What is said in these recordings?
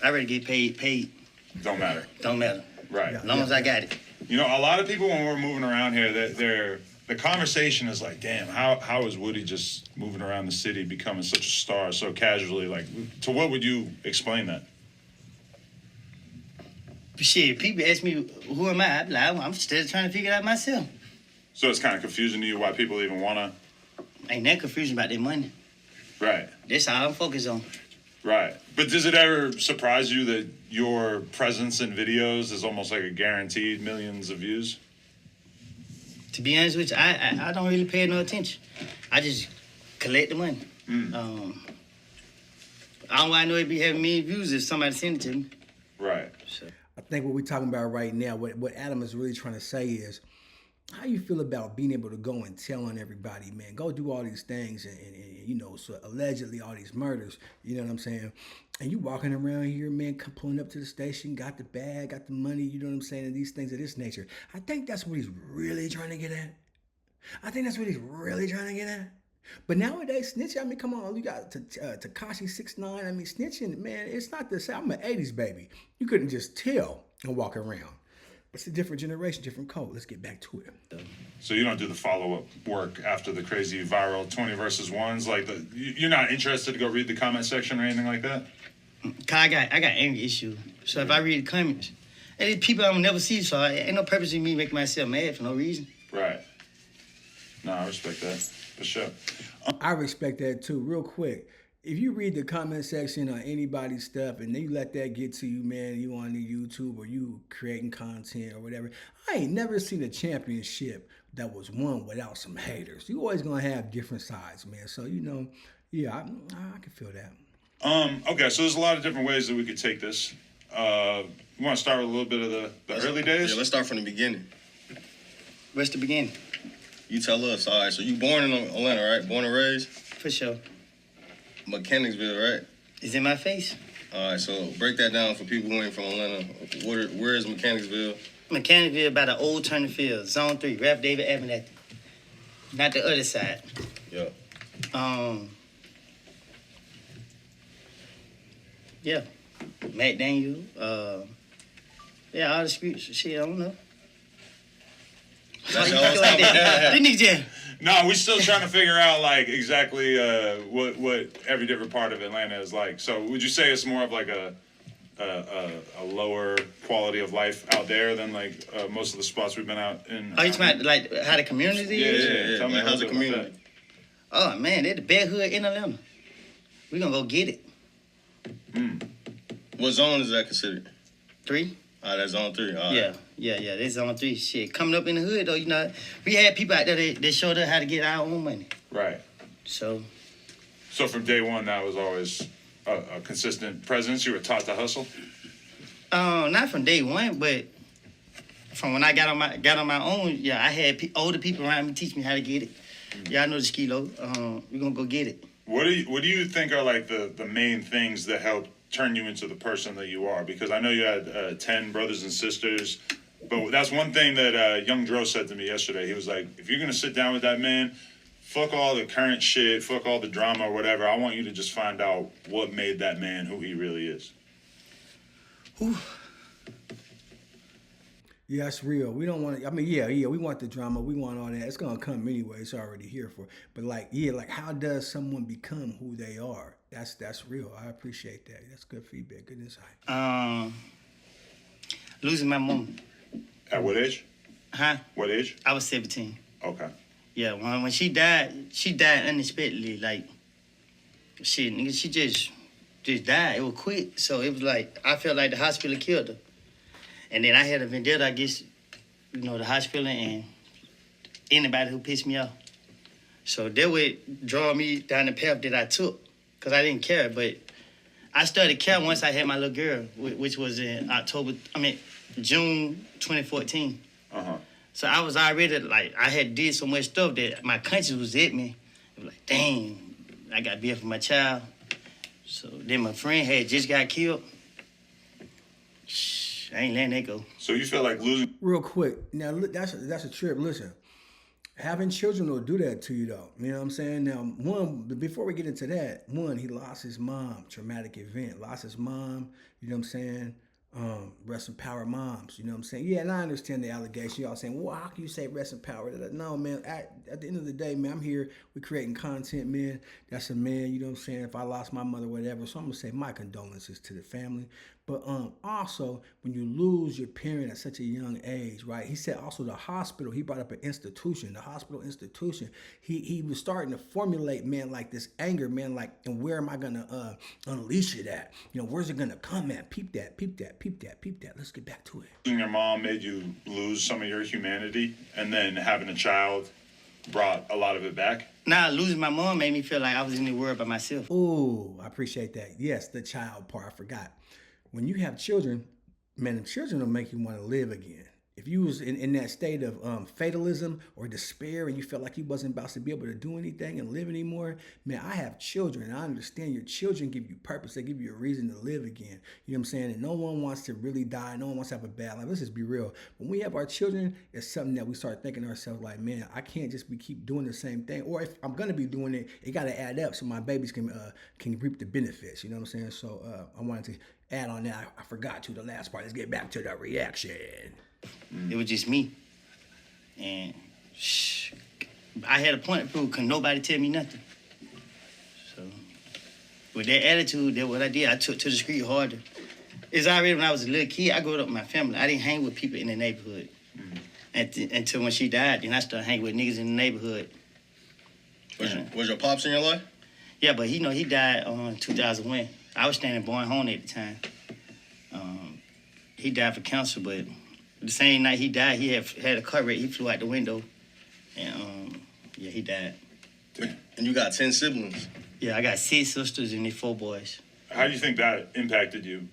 I already get paid. Don't matter. Don't matter. Right. As long as I got it. You know, a lot of people when we're moving around here, the conversation is like, damn, how is Woody just moving around the city, becoming such a star so casually? Like, to what would you explain that? Shit, people ask me, who am I? I'm like, I'm still trying to figure it out myself. So it's kind of confusing to you why people even want to? Ain't that confusion about their money. Right. That's all I'm focused on. Right. But does it ever surprise you that your presence in videos is almost like a guaranteed millions of views? To be honest with you, I don't really pay no attention. I just collect the money. I know it'd be having many views if somebody sent it to me. Right. So. I think what we're talking about right now, what Adam is really trying to say is, how you feel about being able to go and tell on everybody, man, go do all these things and you know, so allegedly all these murders, you know what I'm saying? And you walking around here, man, pulling up to the station, got the bag, got the money, you know what I'm saying, and these things of this nature. I think that's what he's really trying to get at. I think that's what he's really trying to get at. But nowadays, snitching, I mean, come on, you got Tekashi 6ix9ine. I mean, snitching, man, it's not the same. I'm an 80s baby. You couldn't just tell and walk around. But it's a different generation, different code. Let's get back to it. So you don't do the follow-up work after the crazy viral 20 versus 1s? Like, you're not interested to go read the comment section or anything like that? I got anger issues. So if I read the comments, and these people I will never see, so ain't no purpose in me making myself mad for no reason. Right. No, I respect that. For sure. I respect that too. Real quick, if you read the comment section on anybody's stuff and then you let that get to you, man, you on the YouTube or you creating content or whatever, I ain't never seen a championship that was won without some haters. You always gonna have different sides, man. So, you know, yeah, I can feel that. Okay, so there's a lot of different ways that we could take this. You want to start with a little bit of the early days? Yeah, let's start from the beginning. What's the beginning? You tell us. All right, so you born in Atlanta, right? Born and raised? For sure. Mechanicsville, right? It's in my face. All right, so break that down for people who ain't from Atlanta. Where is Mechanicsville? Mechanicsville by the old turning field, Zone 3, Rap David Avenue. Not the other side. Yeah. Yeah. Matt Daniel, yeah, all the streets, shit, I don't know. That's you all feel like that? Didn't he just... No, we're still trying to figure out like exactly what every different part of Atlanta is like. So would you say it's more of like a lower quality of life out there than like most of the spots we've been out in? Oh, you talking about like how the community is? Yeah. Tell me Man, how's the community? Oh man, they're the best hood in Atlanta. We gonna go get it. What zone is that considered? 3. That's zone 3. All right. Yeah. That's Zone 3 shit. Coming up in the hood though, you know, we had people out there that showed us how to get our own money. Right. So from day one, that was always a consistent presence. You were taught to hustle. not from day one, but from when I got on my own. Yeah, I had older people around me teach me how to get it. Y'all know the skilo. We gonna go get it. What do you think are like the main things that help turn you into the person that you are? Because I know you had 10 brothers and sisters, but that's one thing that Young Dro said to me yesterday. He was like, if you're gonna sit down with that man, fuck all the current shit, fuck all the drama or whatever. I want you to just find out what made that man who he really is. Whew. Yeah, that's real. We don't want to, I mean, yeah, we want the drama. We want all that. It's going to come anyway. It's already here for. But like, yeah, like how does someone become who they are? That's real. I appreciate that. That's good feedback, good insight. Losing my mom. At what age? Huh? What age? I was 17. Okay. Yeah, when she died unexpectedly. Like, shit, nigga, she just died. It was quick. So it was like, I felt like the hospital killed her. And then I had a vendetta against, you know, the hospital and anybody who pissed me off. So that would draw me down the path that I took, because I didn't care. But I started caring once I had my little girl, which was in June 2014. Uh-huh. So I was already, like, I had did so much stuff that my conscience was at me. It was like, dang, I got to be here for my child. So then my friend had just got killed. I ain't letting that go. So you feel like losing? Real quick. Now, that's a trip. Listen, Having children will do that to you, though. You know what I'm saying? Now, before we get into that, he lost his mom, traumatic event. Lost his mom, you know what I'm saying? Rest in power, moms, you know what I'm saying? Yeah, and I understand the allegation. Y'all saying, well, how can you say rest in power? No, man, at the end of the day, man, I'm here. We're creating content, man. That's a man, you know what I'm saying? If I lost my mother, whatever. So I'm going to say my condolences to the family. But also, when you lose your parent at such a young age, right? He said also the hospital, he brought up an institution, the hospital institution. He was starting to formulate, man, like this anger, man, like, and where am I going to unleash it at? You know, where's it going to come at? Peep that, peep that, peep that, peep that. Let's get back to it. Your mom made you lose some of your humanity, and then having a child brought a lot of it back? Nah, losing my mom made me feel like I was in the world by myself. Ooh, I appreciate that. Yes, the child part, I forgot. When you have children, man, the children will make you want to live again. If you was in that state of fatalism or despair and you felt like you wasn't about to be able to do anything and live anymore, man, I have children. I understand your children give you purpose. They give you a reason to live again. You know what I'm saying? And no one wants to really die. No one wants to have a bad life. Let's just be real. When we have our children, it's something that we start thinking to ourselves like, man, I can't just keep doing the same thing. Or if I'm going to be doing it, it got to add up so my babies can reap the benefits. You know what I'm saying? So I wanted to add on that. I forgot to the last part. Let's get back to the reaction. It was just me. And I had a point of proof, couldn't nobody tell me nothing. So with that attitude, that's what I did. I took to the street harder. It's already when I was a little kid, I grew up with my family. I didn't hang with people in the neighborhood. Until when she died, then I started hanging with niggas in the neighborhood. Was your pops in your life? Yeah, but he died in 2001. I was standing born home at the time. He died for cancer, but the same night he died, he had a car wreck. He flew out the window, and he died. And you got 10 siblings. Yeah, I got 6 sisters and 4 boys. How do you think that impacted you?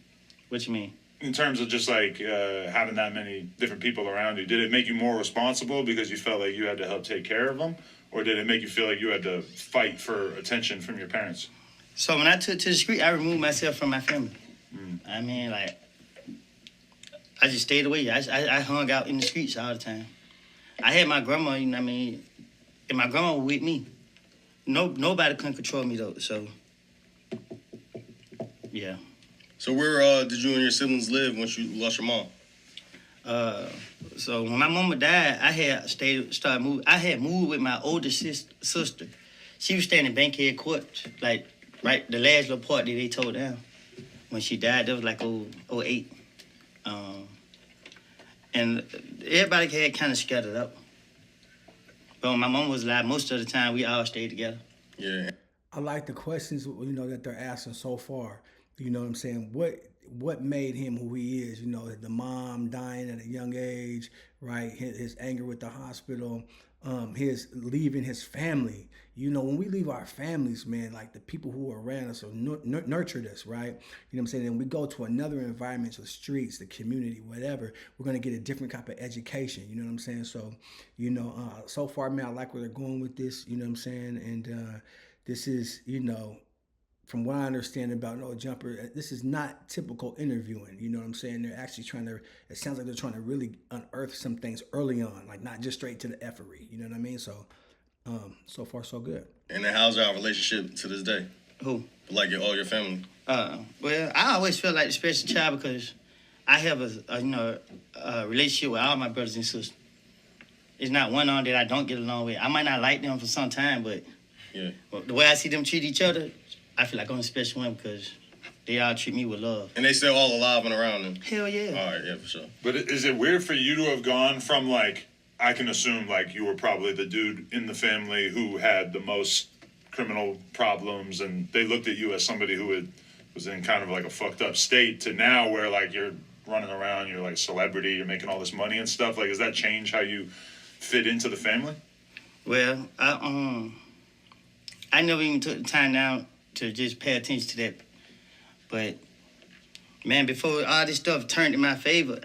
What you mean? In terms of just like having that many different people around you, did it make you more responsible because you felt like you had to help take care of them? Or did it make you feel like you had to fight for attention from your parents? So when I took to the street, I removed myself from my family. I mean, like, I just stayed away. I hung out in the streets all the time. I had my grandma, you know what I mean? And my grandma was with me. Nobody couldn't control me, though, so, yeah. So where did you and your siblings live once you lost your mom? So when my mama died, I had moved with my older sister. She was staying in Bankhead Court, like, right, the last little part that they tore down. When she died, that was like 08. And everybody had kind of scattered up. But when my mom was alive, most of the time, we all stayed together. Yeah. I like the questions, you know, that they're asking so far. You know what I'm saying? What made him who he is? You know, the mom dying at a young age, right? His anger with the hospital, his leaving his family. You know, when we leave our families, man, like the people who are around us or nurtured us, right? You know what I'm saying? And we go to another environment, the streets, the community, whatever, we're going to get a different type of education. You know what I'm saying? So, you know, so far, man, I like where they're going with this. You know what I'm saying? And this is, you know, from what I understand about No Jumper, this is not typical interviewing. You know what I'm saying? They're actually it sounds like they're trying to really unearth some things early on, like not just straight to the effery. You know what I mean? So, so far, so good. And then how's our relationship to this day? Who? Like all your family? Well, I always feel like the special child because I have a relationship with all my brothers and sisters. It's not one on that I don't get along with. I might not like them for some time, but yeah, the way I see them treat each other, I feel like I'm a special one because they all treat me with love. And they still all alive and around them? Hell yeah. All right, yeah, for sure. But is it weird for you to have gone from, like, I can assume, like, you were probably the dude in the family who had the most criminal problems, and they looked at you as somebody who was in kind of like a fucked up state, to now where, like, you're running around, you're like a celebrity, you're making all this money and stuff? Like, does that change how you fit into the family? Well, I never even took the time now to just pay attention to that. But, man, before all this stuff turned in my favor,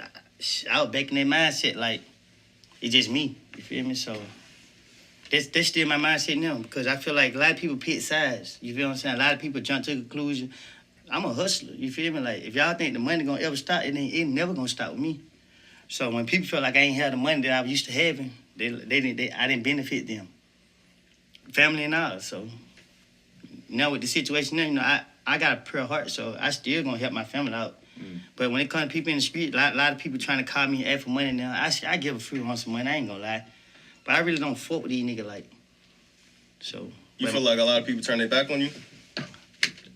I was back in that mindset, like, it's just me, you feel me? So, that's still my mindset now, because I feel like a lot of people pick sides, you feel what I'm saying? A lot of people jump to the conclusion. I'm a hustler, you feel me? Like, if y'all think the money gonna ever stop, it never gonna stop with me. So when people feel like I ain't had the money that I used to having, I didn't benefit them, family and all. So now with the situation now, you know, I got a pure heart, so I still gonna help my family out. But when it comes to people in the street, a lot of people trying to call me and ask for money now. I give a few on some money. I ain't gonna lie, but I really don't fuck with these niggas like. So you feel like a lot of people turn their back on you?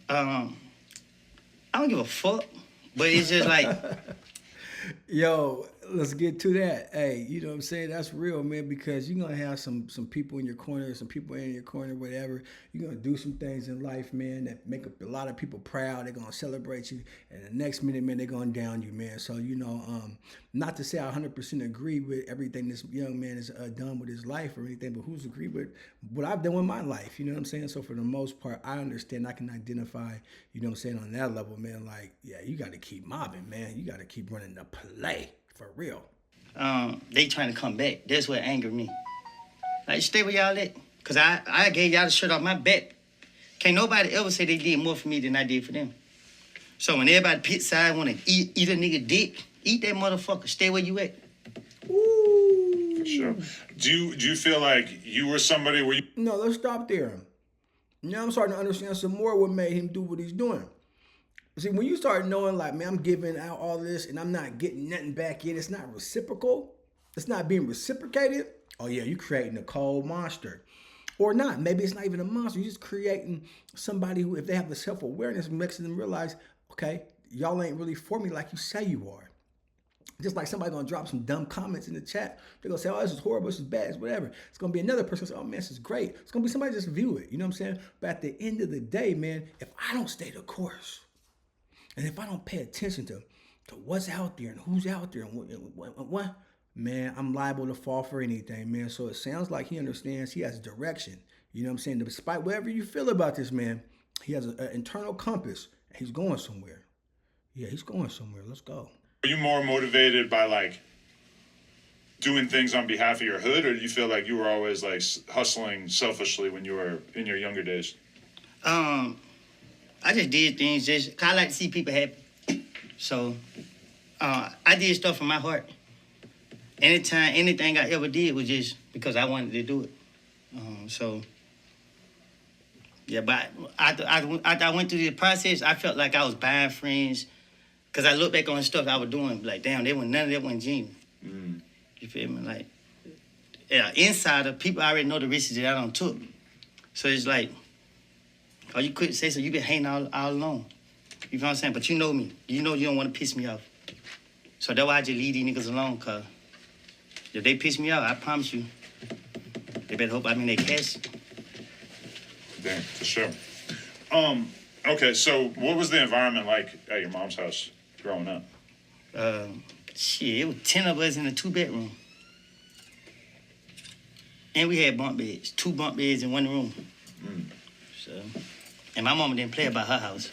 I don't give a fuck, but it's just like. Yo, let's get to that. Hey, you know what I'm saying? That's real, man, because you're going to have some people in your corner, some people in your corner, whatever. You're going to do some things in life, man, that make a lot of people proud. They're going to celebrate you. And the next minute, man, they're going to down you, man. So, you know, not to say I 100% agree with everything this young man has done with his life or anything, but who's agreed with what I've done with my life, you know what I'm saying? So for the most part, I understand, I can identify, you know what I'm saying, on that level, man, like, yeah, you got to keep mobbing, man. You got to keep running the play, for real. They trying to come back. That's what angered me. Like, stay where y'all at. Because I gave y'all the shirt off my back. Can't nobody ever say they did more for me than I did for them. So when everybody pit side want to eat a nigga dick, eat that motherfucker. Stay where you at. Ooh. For sure. Do you feel like you were somebody where you... No, let's stop there. Now I'm starting to understand some more what made him do what he's doing. See, when you start knowing, like, man, I'm giving out all this and I'm not getting nothing back in, it's not reciprocal, it's not being reciprocated, oh yeah, you're creating a cold monster. Or not, maybe it's not even a monster, you're just creating somebody who, if they have the self-awareness, makes them realize, okay, y'all ain't really for me like you say you are. Just like somebody gonna drop some dumb comments in the chat, they're gonna say, oh, this is horrible, this is bad, it's whatever. It's gonna be another person who say, oh man, this is great. It's gonna be somebody just view it, you know what I'm saying? But at the end of the day, man, if I don't stay the course, and if I don't pay attention to what's out there and who's out there and what, man, I'm liable to fall for anything, man. So it sounds like he understands, he has direction. You know what I'm saying? Despite whatever you feel about this man, he has an internal compass. He's going somewhere. Yeah, he's going somewhere. Let's go. Are you more motivated by, like, doing things on behalf of your hood, or do you feel like you were always, like, hustling selfishly when you were in your younger days? I just did things just cause I like to see people happy. So I did stuff from my heart. Anything I ever did was just because I wanted to do it. So yeah, but after I went through the process, I felt like I was buying friends. Cause I look back on the stuff I was doing, like, damn, none of that wasn't genuine. You feel me? Like, yeah, insider, people already know the risks that I done took. So it's like, oh, you couldn't say so. You been hating all along. You know what I'm saying? But you know me. You know you don't want to piss me off. So that's why I just leave these niggas alone, cause if they piss me off, I promise you, they better hope I'm in their cash. Damn, for sure. Okay, so what was the environment like at your mom's house growing up? Shit, it was 10 of us in a 2-bedroom. And we had bunk beds, 2 bunk beds in one room. So, and my mama didn't play about her house.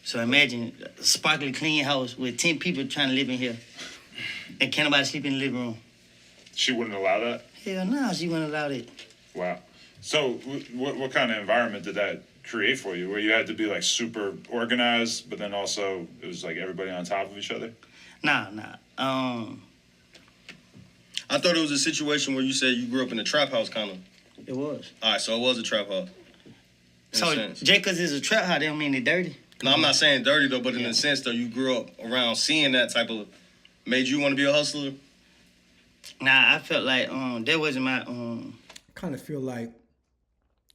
So imagine a sparkly clean house with 10 people trying to live in here. And can't nobody sleep in the living room. She wouldn't allow that? Hell no, she wouldn't allow it. Wow. So what kind of environment did that create for you, where you had to be, like, super organized, but then also it was like everybody on top of each other? Nah. I thought it was a situation where you said you grew up in a trap house, kind of. It was. All right, so it was a trap house. So just because it's a trap house, they don't mean it's dirty. No, I'm not saying dirty, though, but in a sense, though, you grew up around seeing that type of... Made you want to be a hustler? Nah, I felt like that wasn't my... Kind of feel like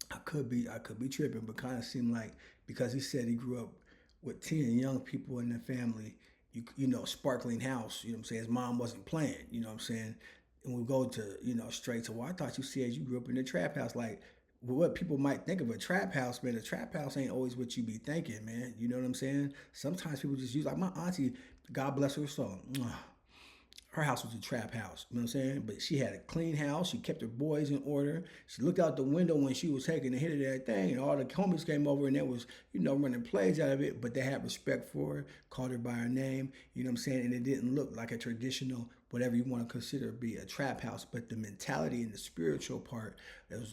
I could be tripping, but kind of seemed like, because he said he grew up with 10 young people in the family, you know, sparkling house, you know what I'm saying? His mom wasn't playing, you know what I'm saying? And we go to, you know, straight to, well, I thought you said you grew up in a trap house. Like, what people might think of a trap house, man, a trap house ain't always what you be thinking, man. You know what I'm saying? Sometimes people just use, like my auntie, God bless her soul, her house was a trap house, you know what I'm saying? But she had a clean house. She kept her boys in order. She looked out the window when she was taking a hit of that thing, and all the homies came over, and there was, you know, running plays out of it, but they had respect for her, called her by her name, you know what I'm saying? And it didn't look like a traditional whatever you want to consider be a trap house, but the mentality and the spiritual part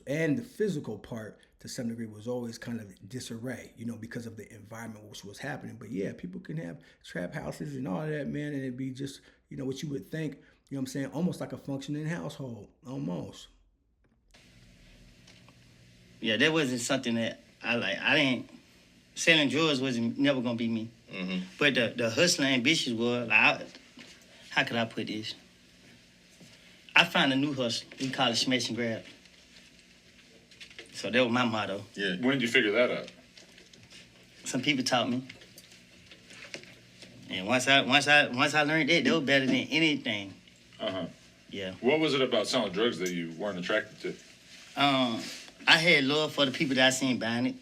and the physical part to some degree was always kind of disarray, because of the environment which was happening. But yeah, people can have trap houses and all of that, man, and it'd be just, what you would think, what I'm saying, almost like a functioning household, almost. Yeah, that wasn't something that I like. I didn't, selling drugs wasn't never gonna be me. Mm-hmm. But the hustling ambitions were, like, how could I put this? I found a new hustle. We call it smash and grab. So that was my motto. Yeah. When did you figure that out? Some people taught me. And once I learned that was better than anything. Uh-huh. Yeah. What was it about selling drugs that you weren't attracted to? I had love for the people that I seen buying it.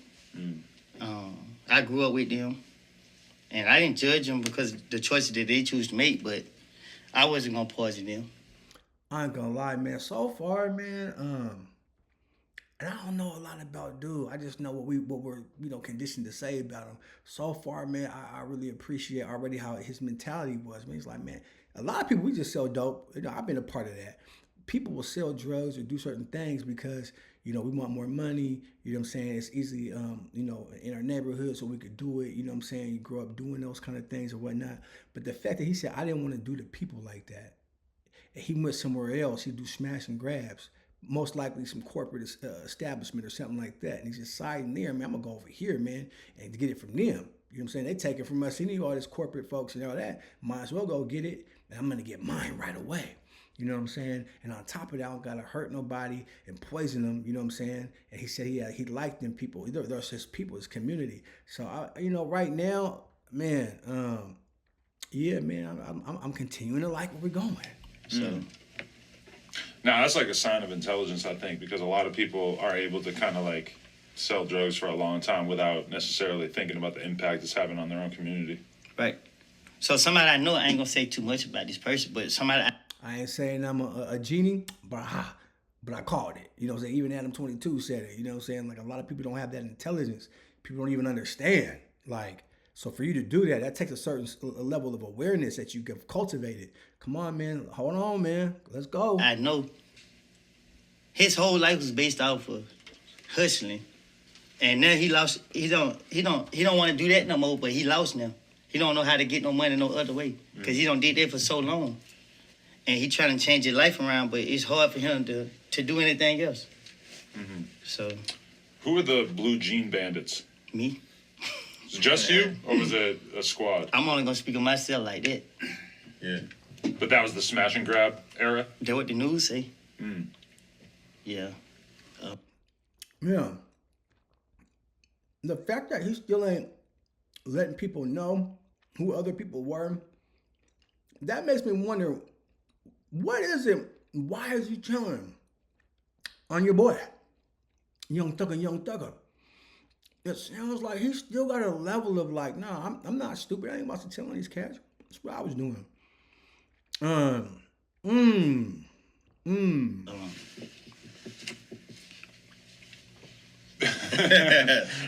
I grew up with them. And I didn't judge them because the choices that they choose to make, but I wasn't gonna poison them. I ain't gonna lie, man. So far, man, and I don't know a lot about dude. I just know what we're conditioned to say about him. So far, man, I really appreciate already how his mentality was. Man, he's like, man, a lot of people, we just sell dope. I've been a part of that. People will sell drugs or do certain things because, we want more money. You know what I'm saying? It's easy, in our neighborhood, so we could do it. You know what I'm saying? You grow up doing those kind of things or whatnot. But the fact that he said, I didn't want to do to people like that. And he went somewhere else. He'd do smash and grabs. Most likely some corporate establishment or something like that. And he's just siding there, man, I'm going to go over here, man, and get it from them. You know what I'm saying? They take it from us. Any all this corporate folks and all that, might as well go get it. And I'm going to get mine right away. You know what I'm saying? And on top of that, I don't got to hurt nobody and poison them. You know what I'm saying? And he said he liked them people. Those his people, his community. So, right now, man, yeah, man, I'm continuing to like where we're going. So. Now, that's like a sign of intelligence, I think, because a lot of people are able to kind of like sell drugs for a long time without necessarily thinking about the impact it's having on their own community. Right. So somebody I know, I ain't gonna say too much about this person, but somebody I ain't saying I'm a genie, but I called it. You know what I'm saying? Even Adam 22 said it. You know what I'm saying? Like, a lot of people don't have that intelligence. People don't even understand. Like, so for you to do that takes a certain level of awareness that you have cultivated. Come on, man. Hold on, man. Let's go. I know his whole life was based off of hustling. And now he lost. He don't want to do that no more, but he lost now. He don't know how to get no money no other way because he don't did that for so long. And he trying to change his life around, but it's hard for him to do anything else. Mm-hmm. So. Who are the Blue Jean Bandits? Me. Was it just you, or was it a squad? I'm only going to speak of myself like that. Yeah. But that was the smash and grab era? That's what the news say. Yeah. Yeah. The fact that he still ain't letting people know who other people were, that makes me wonder, what is it? Why is he telling on your boy, YoungThug and YoungThugger? It sounds like he still got a level of like, nah, I'm not stupid. I ain't about to tell on these cats. That's what I was doing. Are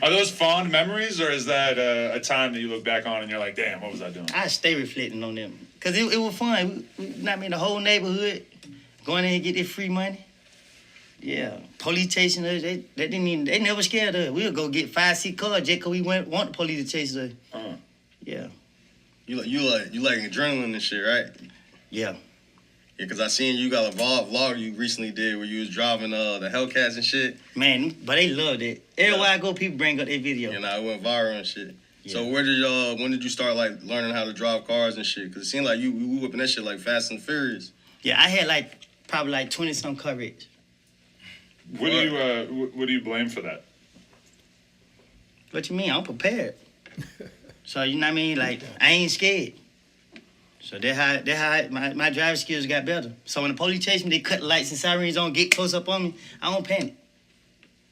those fond memories, or is that a time that you look back on and you're like, damn, what was I doing? I stay reflecting on them. Because it was fun. The whole neighborhood going in and get their free money. Yeah. Police chasing us. They never scared us. We'll go get 5-6 cars just because we want the police to chase us. Yeah. You like adrenaline and shit, right? Yeah. Yeah, because I seen you got a vlog you recently did where you was driving the Hellcats and shit. Man, but they loved it. Everywhere I go, people bring up their video. You know, it went viral and shit. Yeah. So when did you start like learning how to drive cars and shit? Because it seemed like you whipping that shit like Fast and Furious. Yeah, I had probably 20-some coverage. What do you blame for that? What you mean? I'm prepared. So, you know what I mean? Like, I ain't scared. So that's how my driving skills got better. So when the police chase me, they cut the lights and sirens on, get close up on me, I don't panic.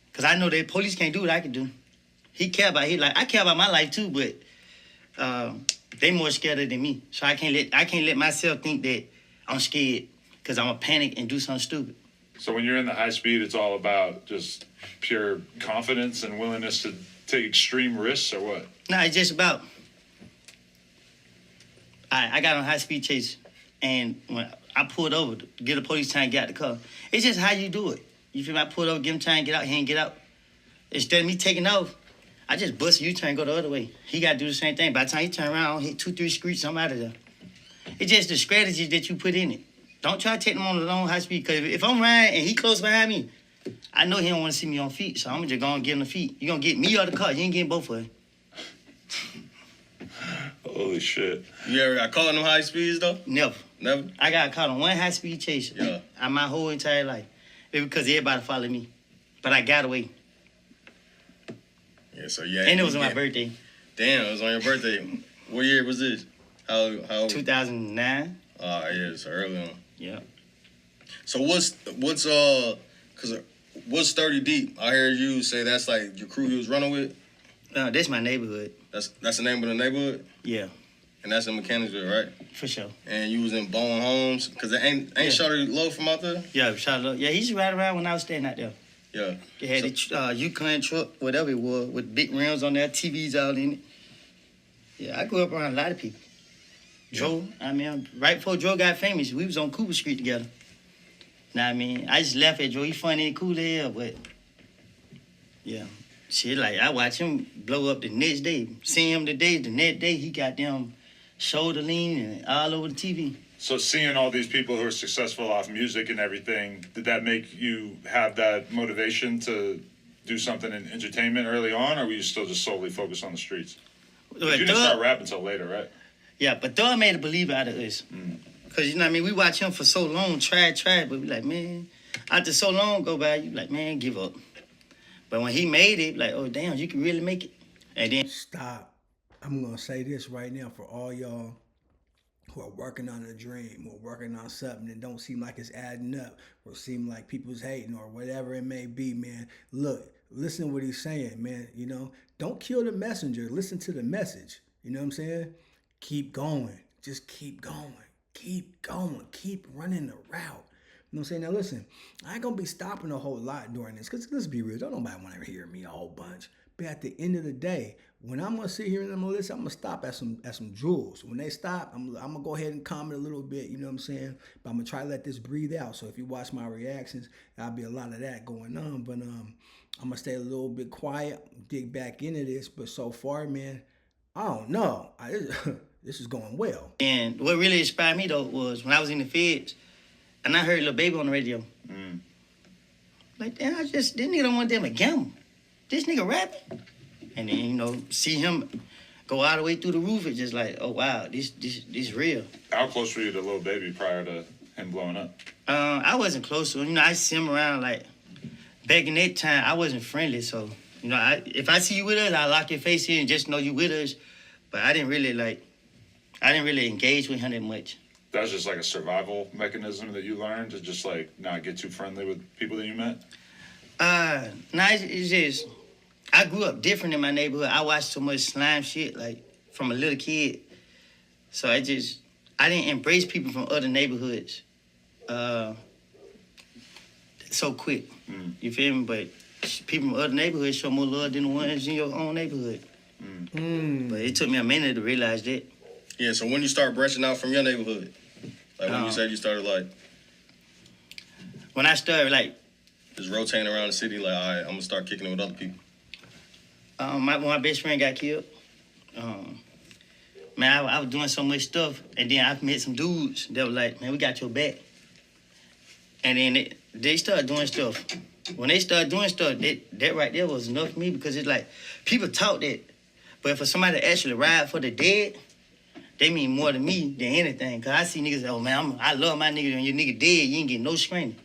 Because I know that police can't do what I can do. I care about my life too, but they more scared than me. So I can't let myself think that I'm scared because I'm going to panic and do something stupid. So when you're in the high speed, it's all about just pure confidence and willingness to take extreme risks, or what? No, it's just about... I got on high speed chase. And when I pulled over to get the police time to get out the car, it's just how you do it. You feel me? I pulled over, give him time to get out, he ain't get out. Instead of me taking off, I just bust a U-turn and go the other way. He got to do the same thing. By the time he turn around, hit 2-3 streets, I'm out of there. It's just the strategy that you put in it. Don't try to take him on the long high speed, because if I'm riding and he close behind me, I know he don't want to see me on feet, so I'm just going to give him the feet. You going to get me out of the car. You ain't getting both of us. Holy shit. You ever got caught on them high speeds, though? Never. Never? I got caught on one high-speed chase my whole entire life. It because everybody followed me. But I got away. Yeah, so yeah. And it was on my birthday. Damn, it was on your birthday. What year was this? How 2009. Yeah, so early on. Yeah. So what's 30 Deep? I heard you say that's like your crew you was running with. No, this my neighborhood. That's the name of the neighborhood. Yeah. And that's in Mechanicsville, right? For sure. And you was in Bowen Homes, cause it ain't Shawty Low from out there. Yeah, shout out. Yeah, he used to ride around when I was staying out there. Yeah. He had the Yukon truck, whatever it was, with big rims on there, TVs all in it. Yeah, I grew up around a lot of people. Joe, I mean, right before Joe got famous, we was on Cooper Street together. Know what I mean? I just laugh at Joe. He funny and cool as hell, but yeah. Shit, like, I watch him blow up the next day. Seeing him today, the next day, he got them shoulder lean and all over the TV. So seeing all these people who are successful off music and everything, did that make you have that motivation to do something in entertainment early on, or were you still just solely focused on the streets? You didn't start rapping until later, right? Yeah, but Thug made a believer out of us. Because, you know what I mean, we watch him for so long, try, but we like, man, after so long go by, you like, man, give up. But when he made it, like, oh, damn, you can really make it. And then... Stop. I'm going to say this right now for all y'all who are working on a dream or working on something that don't seem like it's adding up or seem like people's hating or whatever it may be, man. Look, listen to what he's saying, man. You know, don't kill the messenger. Listen to the message. You know what I'm saying? Keep going. Just keep going. Keep going. Keep running the route. You know what I'm saying? Now, listen, I ain't going to be stopping a whole lot during this because let's be real. Don't nobody want to hear me a whole bunch. But at the end of the day, when I'm going to sit here and I'm going to listen, I'm going to stop at some jewels. When they stop, I'm going to go ahead and comment a little bit, you know what I'm saying? But I'm going to try to let this breathe out. So if you watch my reactions, there'll be a lot of that going on. But I'm going to stay a little bit quiet, dig back into this. But so far, man, I don't know. This is going well. And what really inspired me, though, was when I was in the feds, and I heard Lil Baby on the radio. Like, damn, this nigga don't want them to gamble. This nigga rapping. And then, you know, see him go all the way through the roof. It's just like, oh, wow, this real. How close were you to Lil Baby prior to him blowing up? I wasn't close to him. You know, I see him around, like, back in that time, I wasn't friendly. So, you know, if I see you with us, I lock your face in and just know you with us. But I didn't really engage with him that much. That was just like a survival mechanism that you learned to just like not get too friendly with people that you met? No, it's just, I grew up different in my neighborhood. I watched so much slime shit, like, from a little kid. So I didn't embrace people from other neighborhoods so quick. You feel me? But people from other neighborhoods show more love than the ones in your own neighborhood. But it took me a minute to realize that. Yeah, so when you start branching out from your neighborhood? Like when you said you started like... When I started like... Just rotating around the city like, all right, I'm going to start kicking it with other people. When my best friend got killed, man, I was doing so much stuff, and then I met some dudes that were like, man, we got your back. And then they started doing stuff. When they started doing stuff, that right there was enough for me because it's like, people talk that, but for somebody to actually ride for the dead, they mean more to me than anything. Because I see niggas, oh, man, I love my nigga. When your nigga dead, you ain't get no screening.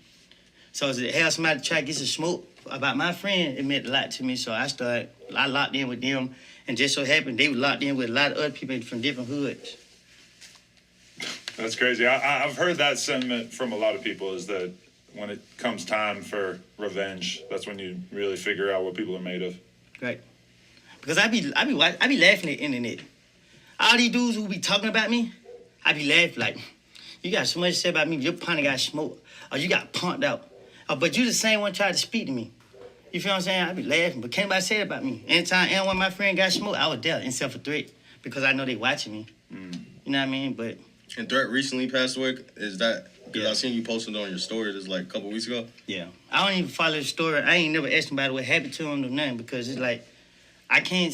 So to have somebody try to get some smoke about my friend, it meant a lot to me. So I locked in with them. And just so happened, they were locked in with a lot of other people from different hoods. That's crazy. I've heard that sentiment from a lot of people is that when it comes time for revenge, that's when you really figure out what people are made of. Right. Because I be laughing at the internet. All these dudes who be talking about me, I be laughing like, you got so much to say about me, your partner got smoked, or you got punked out. But you the same one tried to speak to me. You feel what I'm saying? I be laughing, but can't nobody say it about me. Anytime anyone my friend got smoked, I was there, except for threat, because I know they watching me. You know what I mean? But And Threat recently passed away. Is that because Yeah. I seen you posted on your story this like a couple weeks ago? Yeah. I don't even follow the story. I ain't never asked nobody what happened to him or nothing because it's like I can't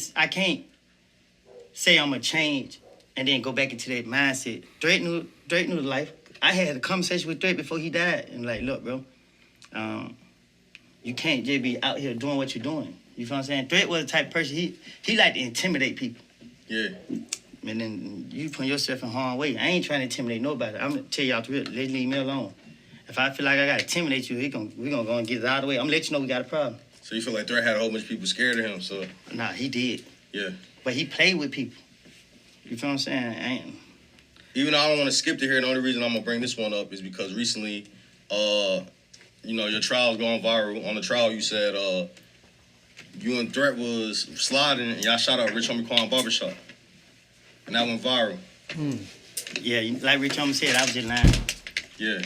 say I'm gonna change and then go back into that mindset. Drake knew the life. I had a conversation with Drake before he died and like, look, bro, you can't just be out here doing what you're doing. You feel what I'm saying? Drake was the type of person, he liked to intimidate people. Yeah. And then you put yourself in harm's way. I ain't trying to intimidate nobody. I'm gonna tell y'all the real. Let's leave me alone. If I feel like I gotta intimidate you, we gonna go and get it out of the way. I'm gonna let you know we got a problem. So you feel like Threat had a whole bunch of people scared of him, so. Nah, he did. Yeah. But he played with people. You feel what I'm saying? Even though I don't want to skip to here, the only reason I'm going to bring this one up is because recently, your trial's going viral. On the trial, you said you and Threat was sliding and y'all shot out RichHomieQuan barbershop. And that went viral. Yeah, like Rich Homie said, I was just lying. Yeah.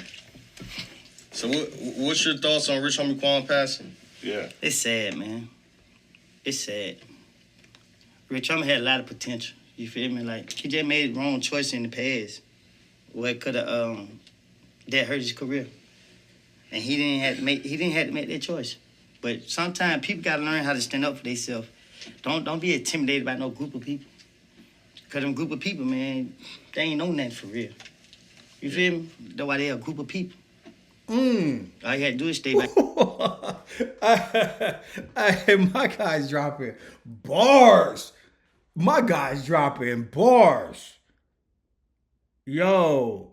So what's your thoughts on RichHomieQuan passing? Yeah. It's sad, man. It's sad. Rich Homie had a lot of potential. You feel me? Like, he just made the wrong choice in the past. What could have, that hurt his career. And he didn't have to make that choice. But sometimes people got to learn how to stand up for themselves. Don't be intimidated by no group of people. Because them group of people, man, they ain't know nothing for real. You feel me? That's why they a group of people. All you had to do is stay back. My guy's dropping bars. My guy's dropping bars. Yo.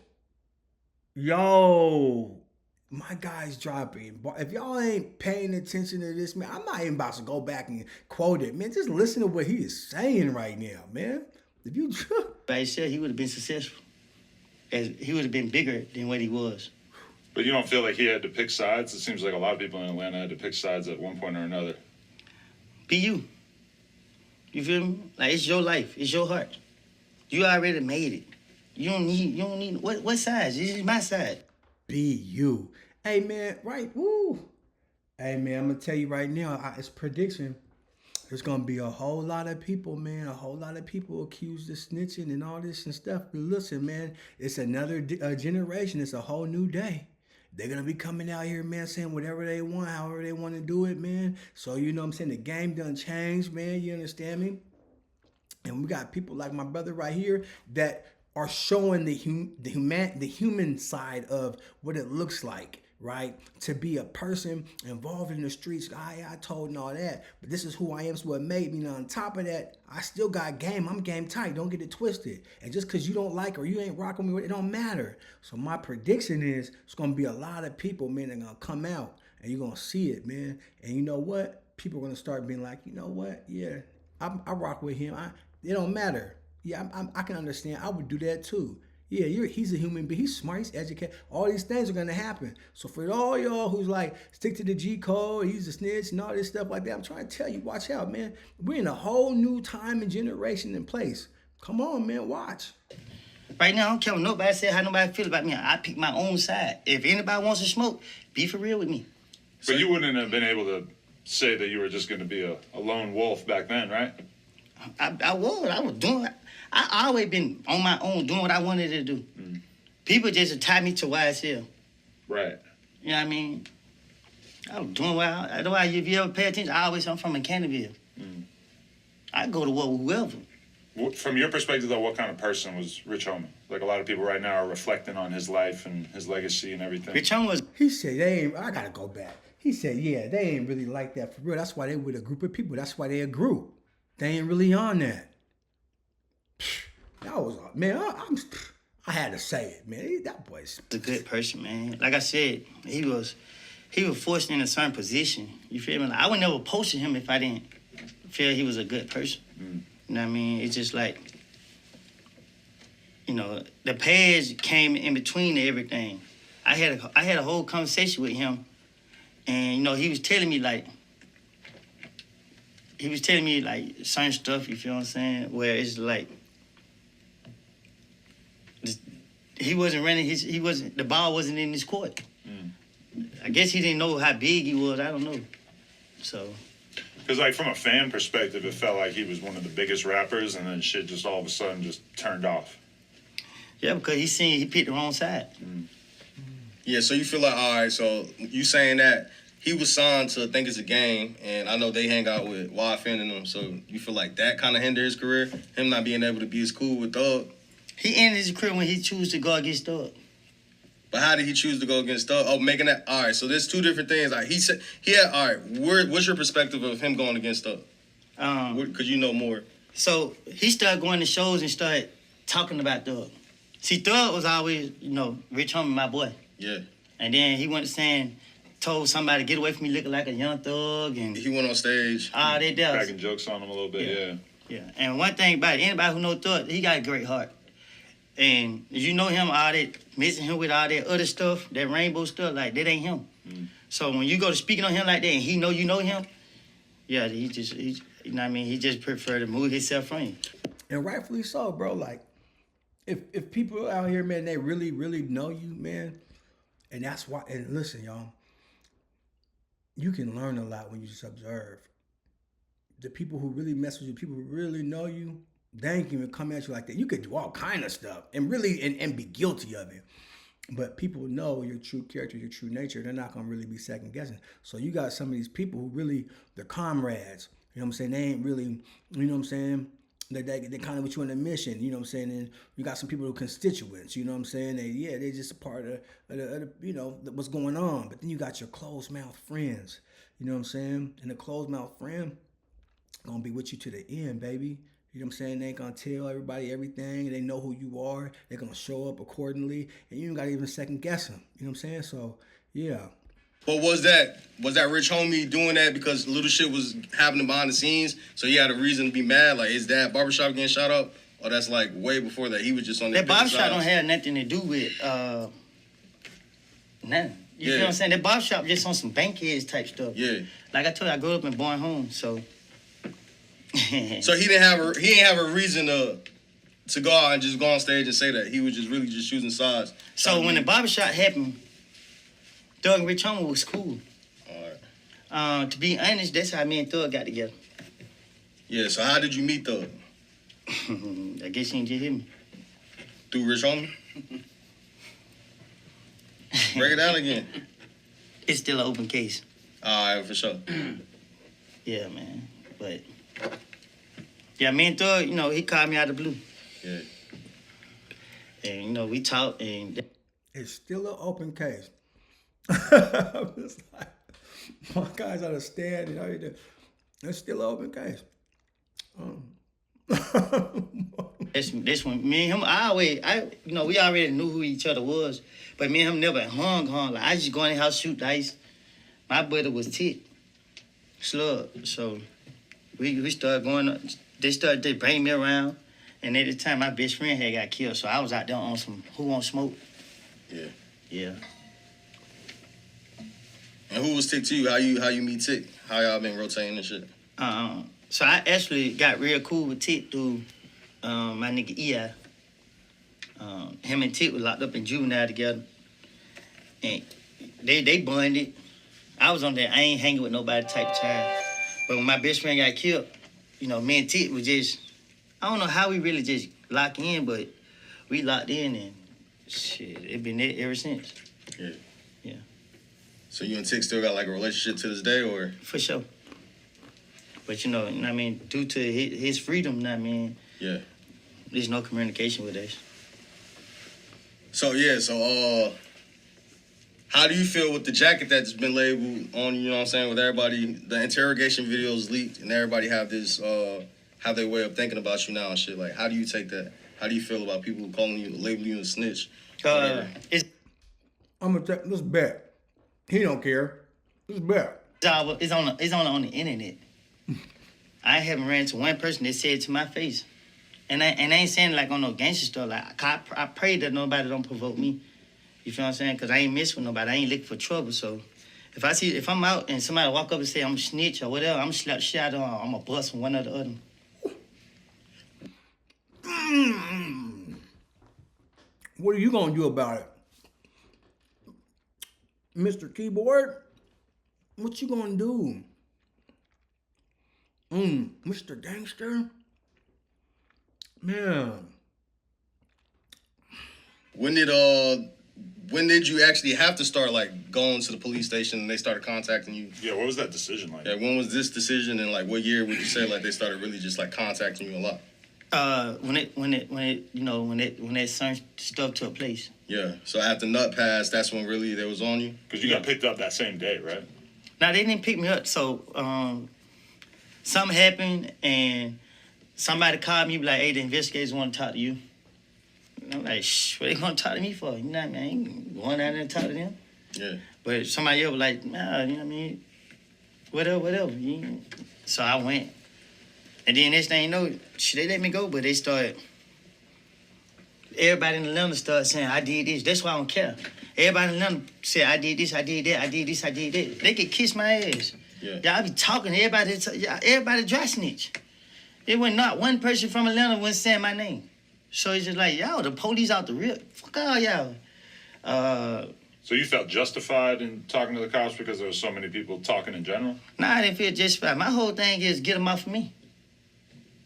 My guy's dropping bars. If y'all ain't paying attention to this, man, I'm not even about to go back and quote it, man. Just listen to what he is saying right now, man. If you By himself, he would have been successful. He would have been bigger than what he was. But you don't feel like he had to pick sides? It seems like a lot of people in Atlanta had to pick sides at one point or another. Be you. You feel me? Like, it's your life. It's your heart. You already made it. You don't need what size? This is my side. be you. Hey, man, right? Woo. Hey, man, I'm going to tell you right now, it's prediction. There's going to be a whole lot of people, man, a whole lot of people accused of snitching and all this and stuff. But listen, man, it's another generation. It's a whole new day. They're going to be coming out here, man, saying whatever they want, however they want to do it, man. So, you know what I'm saying? The game done changed, man. You understand me? And we got people like my brother right here that are showing the human side of what it looks like, right? To be a person involved in the streets. I told and all that, but this is who I am. So what made me. Now on top of that, I still got game. I'm game tight. Don't get it twisted. And just because you don't like or you ain't rocking with me, it don't matter. So my prediction is it's gonna be a lot of people, man, that are gonna come out and you're gonna see it, man. And you know what? People are gonna start being like, you know what? Yeah, I rock with him. It don't matter. Yeah, I can understand. I would do that too. Yeah, he's a human being. He's smart. He's educated. All these things are going to happen. So for all y'all who's like, stick to the G code, he's a snitch and all this stuff like that, I'm trying to tell you, watch out, man. We're in a whole new time and generation and place. Come on, man, watch. Right now, I don't care what nobody say, how nobody feel about me. I pick my own side. If anybody wants to smoke, be for real with me. But you wouldn't have been able to say that you were just going to be a lone wolf back then, right? I was doing. I always been on my own doing what I wanted to do. Mm. People just tie me to YSL. Right. You know what I mean? I was doing well. Otherwise, if you ever pay attention, I'm from Canterville. Mm. I go to war with whoever. From your perspective, though, what kind of person was Rich Homie? Like a lot of people right now are reflecting on his life and his legacy and everything. Rich Homie was. He said they ain't. I gotta go back. He said, yeah, they ain't really like that for real. That's why they with a group of people. That's why they a group. They ain't really on that. That was, man, I had to say it, man. That boy's a good person, man. Like I said, he was forced in a certain position. You feel me? Like, I would never post to him if I didn't feel he was a good person. Mm. You know what I mean? It's just like, you know, the past came in between everything. I had a whole conversation with him, and, you know, he was telling me, like, certain stuff, you feel what I'm saying? Where it's like, he wasn't running the ball wasn't in his court. Mm. I guess he didn't know how big he was. I don't know. So. Because, like, from a fan perspective, it felt like he was one of the biggest rappers, and then shit just all of a sudden just turned off. Yeah, because he picked the wrong side. Yeah, so you feel like, all right, so you saying that he was signed to Think It's a Game, and I know they hang out with YFN and them, so you feel like that kind of hindered his career? Him not being able to be as cool with Thug? He ended his career when he chose to go against Thug. But how did he choose to go against Thug? Oh, making that, all right, so there's two different things. Like he said, all right, what's your perspective of him going against Thug? Because you know more. So he started going to shows and started talking about Thug. See, Thug was always, Rich Homie, my boy. Yeah. And then he went told somebody, get away from me looking like a young thug. And he went on stage. All that does. Cracking jokes on him a little bit, yeah. And one thing about it, anybody who knows Thug, he got a great heart. And you know him, all that, mixing him with all that other stuff, that rainbow stuff, like, that ain't him. So when you go to speaking on him like that and he know you know him, yeah, he you know what I mean? He just prefer to move himself from you. And rightfully so, bro. Like, if people out here, man, they really, really know you, man, and that's why, and listen, y'all, you can learn a lot when you just observe. The people who really mess with you, people who really know you, they ain't even come at you like that. You could do all kind of stuff and really, and be guilty of it. But people know your true character, your true nature. They're not going to really be second guessing. So you got some of these people who really, they're comrades. You know what I'm saying? They ain't really, you know what I'm saying? They kind of with you on a mission, you know what I'm saying? And you got some people who are constituents, you know what I'm saying? They're just a part of the what's going on. But then you got your closed mouth friends, you know what I'm saying? And the closed mouth friend gonna be with you to the end, baby. You know what I'm saying? They ain't gonna tell everybody everything. They know who you are. They're gonna show up accordingly. And you ain't gotta even second guess them. You know what I'm saying? So, yeah. But was that Rich Homie doing that because little shit was happening behind the scenes, so he had a reason to be mad? Like, is that barbershop getting shot up? Or that's like way before that? He was just on that barbershop don't have nothing to do with nothing. You feel what I'm saying? That barbershop just on some bankheads type stuff. Yeah. Like I told you, I grew up in Bourne Home, so. So he didn't have a reason to go out and just go on stage and say that. He was just really just choosing sides. So when the barbershop happened, Thug and Rich Homie was cool. All right. To be honest, that's how me and Thug got together. Yeah, so how did you meet Thug? I guess you didn't just hear me. Through Rich Homie? Break it down again. It's still an open case. All right, for sure. Yeah, man. But, yeah, me and Thug, he called me out of the blue. Yeah. And, we talked, and... It's still an open case. It's like, my guys understand, it's still an open case. This one, me and him, we already knew who each other was, but me and him never hung. Like, I just go in the house, shoot dice. My brother was Tit, Slug, so we started going up. They bring me around, and at the time, my best friend had got killed, so I was out there on some Who Won't Smoke. Yeah. Yeah. And who was Tick to you? How you meet Tick? How y'all been rotating and shit? So I actually got real cool with Tick through my nigga E.I. Him and Tick was locked up in juvenile together. And they bonded. I was on there, I ain't hanging with nobody type of time. But when my best friend got killed, me and Tick was just, I don't know how we really just locked in, but we locked in and shit, it been there ever since. Yeah. Yeah. So you and Tick still got like a relationship to this day, or? For sure. But you know what I mean, due to his freedom, Yeah. There's no communication with us. So how do you feel with the jacket that's been labeled on, you know what I'm saying, with everybody, the interrogation videos leaked and everybody have this, have their way of thinking about you now and shit. Like, how do you take that? How do you feel about people calling you, labeling you a snitch? I'm gonna take this bet. He don't care. This bet. It's on the internet. I haven't ran into one person that said it to my face. And I ain't saying like on no gangster stuff. Like I pray that nobody don't provoke me. You feel what I'm saying? Because I ain't mess with nobody. I ain't looking for trouble. So if I'm out and somebody walk up and say I'm a snitch or whatever, I'm gonna slap the shit out of them. I'm gonna bust one or the other. What are you gonna do about it? Mr. Keyboard? What you gonna do? Mr. Gangster? Man. when did you actually have to start like going to the police station and they started contacting you? Yeah, what was that decision like? Yeah, when was this decision and like what year would you say like they started really just like contacting you a lot? When that certain stuff took place. Yeah. So after Nut passed, that's when really they was on you? Because you got picked up that same day, right? Now they didn't pick me up, so something happened and somebody called me like, hey, the investigators want to talk to you. And I'm like, shh, what they gonna talk to me for? You know what I mean? I ain't going down there and talk to them. Yeah. But somebody else was like, nah, you know what I mean? Whatever. So I went. And then next thing you know, they let me go, but they started, everybody in Atlanta started saying, I did this. That's why I don't care. Everybody in Atlanta said, I did this, I did that, I did this, I did that. They could kiss my ass. Yeah. Y'all be talking, everybody dry snitch. It was not one person from Atlanta was saying my name. So it's just like, y'all, the police out the rip. Fuck all y'all. So you felt justified in talking to the cops because there were so many people talking in general? Nah, I didn't feel justified. My whole thing is get them off of me.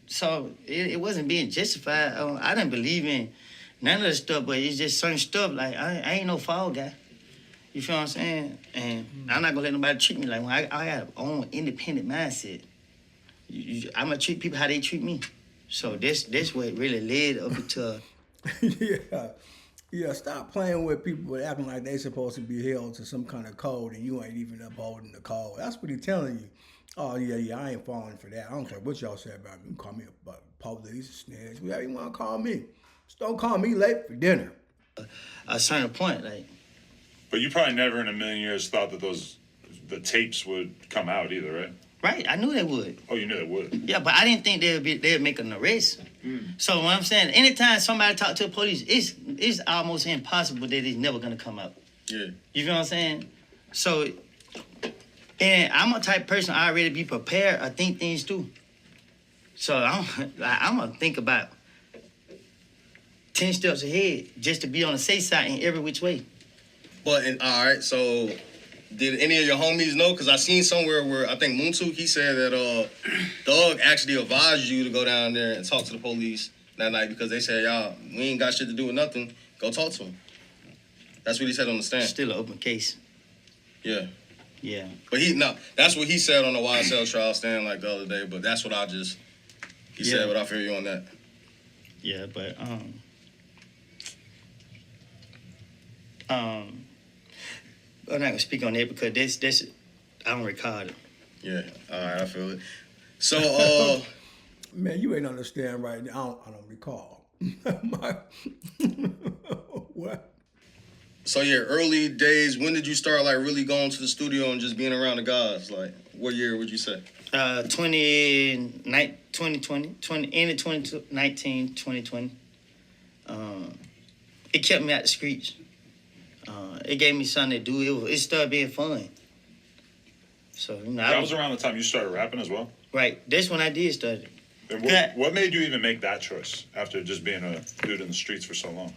So it wasn't being justified. I didn't believe in none of the stuff, but it's just certain stuff. Like, I ain't no fall guy. You feel what I'm saying? And I'm not going to let nobody treat me like when I got an own independent mindset. I'm going to treat people how they treat me. So that's what really led up to... Yeah, stop playing with people acting like they supposed to be held to some kind of code and you ain't even upholding the code. That's what he's telling you. Oh, yeah, I ain't falling for that. I don't care what y'all say about me. You call me a police, a snitch, whatever you want to call me. Just don't call me late for dinner. A certain point, like... But you probably never in a million years thought that the tapes would come out either, right? Right, I knew they would. Oh, you knew they would? Yeah, but I didn't think they'd make an arrest. So what I'm saying, anytime somebody talk to the police, it's almost impossible that it's never gonna come out. Yeah. You feel what I'm saying? So, and I'm a type of person I already be prepared. I think things through. So I'm gonna think about 10 steps ahead just to be on the safe side in every which way. But all right, so. Did any of your homies know? Because I seen somewhere where I think Moontuk, he said that Thug actually advised you to go down there and talk to the police that night because they said, y'all, we ain't got shit to do with nothing. Go talk to him. That's what he said on the stand. Still an open case. Yeah. Yeah. But that's what he said on the YSL trial stand like the other day, but that's what he said, but I feel you on that. Yeah, but, I'm not gonna speak on that because this I don't record it. Yeah, all right, I feel it. So, man, you ain't understand right now. I don't recall. What? So yeah, early days. When did you start like really going to the studio and just being around the guys? Like, what year would you say? 2020, 2020. It kept me out the streets. It gave me something to do. It started being fun. So, that was around the time you started rapping as well? Right. That's when I did start. And what made you even make that choice after just being a dude in the streets for so long?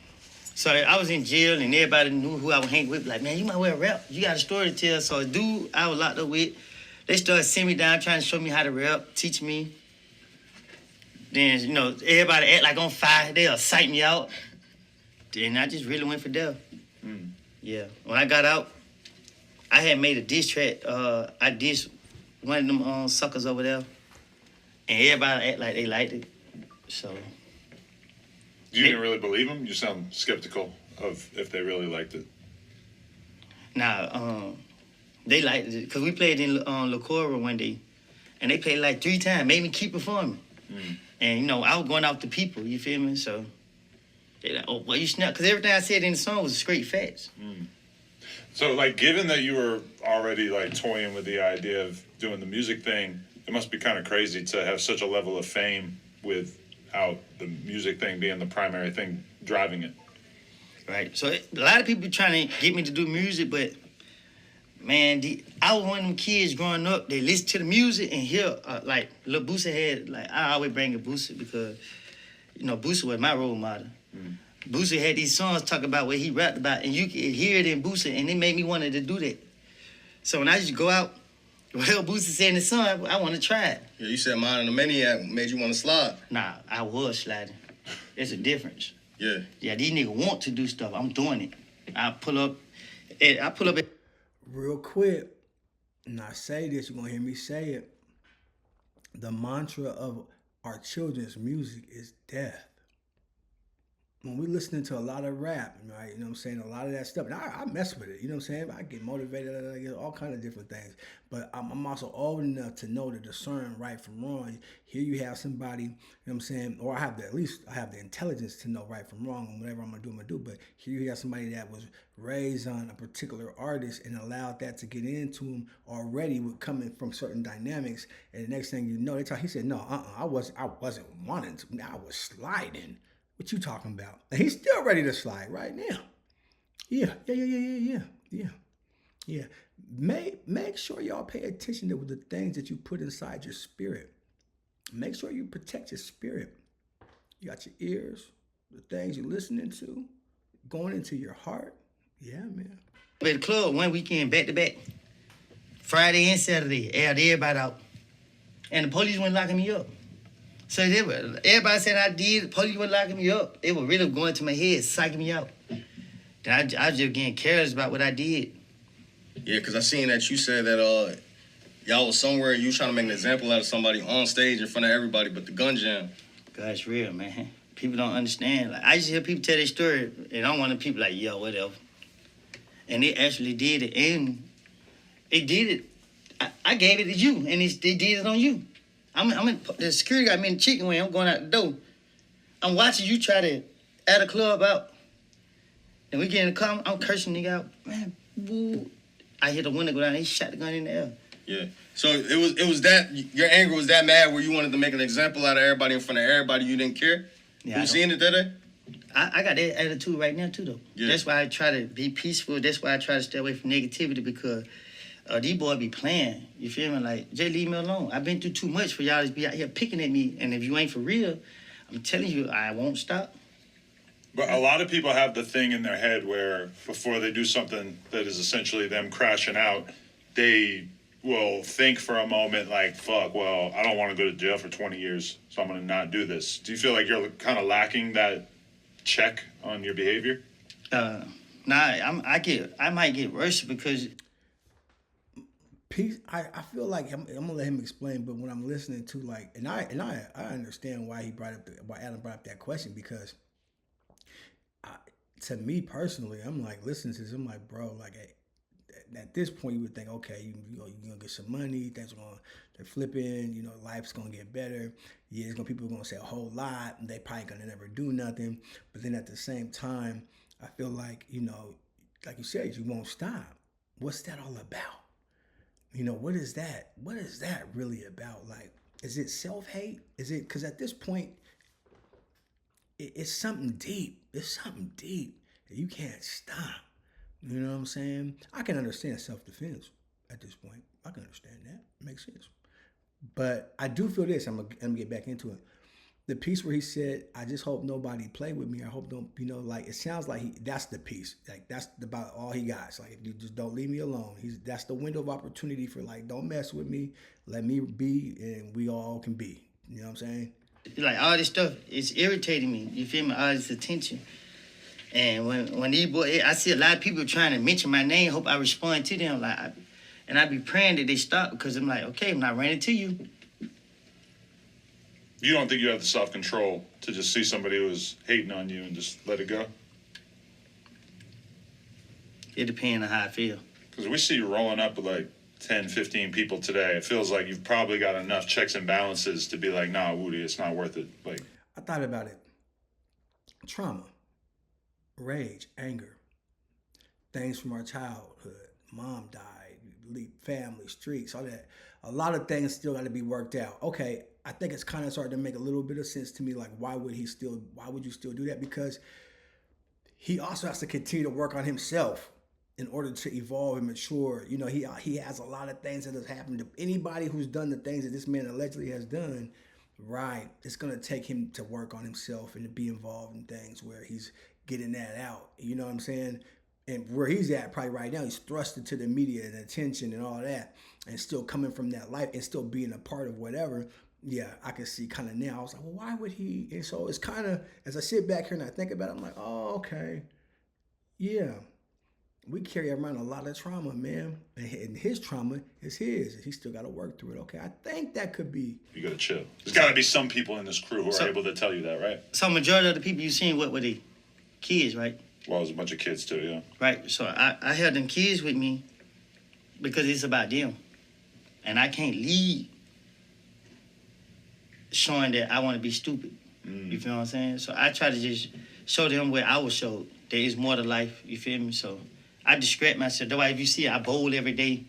So I was in jail and everybody knew who I would hang with. Like, man, you might well rap. You got a story to tell. So a dude I was locked up with, they started sending me down trying to show me how to rap, teach me. Then, everybody act like on fire. They'll psych me out. Then I just really went for death. Yeah. When I got out, I had made a diss track. I dissed one of them suckers over there. And everybody act like they liked it. So. You didn't really believe them? You sound skeptical of if they really liked it. Nah, they liked it. Because we played in La Cora one day. And they played like 3 times. Made me keep performing. And, I was going out to people. You feel me? So. They like, oh, well, you snap. Because everything I said in the song was straight facts. So, like, given that you were already, like, toying with the idea of doing the music thing, it must be kind of crazy to have such a level of fame without the music thing being the primary thing driving it. Right. So, a lot of people trying to get me to do music, but, man, I was one of them kids growing up. They listen to the music and hear, like, Lil Boosie had, like, I always bring a Boosie because, Boosie was my role model. Boosie had these songs talking about what he rapped about, and you could hear it in Boosie, and it made me want to do that. So when I used to go out, whatever Boosie said in the song, I want to try it. Yeah, you said Mine and the Maniac made you want to slide. Nah, I was sliding. There's a difference. Yeah. Yeah, these niggas want to do stuff. I'm doing it. I pull up. Real quick, and I say this, you're gonna hear me say it. The mantra of our children's music is death. When we listening to a lot of rap, right, you know what I'm saying, a lot of that stuff, and I mess with it, you know what I'm saying, I get motivated, I get all kind of different things, but I'm also old enough to know to discern right from wrong. Here you have somebody, you know what I'm saying, or at least I have the intelligence to know right from wrong, and whatever I'm gonna do, but here you have somebody that was raised on a particular artist and allowed that to get into him already with coming from certain dynamics, and the next thing you know, he said, no, I wasn't wanting to, I was sliding. What you talking about? And he's still ready to slide right now. Yeah. Make sure y'all pay attention to the things that you put inside your spirit. Make sure you protect your spirit. You got your ears, the things you're listening to, going into your heart. Yeah, man. At the club one weekend, back to back, Friday and Saturday, aired everybody out, and the police went locking me up. So everybody said I did. The police were locking me up. They were really going to my head, psyching me out. Then I was just getting careless about what I did. Yeah, because I seen that you said that y'all was somewhere and you trying to make an example out of somebody on stage in front of everybody, but the gun jam. God, it's real, man. People don't understand. Like, I just hear people tell their story, and I'm one of the people like, yo, whatever. And they actually did it, and they did it. I gave it to you, and they did it on you. I'm in the security got me in the chicken wing. I'm going out the door. I'm watching you try to add a club out. And we get in the car. I'm cursing nigga out. Man, boo. I hear the window go down. They shot the gun in the air. Yeah. So it was that your anger was that mad where you wanted to make an example out of everybody in front of everybody. You didn't care. Yeah, you seen it that day? I got that attitude right now too though. Yeah. That's why I try to be peaceful. That's why I try to stay away from negativity because. These boys be playing, you feel me? Like, just leave me alone. I've been through too much for y'all to be out here picking at me. And if you ain't for real, I'm telling you, I won't stop. But a lot of people have the thing in their head where before they do something that is essentially them crashing out, they will think for a moment like, fuck, well, I don't want to go to jail for 20 years, so I'm going to not do this. Do you feel like you're kind of lacking that check on your behavior? Nah, I might get worse because... I feel like I'm gonna let him explain, but when I'm listening to I understand why why Adam brought up that question because to me personally, I'm like listening to this, I'm like, bro, like at this point you would think, okay, you're gonna get some money, they're flipping, life's gonna get better. Yeah, people are gonna say a whole lot, and they probably gonna never do nothing. But then at the same time, I feel like like you said, you won't stop. What's that all about? What is that? What is that really about? Like, is it self-hate? Is it, because at this point, it's something deep. It's something deep that you can't stop. You know what I'm saying? I can understand self-defense at this point. I can understand that. It makes sense. But I do feel this. I'm gonna get back into it. The piece where he said, I just hope nobody play with me. I hope don't, it sounds like that's the piece. Like, that's about all he got. It's like, if you just don't leave me alone. That's the window of opportunity for, like, don't mess with me. Let me be, and we all can be. You know what I'm saying? Like, all this stuff, it's irritating me. You feel me? All this attention. And when these boys, I see a lot of people trying to mention my name, hope I respond to them. And I be praying that they stop because I'm like, okay, I'm not running to you. You don't think you have the self-control to just see somebody who's hating on you and just let it go? It depends on how I feel. Because we see you rolling up with like 10, 15 people today. It feels like you've probably got enough checks and balances to be like, nah, Woody, it's not worth it. Like, I thought about it. Trauma, rage, anger, things from our childhood. Mom died, family, streets, all that. A lot of things still got to be worked out. Okay, I think it's kind of starting to make a little bit of sense to me. Like, why would you still do that? Because he also has to continue to work on himself in order to evolve and mature. He has a lot of things that has happened to anybody who's done the things that this man allegedly has done. Right, it's gonna take him to work on himself and to be involved in things where he's getting that out. You know what I'm saying? And where he's at probably right now, he's thrust into the media and attention and all that, and still coming from that life and still being a part of whatever. yeah, I can see kind of now. I was like, well, why would he? And so it's kind of, as I sit back here and I think about it, I'm like, oh, okay. Yeah. We carry around a lot of trauma, man. And his trauma is his. He still got to work through it. Okay, I think that could be. You got to chill. There's got to be some people in this crew who are able to tell you that, right? So majority of the people you seen, what were they? Kids, right? Well, there's a bunch of kids too, yeah. Right. So I had them kids with me because it's about them. And I can't lead showing that I want to be stupid. You feel what I'm saying? So I try to just show them where I was showed. There is more to life, you feel me? So I distract myself. That's why if you see I bowl every day,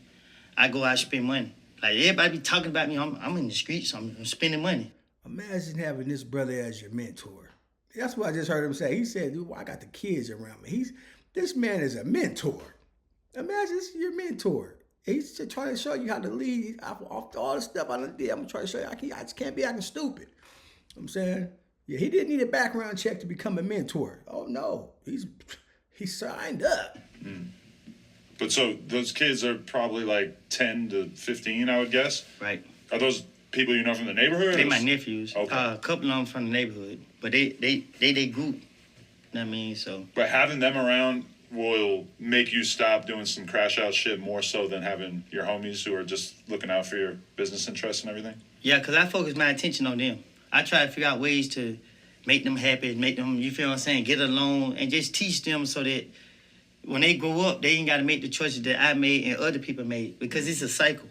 I go out and spend money. Like everybody be talking about me, I'm in the streets, I'm spending money. Imagine having this brother as your mentor. That's what I just heard him say. He said, dude, well, I got the kids around me. This man is a mentor. Imagine this is your mentor. He's just trying to show you how to lead off all the stuff I done did. I'm trying to show you I just can't be acting stupid. I'm saying, yeah, he didn't need a background check to become a mentor. Oh no, he signed up. But so those kids are probably like 10 to 15, I would guess. Right. Are those people you know from the neighborhood? They my nephews. Okay. A couple of them from the neighborhood, but they group. You know what I mean? So. But having them around will make you stop doing some crash out shit more so than having your homies who are just looking out for your business interests and everything? Yeah, because I focus my attention on them. I try to figure out ways to make them happy, make them, you feel what I'm saying, get along, and just teach them so that when they grow up, they ain't got to make the choices that I made and other people made, because it's a cycle.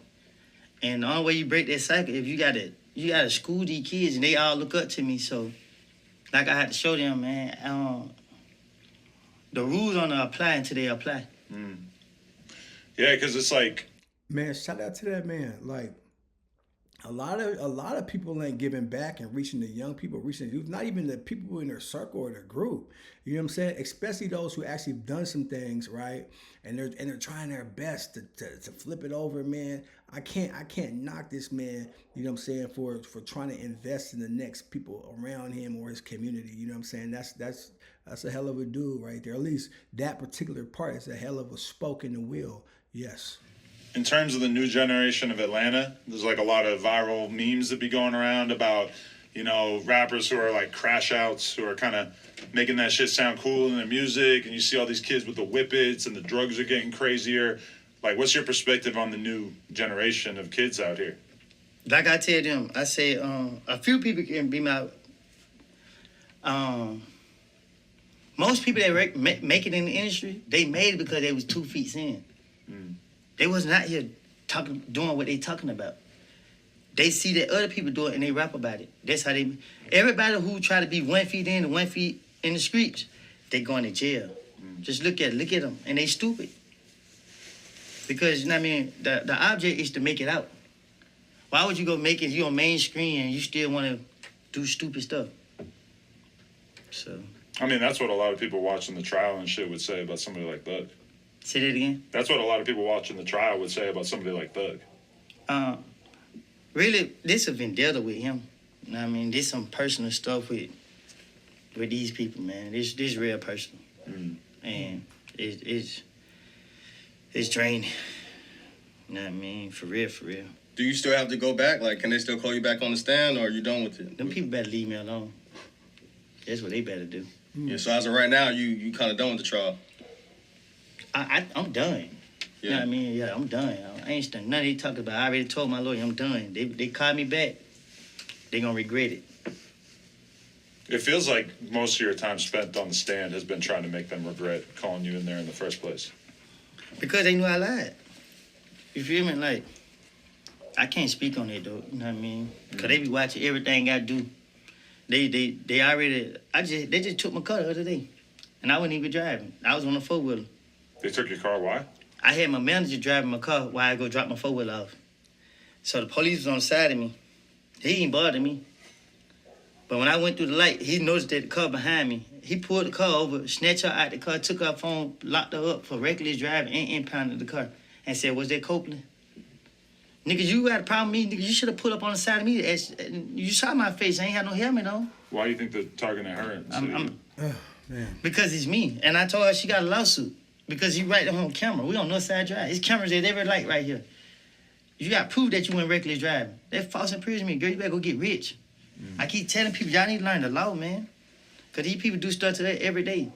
And the only way you break that cycle, if you got to school these kids, and they all look up to me. So, like I had to show them, man, the rules don't apply until they apply. Yeah, because it's like, man, shout out to that man. Like, a lot of people ain't giving back and reaching the young people, reaching the youth, not even the people in their circle or their group. You know what I'm saying? Especially those who actually have done some things, right? And they're trying their best to flip it over, man. I can't knock this man, you know what I'm saying, for trying to invest in the next people around him or his community. You know what I'm saying? That's a hell of a dude right there. At least that particular part is a hell of a spoke in the wheel. Yes. in terms of the new generation of Atlanta, there's like a lot of viral memes that be going around about, you know, rappers who are like crash outs, who are kind of making that shit sound cool in their music, and you see all these kids with the whippets and the drugs are getting crazier. Like, what's your perspective on the new generation of kids out here? Like I tell them, I say a few people can be my. Most people that make it in the industry, they made it because they was 2 feet in. They wasn't out here doing what they talking about. They see that other people do it and they rap about it. That's how they. Everybody who try to be 1 feet in and 1 feet in the streets, they going to jail. Just look at them, and they stupid. Because you know what I mean, the object is to make it out. Why would you go make it? You on main screen and you still want to do stupid stuff? So. I mean, that's what a lot of people watching the trial and shit would say about somebody like Thug. Say that again? That's what a lot of people watching the trial would say about somebody like Thug. Really, this a vendetta with him. You know what I mean? This some personal stuff with these people, man. This real personal. And it's draining. You know what I mean? For real, for real. Do you still have to go back? Like, can they still call you back on the stand, or are you done with it? Them people better leave me alone. That's what they better do. Yeah, so as of right now, you kind of done with the trial. I'm done. You know what I mean? Yeah, I'm done. I ain't done nothing they talking about. I already told my lawyer I'm done. They call me back. They gonna regret it. It feels like most of your time spent on the stand has been trying to make them regret calling you in there in the first place. Because they knew I lied. You feel me? Like, I can't speak on it though. You know what I mean? Because they be watching everything I do. They already, they just took my car the other day. And I wasn't even driving. I was on a four-wheeler. They took your car, why? I had my manager driving my car while I go drop my four-wheeler off. So the police was on the side of me. He ain't bothered me. But when I went through the light, he noticed that the car behind me. He pulled the car over, snatched her out the car, took her phone, locked her up for reckless driving, and impounded the car. And said, was that Copeland? Nigga, you got a problem with me? Nigga, you should have pulled up on the side of me. You saw my face. I ain't had no helmet on. Why do you think they're targeting her? Man. Because it's me. And I told her she got a lawsuit. Because you right there on camera. We on Northside Drive. It's cameras at every light right here. You got proof that you went reckless driving. That's false imprisonment, girl. You better go get rich. I keep telling people, y'all need to learn the law, man. Because these people do stuff to that every day.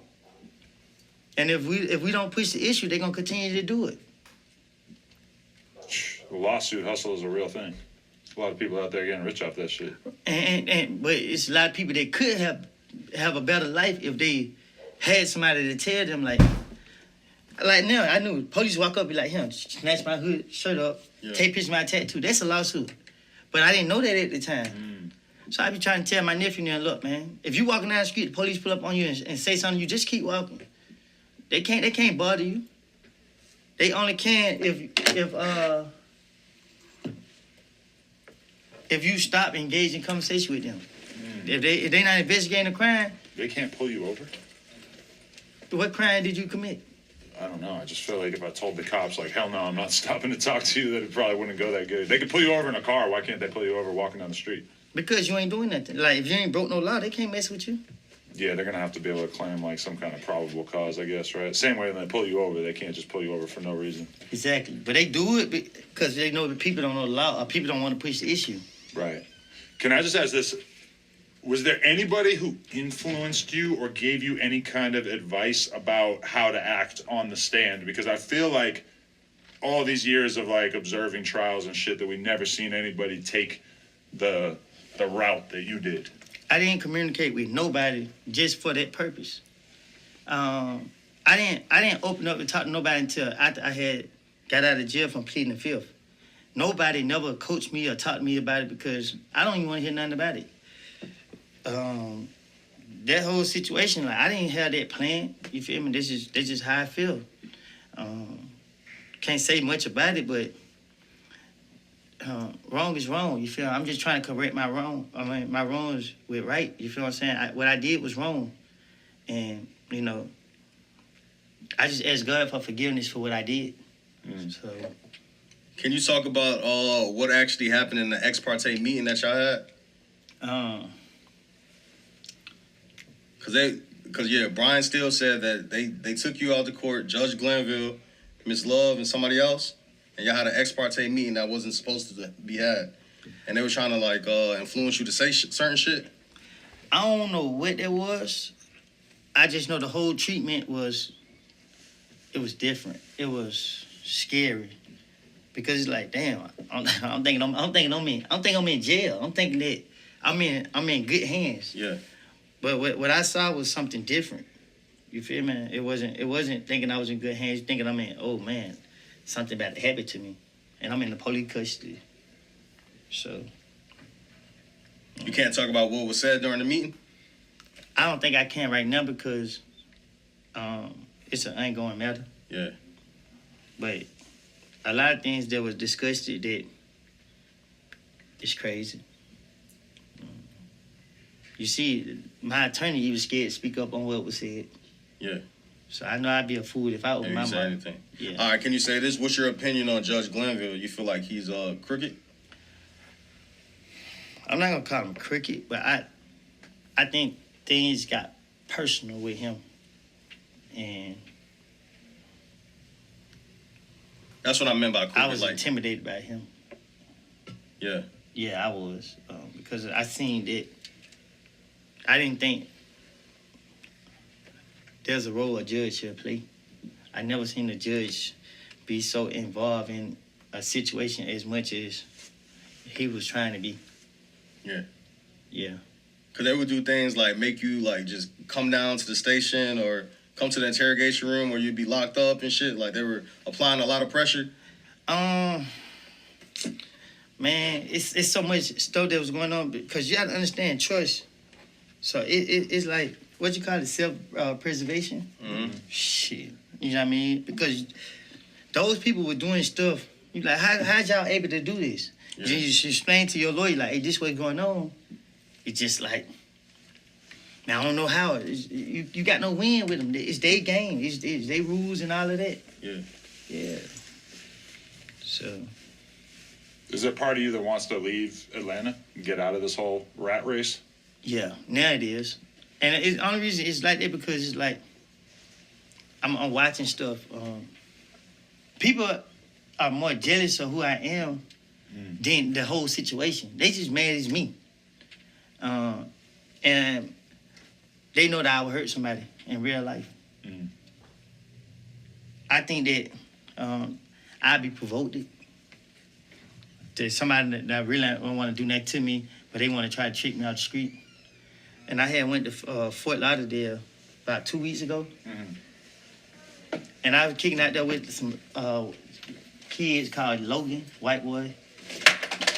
And if we don't push the issue, they're going to continue to do it. The lawsuit hustle is a real thing. A lot of people out there getting rich off that shit. But it's a lot of people that could have a better life if they had somebody to tell them, like now, I knew police walk up, be like, snatch my hood, shirt up, take picture of my tattoo. That's a lawsuit. But I didn't know that at the time. So I be trying to tell my nephew now, look, man, if you walking down the street, the police pull up on you and say something, you just keep walking. They can't bother you. They only can if you stop engaging in conversation with them. If they not investigating a crime. They can't pull you over? What crime did you commit? I don't know. I just feel like if I told the cops, like, hell no, I'm not stopping to talk to you, that it probably wouldn't go that good. They could pull you over in a car. Why can't they pull you over walking down the street? Because you ain't doing nothing. Like, if you ain't broke no law, they can't mess with you. Yeah, they're going to have to be able to claim, like, some kind of probable cause, I guess, right? Same way when they pull you over, they can't just pull you over for no reason. Exactly. But they do it because they know that people don't know the law or people don't want to push the issue. Right. Can I just ask this? Was there anybody who influenced you or gave you any kind of advice about how to act on the stand? Because I feel like all these years of, like, observing trials and shit that we never seen anybody take the route that you did. I didn't communicate with nobody just for that purpose. I didn't open up and talk to nobody until after I had got out of jail from pleading the fifth. Nobody never coached me or taught me about it because I don't even want to hear nothing about it. That whole situation, like, I didn't have that plan. You feel me? That's just how I feel. Can't say much about it, but wrong is wrong. You feel me? I'm just trying to correct my wrong. I mean, my wrongs with right. You feel what I'm saying? What I did was wrong, and I just asked God for forgiveness for what I did. So, can you talk about what actually happened in the ex parte meeting that y'all had? Cause Brian Steele said that they took you out to court, Judge Glanville, Miss Love, and somebody else, and y'all had an ex parte meeting that wasn't supposed to be had, and they were trying to like influence you to say certain shit. I don't know what that was. I just know the whole treatment was different. It was scary because it's like, damn, I'm thinking I'm in jail. I'm thinking that I'm in good hands. Yeah. But what I saw was something different. You feel me? It wasn't thinking I was in good hands. Thinking I'm in, oh man, something about to happen to me, and I'm in the police custody. So you can't talk about what was said during the meeting? I don't think I can right now because it's an ongoing matter. Yeah. But a lot of things that was discussed that it's crazy. You see, my attorney even scared to speak up on what was said. Yeah. So I know I'd be a fool if I opened my mouth. Anything. Yeah. All right, can you say this? What's your opinion on Judge Glanville? You feel like he's crooked? I'm not gonna call him crooked, but I think things got personal with him, and that's what I meant by crooked. I was intimidated by him. Yeah. Yeah, I was because I seen that. I didn't think there's a role a judge should play. I never seen a judge be so involved in a situation as much as he was trying to be. Yeah. Yeah. Because they would do things like make you like just come down to the station or come to the interrogation room where you'd be locked up and shit. Like they were applying a lot of pressure. Man, it's so much stuff that was going on because you got to understand choice. So it's like, what you call it, self-preservation? Mm-hmm. Shit. You know what I mean? Because those people were doing stuff. You like, how'd y'all able to do this? Yeah. You should explain to your lawyer, like, hey, this what's going on. It's just like, man, I don't know how. You got no win with them. It's their game. It's their rules and all of that. Yeah. Yeah. So. Is there part of you that wants to leave Atlanta and get out of this whole rat race? Yeah, now it is. And the only reason it's like that because it's like I'm watching stuff. People are more jealous of who I am than the whole situation. They just mad as me. And they know that I would hurt somebody in real life. I think that I'd be provoked. There's somebody that really don't want to do that to me, but they want to try to trick me out the street. And I had went to Fort Lauderdale about 2 weeks ago. And I was kicking out there with some kids called Logan, white boy.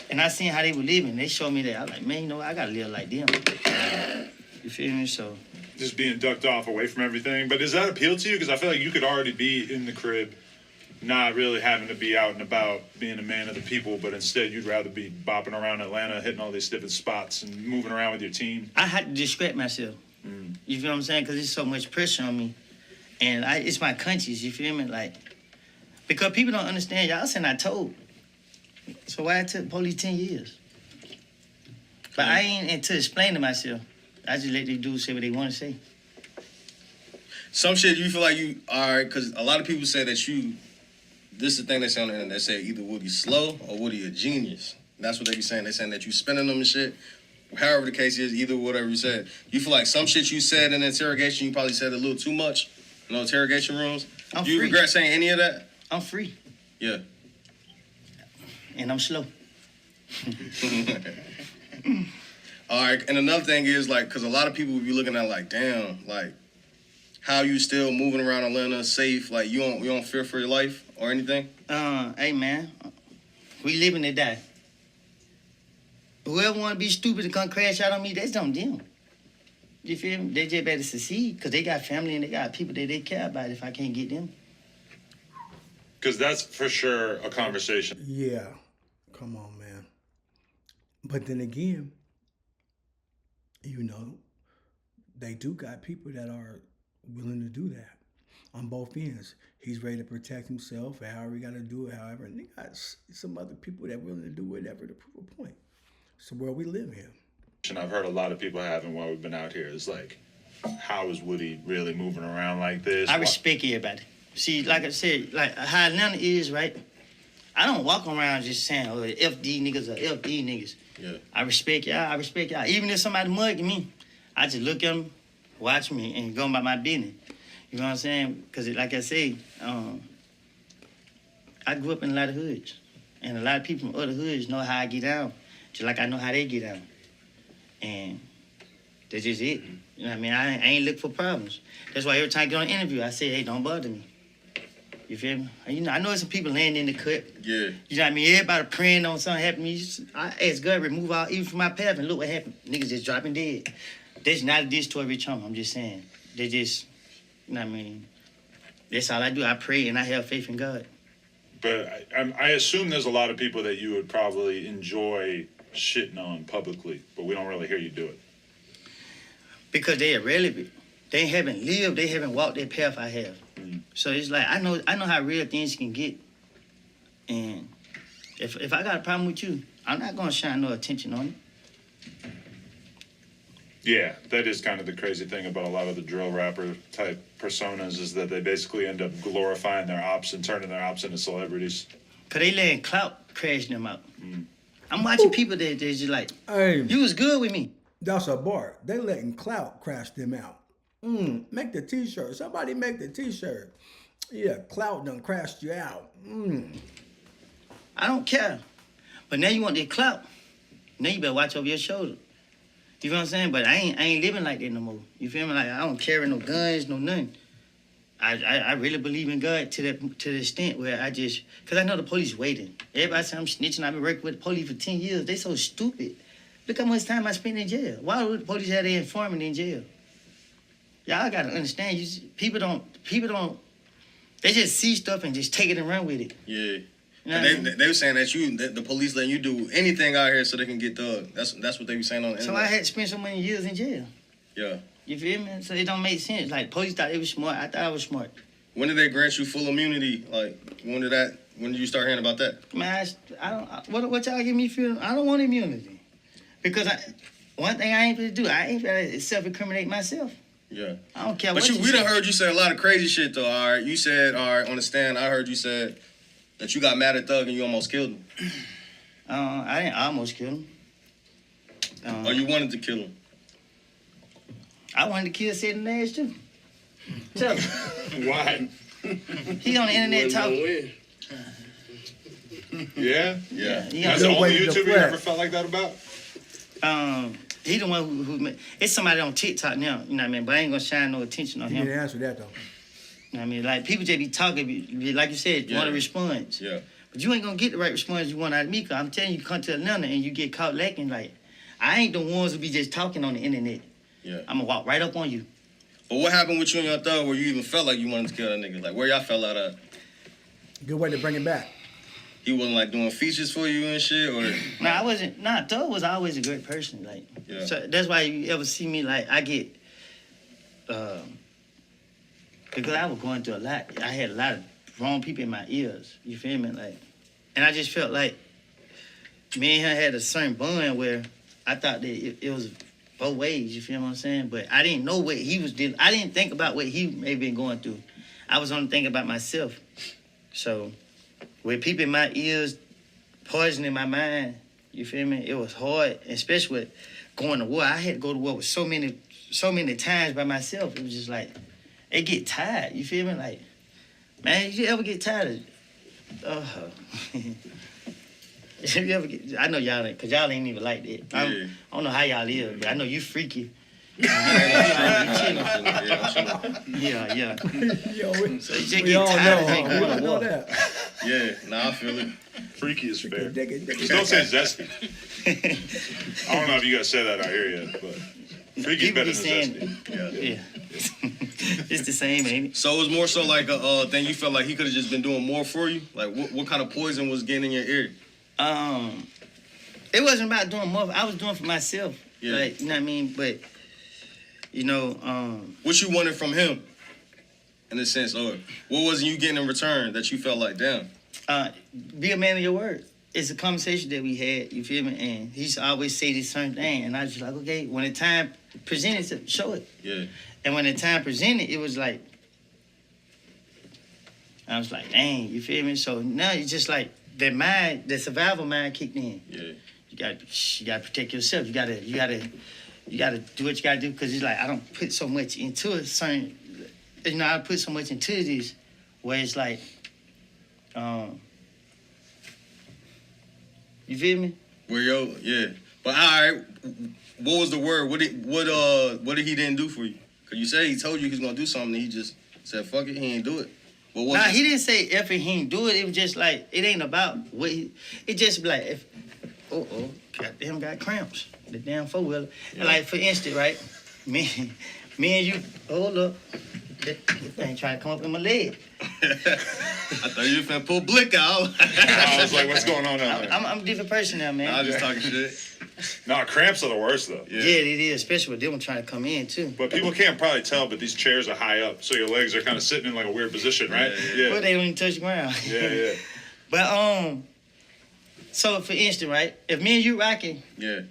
And I seen how they were living. They showed me that. I was like, man, you know, I got to live like them. You feel me? So... Just being ducked off away from everything. But does that appeal to you? Because I feel like you could already be in the crib, not really having to be out and about, being a man of the people, but instead you'd rather be bopping around Atlanta, hitting all these different spots and moving around with your team. I had to distract myself. You feel what I'm saying? Because there's so much pressure on me. And it's my conscience, you feel me? Like, because people don't understand, y'all saying I told. So why it took police 10 years? But I ain't into explain to myself. I just let these dudes say what they want to say. Some shit you feel like you are, because a lot of people say that you, this is the thing they say on the internet, they say either Woody slow or Woody a genius. That's what they be saying. They saying that you spinning them and shit. However the case is, either whatever you said. You feel like some shit you said in the interrogation, you probably said a little too much in those interrogation rooms. Do you regret saying any of that? I'm free. Yeah. And I'm slow. All right, and another thing is, like, because a lot of people will be looking at, like, damn, like, how you still moving around Atlanta safe? Like, you don't fear for your life or anything? Hey, man, we living to die. Whoever want to be stupid to come crash out on me, that's on them. You feel me? They just better succeed because they got family and they got people that they care about if I can't get them. Because that's for sure a conversation. Yeah. Come on, man. But then again, you know, they do got people that are willing to do that on both ends. He's ready to protect himself, however he got to do it, however. And they got some other people that are willing to do whatever to prove a point. So where we live here. And I've heard a lot of people having while we've been out here is like, how is Woody really moving around like this? I respect everybody. See, like I said, like how Atlanta is, right? I don't walk around just saying, oh, FD niggas or FD niggas. Yeah. I respect y'all. Even if somebody mugging me, I just look at them, watch me, and go about my business. You know what I'm saying? Because like I say, I grew up in a lot of hoods. And a lot of people from other hoods know how I get down, just like I know how they get down. And that's just it. You know what I mean? I ain't look for problems. That's why every time I get on an interview, I say, hey, don't bother me. You feel me? You know, I know there's some people laying in the cut. Yeah. You know what I mean? Everybody praying on something happen to me. I ask God to remove all evil from my path and look what happened. Niggas just dropping dead. That's not a diss to Rich Homie. I'm just saying. They just, you know what I mean? That's all I do. I pray and I have faith in God. But I assume there's a lot of people that you would probably enjoy shitting on publicly, but we don't really hear you do it. Because they are relevant. They haven't lived, they haven't walked that path I have. So it's like, I know how real things can get. And if I got a problem with you, I'm not going to shine no attention on it. Yeah, that is kind of the crazy thing about a lot of the drill rapper type personas is that they basically end up glorifying their ops and turning their ops into celebrities. Because they letting clout crash them out. I'm watching people that just like, hey, you was good with me. That's a bar. They letting clout crash them out. Make the t-shirt. Somebody make the t-shirt. Yeah, clout done crashed you out. I don't care. But now you want that clout. Now you better watch over your shoulder. You feel what I'm saying? But I ain't living like that no more. You feel me? Like I don't carry no guns, no nothing. I really believe in God to the extent where I just, because I know the police waiting. Everybody say I'm snitching. I've been working with the police for 10 years. They so stupid. Look how much time I spent in jail. Why would the police have their informant in jail? Y'all gotta understand. People don't. They just see stuff and just take it and run with it. Yeah. You know they were saying that the police letting you do anything out here so they can get thugged. That's what they were saying on the internet. So I had to spend so many years in jail. Yeah. You feel me? So it don't make sense. Like police thought they was smart. I thought I was smart. When did they grant you full immunity? Like when did you start hearing about that? Man, I don't. What y'all give me feel? I don't want immunity because one thing I ain't gonna do. I ain't gonna self-incriminate myself. Yeah. I don't care but what we done heard you say a lot of crazy shit though. All right. You said, all right, on the stand, I heard you said That you got mad at Thug and you almost killed him? I didn't almost kill him. Or you wanted to kill him? I wanted to kill Sid Nash too. Tell him. Why? He on the internet talking. Yeah? Yeah. He That's on, the only YouTuber you ever felt like that about? he the one who it's somebody on TikTok now, you know what I mean? But I ain't gonna shine no attention on You him. didn't answer that though. You know what I mean? Like, people just be talking, like you said, you want a response. Yeah. But you ain't gonna get the right response you want out of me, because I'm telling you, come to Atlanta and you get caught lacking. Like, I ain't the ones who be just talking on the internet. Yeah. I'm gonna walk right up on you. But what happened with you and your Thug where you even felt like you wanted to kill that nigga? Like, where y'all fell out at? Good way to bring it back. He wasn't, like, doing features for you and shit? Or Thug was always a great person. Like, yeah. so that's why you ever see me, like, I get, because I was going through a lot. I had a lot of wrong people in my ears. You feel me? Like, and I just felt like me and him had a certain bond where I thought that it was both ways. You feel what I'm saying? But I didn't know what he was dealing. I didn't think about what he may have been going through. I was only thinking about myself. So with people in my ears, poisoning my mind, you feel me? It was hard, especially with going to war. I had to go to war with so many times by myself. It was just like, it get tired. You feel me? Like, man, you ever get tired of? You ever get? I know y'all ain't, cause y'all ain't even like that. I don't know how y'all live, but I know you freaky. Yeah. Yo, So you just we get all tired know, of we going all to know war. that. Yeah, nah, I feel it. Freaky is fair. Digga. Just don't say zesty. I don't know if you guys said that out here yet, but freaky's People better be than saying, zesty. yeah. It's the same, ain't it? So it was more so like a thing you felt like he could have just been doing more for you? Like, what kind of poison was getting in your ear? It wasn't about doing more. I was doing for myself. Yeah. Like, you know what I mean? But, you know, What you wanted from him, in a sense, or what wasn't you getting in return that you felt like, damn? be a man of your word. It's a conversation that we had, you feel me? And he used to always say this certain thing. And I was just like, okay, when the time presented, show it. Yeah. And when the time presented, it was like, I was like, dang, you feel me? So now it's just like that mind, the survival mind kicked in. Yeah. You gotta protect yourself. You gotta do what you gotta do, because it's like I don't put so much into a certain, you know, I put so much into this where it's like, you feel me? Yeah. But all right, what was the word? What did he didn't do for you? Cause you said he told you he was gonna do something, and he just said fuck it, he ain't do it. What was it? He didn't say if he ain't do it. It was just like, it ain't about what he, it just be like, if, goddamn got cramps, the damn four-wheeler. Yeah. Like, for instance, right, me and you, hold up, this thing trying to come up in my leg. I thought you were finna pull Blick out. I was like, what's going on out there? I'm a different person now, man. I was just talking shit. No, cramps are the worst, though. Yeah, it is, especially with them trying to come in, too. But people can't probably tell, but these chairs are high up, so your legs are kind of sitting in like a weird position, right? Yeah. Well, they don't even touch the ground. Yeah. But, so for instance, right, if me and you rocking, Yeah.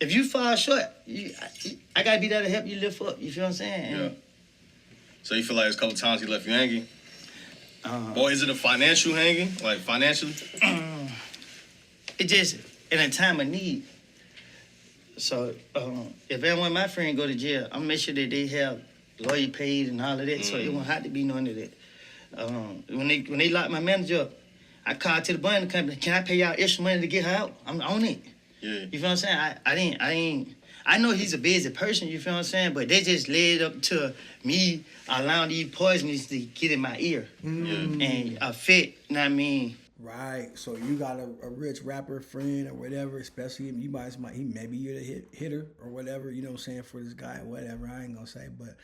if you fall short, I gotta be there to help you lift up. You feel what I'm saying? Yeah. So you feel like there's a couple times he left you hanging? Or is it a financial hanging? Like financially? It just in a time of need. So if I want my friend go to jail, I'm make sure that they have lawyer paid and all of that. So it won't have to be none of that. When they lock my manager up, I called to the bonding company. Can I pay y'all extra money to get her out? I'm on it. Yeah. You feel what I'm saying? I know he's a busy person, you feel what I'm saying? But they just led up to me allowing these poisons to get in my ear. And affect, you know what I mean? Right. So you got a rich rapper friend or whatever, especially maybe you're the hitter or whatever, you know what I'm saying, for this guy or whatever, I ain't gonna say. But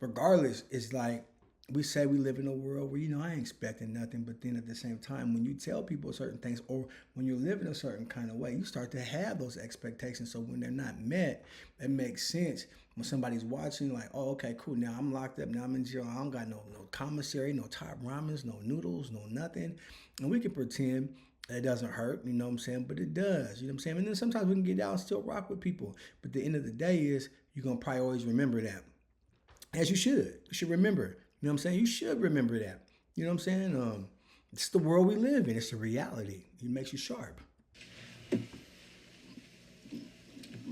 regardless, it's like we say we live in a world where, you know, I ain't expecting nothing, but then at the same time, when you tell people certain things or when you're living a certain kind of way, you start to have those expectations. So when they're not met, it makes sense. When somebody's watching, like, oh, okay, cool, now I'm locked up, now I'm in jail, I don't got no commissary, no top ramens, no noodles, no nothing. And we can pretend it doesn't hurt, you know what I'm saying? But it does, you know what I'm saying? And then sometimes we can get out and still rock with people. But the end of the day is you're going to probably always remember that. As you should. You should remember. You know what I'm saying? You should remember that. You know what I'm saying? It's the world we live in. It's a reality. It makes you sharp.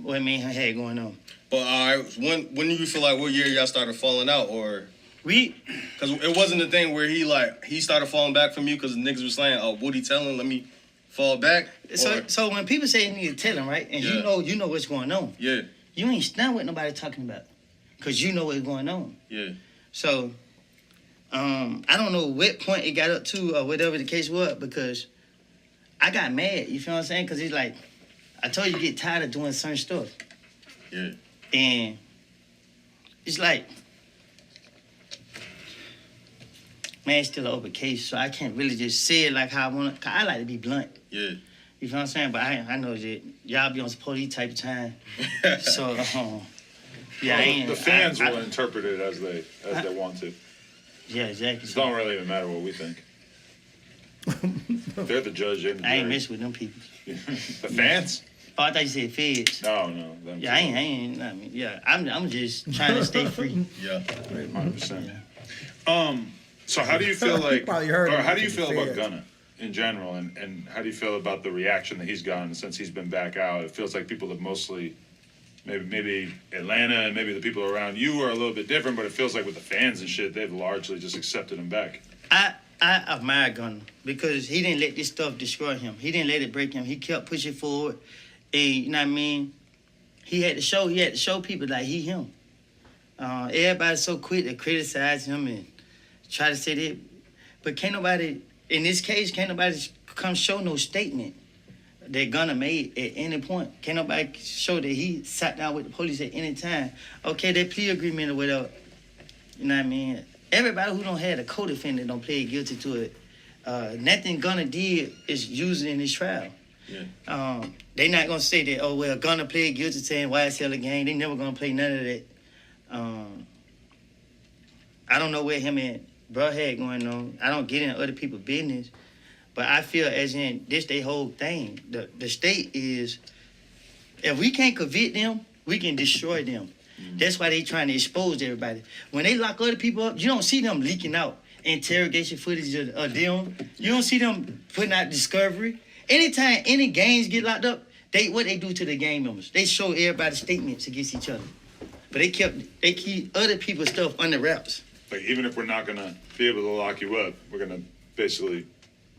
What me and her had going on? But all right, when do you feel like what year y'all started falling out, or We, because it wasn't the thing where he started falling back from you because the niggas was saying, "Oh, Woody telling, let me fall back." so when people say you need to tell them, right, and Yeah. you know what's going on, Yeah, you ain't stunned with nobody talking about, cause you know what's going on. yeah, So, I don't know what point it got up to or whatever the case was, because I got mad. You feel what I'm saying? Cause it's like, I told you, get tired of doing certain stuff, yeah, and it's like, man, it's still an open case, so I can't really just say it like how I want to. Cause I like to be blunt. yeah. You feel what I'm saying? But I know that y'all be on some police type of time. So, yeah, I ain't. The fans will interpret it as they want to. Yeah, exactly. It don't really even matter what we think. They're the judge and the I ain't jury. messing with them people. The fans? Oh, I thought you said feds. No. Them Yeah, I ain't. I mean, yeah, I'm just trying to stay free. Yeah. 100%. So how do you feel like, Probably heard or him how do you to feel the about feds. Gunna in general, and how do you feel about the reaction that he's gotten since he's been back out? It feels like people have mostly, maybe Atlanta and maybe the people around you are a little bit different, but it feels like with the fans and shit, they've largely just accepted him back. I admire Gunna because he didn't let this stuff destroy him. He didn't let it break him. He kept pushing forward. And you know what I mean? He had to show people like he him. Everybody's so quick to criticize him and try to say that. But can't nobody, in this case, come show no statement that Gunna made at any point. Can't nobody show that he sat down with the police at any time. Okay, that plea agreement or whatever. You know what I mean? Everybody who don't have a co-defendant don't plead guilty to it. Nothing Gunna did is used in his trial. Yeah. They not gonna say that, oh well, Gunna played guilty saying YSL again. They never gonna play none of that. I don't know what him and bro had going on. I don't get in other people's business. But I feel as in this they whole thing. The state is, if we can't convict them, we can destroy them. That's why they trying to expose everybody. When they lock other people up, you don't see them leaking out interrogation footage of them. You don't see them putting out discovery. Anytime any gangs get locked up, what they do to the gang members, they show everybody statements against each other. But they keep other people's stuff under wraps. Like, even if we're not gonna be able to lock you up, we're gonna basically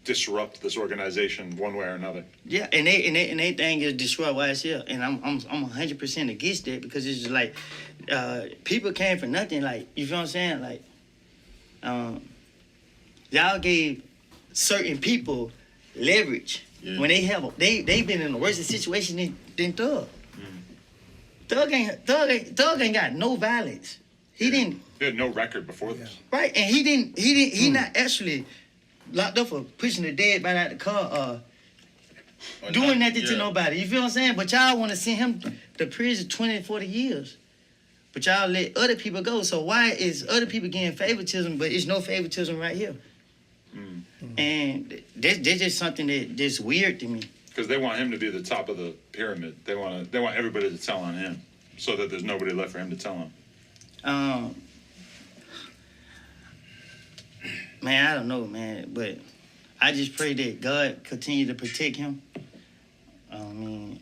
disrupt this organization one way or another. Yeah, and they thing is destroy YSL, and I'm 100% against that because it's just like people came for nothing. Like, you feel what I'm saying? Like, y'all gave certain people leverage when they've been in a worse situation than Thug. Thug ain't got no violence. He didn't. He had no record before this. Right, and he not actually locked up for pushing the dead body out the car, doing nothing to nobody. You feel what I'm saying? But y'all want to send him to prison 20, 40 years. But y'all let other people go. So why is other people getting favoritism, but it's no favoritism right here? And that's just something that's weird to me. Because they want him to be the top of the pyramid. They want everybody to tell on him, so that there's nobody left for him to tell on. Man, I don't know, man, but I just pray that God continue to protect him. I mean,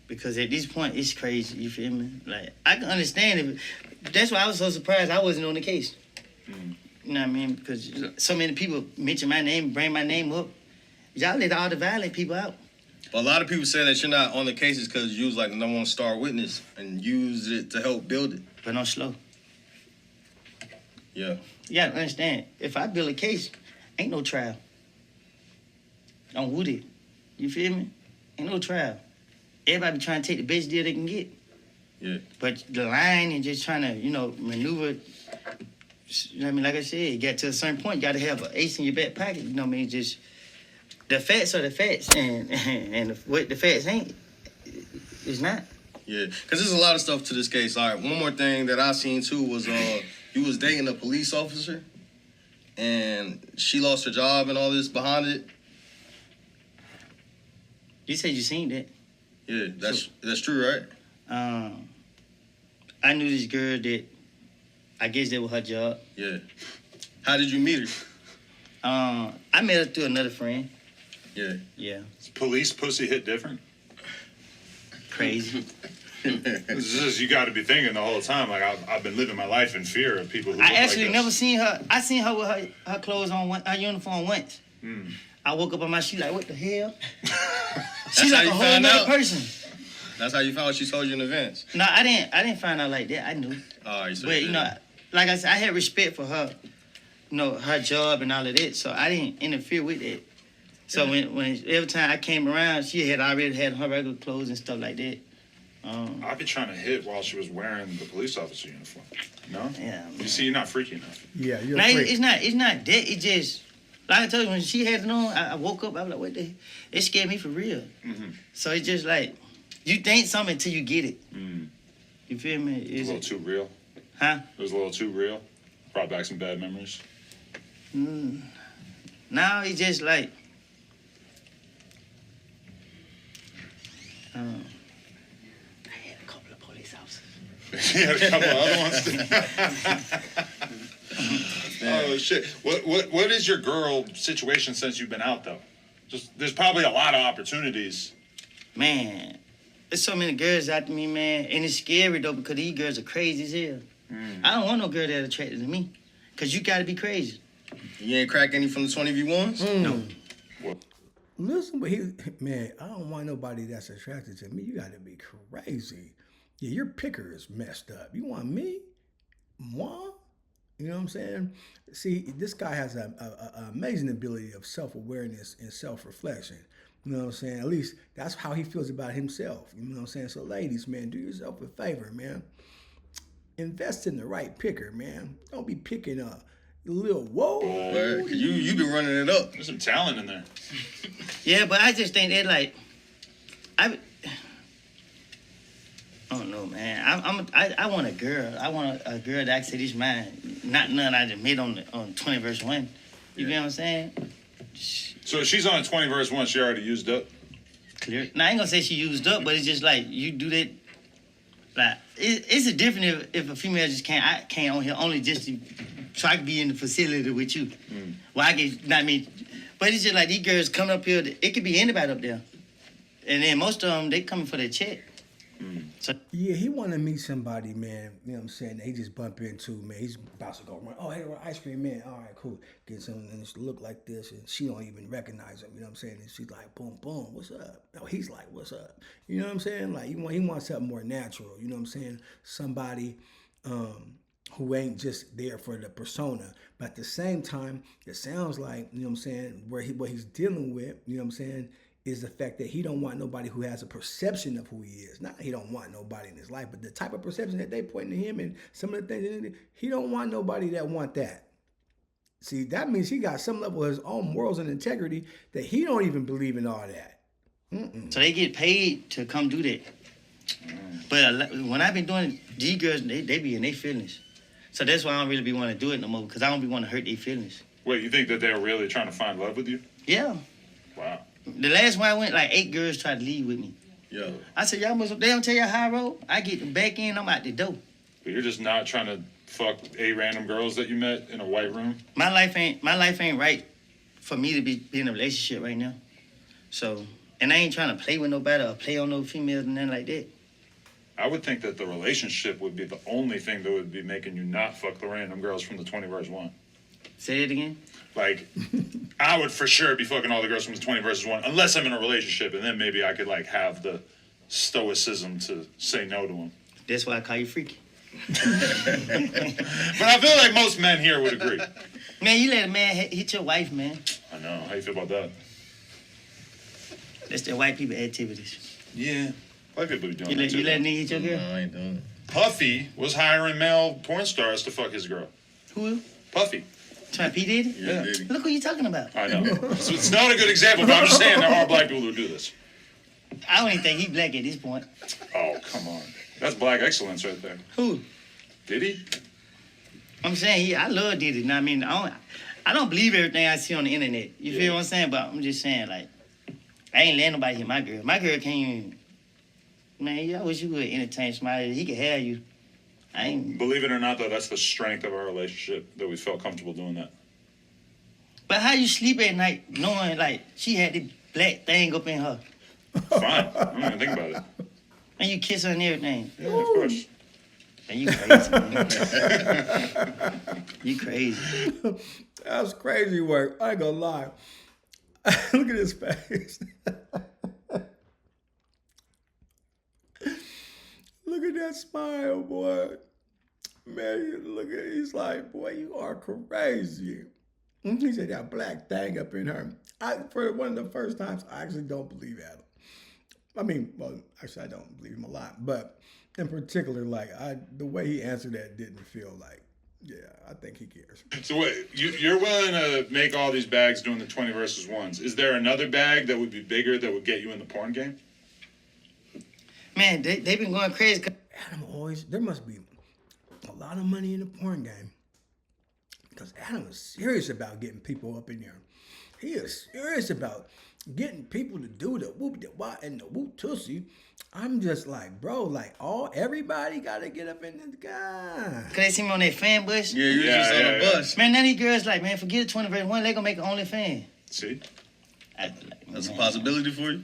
because at this point, it's crazy, you feel me? Like, I can understand it. That's why I was so surprised I wasn't on the case. You know what I mean? Because so many people mention my name, bring my name up. Y'all let all the violent people out. But a lot of people say that you're not on the cases because you was like the number one star witness and used it to help build it. But I'm slow. Yeah. You gotta understand, if I build a case, ain't no trial. On Woody. You feel me? Ain't no trial. Everybody be trying to take the best deal they can get. Yeah. But the line and just trying to, maneuver, you know what I mean? Like I said, you get to a certain point, you gotta have an ace in your back pocket. You know what I mean? Just, the facts are the facts, and what the facts ain't, it's not. Yeah, because there's a lot of stuff to this case. All right, one more thing that I seen too was you was dating a police officer, and she lost her job and all this behind it. You said you seen that. Yeah, that's true, right? I knew this girl that, I guess that was her job. Yeah. How did you meet her? I met her through another friend. Yeah. Yeah. Police pussy hit different? Crazy. It's just, you got to be thinking the whole time, like, I've been living my life in fear of people who I look actually like never this. seen her. I seen her with her clothes on, her uniform once. I woke up on my sheet like, what the hell? She's how like you a whole found nother out? person. That's how you found out she told you in advance. No, I didn't find out like that. I knew. All right, so But, you know, like I said, I had respect for her, you know, her job and all of that. So I didn't interfere with it. So when every time I came around, she had already had her regular clothes and stuff like that. I'd be trying to hit while she was wearing the police officer uniform. No? Yeah. You see, you're not freaky enough. Yeah, you're No, a freak. it's not that. It just, like I told you, when she had it on, I woke up, I was like, what the, it scared me for real. So it's just like, you think something until you get it. You feel me? It was a little too real. Huh? It was a little too real. Brought back some bad memories. Now it's just like, I had a couple of police officers. He had a couple other ones. Oh shit! What is your girl situation since you've been out though? Just there's probably a lot of opportunities. Man, there's so many girls after me, man. And it's scary though because these girls are crazy as hell. I don't want no girl that attracted to me. Cause you gotta be crazy. You ain't crack any from the 20v1s? No. Listen, but man, I don't want nobody that's attracted to me. You got to be crazy. Yeah, your picker is messed up. You want me? Moi? You know what I'm saying? See, this guy has an amazing ability of self-awareness and self-reflection. You know what I'm saying? At least that's how he feels about himself. You know what I'm saying? So ladies, man, do yourself a favor, man. Invest in the right picker, man. Don't be picking a Lil Woody. You been running it up. There's some talent in there. Yeah, but I just think that like, I don't know, man. I want a girl. I want a girl that actually is mine. Not none I just made on 20 verse 1. You know what I'm saying? So if she's on 20 verse 1, she already used up. Clear. Now I ain't gonna say she used up, but it's just like you do that. Like it's a different if a female just can't on here only just to try to be in the facility with you. Well, I get not me, but it's just like these girls coming up here. It could be anybody up there, and then most of them they coming for their check. So Yeah, he want to meet somebody, man. You know what I'm saying? That he just bump into, man. He's about to go run. Oh, hey, ice cream, man. All right, cool. Get something and just look like this, and she don't even recognize him. You know what I'm saying? And she's like, boom, boom, what's up? No, he's like, what's up? You know what I'm saying? Like he wants something more natural. You know what I'm saying? Somebody who ain't just there for the persona, but at the same time, it sounds like, you know what I'm saying, what he's dealing with. You know what I'm saying? Is the fact that he don't want nobody who has a perception of who he is. Not that he don't want nobody in his life, but the type of perception that they put into him and some of the things, he don't want nobody that want that. See, that means he got some level of his own morals and integrity that he don't even believe in all that. So they get paid to come do that. But when I've been doing it, these girls, they be in their feelings. So that's why I don't really be want to do it no more, because I don't be want to hurt their feelings. Wait, you think that they're really trying to find love with you? Yeah. Wow. The last one I went, like 8 girls tried to leave with me. Yo. I said, y'all must, they don't tell you how I roll. I get the back end, I'm out the door. But you're just not trying to fuck 8 random girls that you met in a white room? My life ain't right for me to be in a relationship right now. So, and I ain't trying to play with nobody or play on no females and nothing like that. I would think that the relationship would be the only thing that would be making you not fuck the random girls from the 20 verse 1. Say it again? Like, I would for sure be fucking all the girls from the 20 versus 1, unless I'm in a relationship, and then maybe I could, like, have the stoicism to say no to them. That's why I call you freaky. But I feel like most men here would agree. Man, you let a man hit your wife, man. I know. How you feel about that? That's their white people activities. Yeah. White people be doing You that let, too. you let a nigga hit your girl? No, I ain't doing it. Puffy was hiring male porn stars to fuck his girl. Who? Puffy. Trying P. Diddy? Yeah, Diddy. Look who you talking about. I know. So it's not a good example, but I'm just saying there are black people who do this. I don't even think he black at this point. Oh, come on. That's black excellence right there. Who? Did he? I'm saying I love Diddy. Now, I mean, I don't believe everything I see on the internet. You feel what I'm saying? But I'm just saying, like, I ain't letting nobody hit my girl. My girl can't even. Man, I wish you would entertain somebody. He could have you. I ain't. Believe it or not, though, that's the strength of our relationship, that we felt comfortable doing that. But how you sleep at night knowing like she had this black thing up in her? Fine. I don't even think about it. And you kiss her and everything. Yeah, of course. Man, you crazy, man. You crazy. That's crazy work. I ain't gonna lie. Look at his face. Look at that smile, boy. Man, look at he's like, boy, you are crazy. He said that black thing up in her. For one of the first times, I actually don't believe Adam. I mean, well, actually, I don't believe him a lot, but in particular, like the way he answered that didn't feel like, yeah, I think he cares. So wait, you're willing to make all these bags doing the 20 versus ones. Is there another bag that would be bigger that would get you in the porn game? Man, they been going crazy. Adam always, there must be a lot of money in the porn game. Because Adam is serious about getting people up in there. He is serious about getting people to do the whoop the wah and the whoop tussie. I'm just like, bro, like everybody gotta get up in this guy. Cause they see me on their fan bus. Yeah, you just on the bus. Man, none of these girls like, man, forget the 20 versus 1, they gonna make an OnlyFans. See? That's a possibility for you?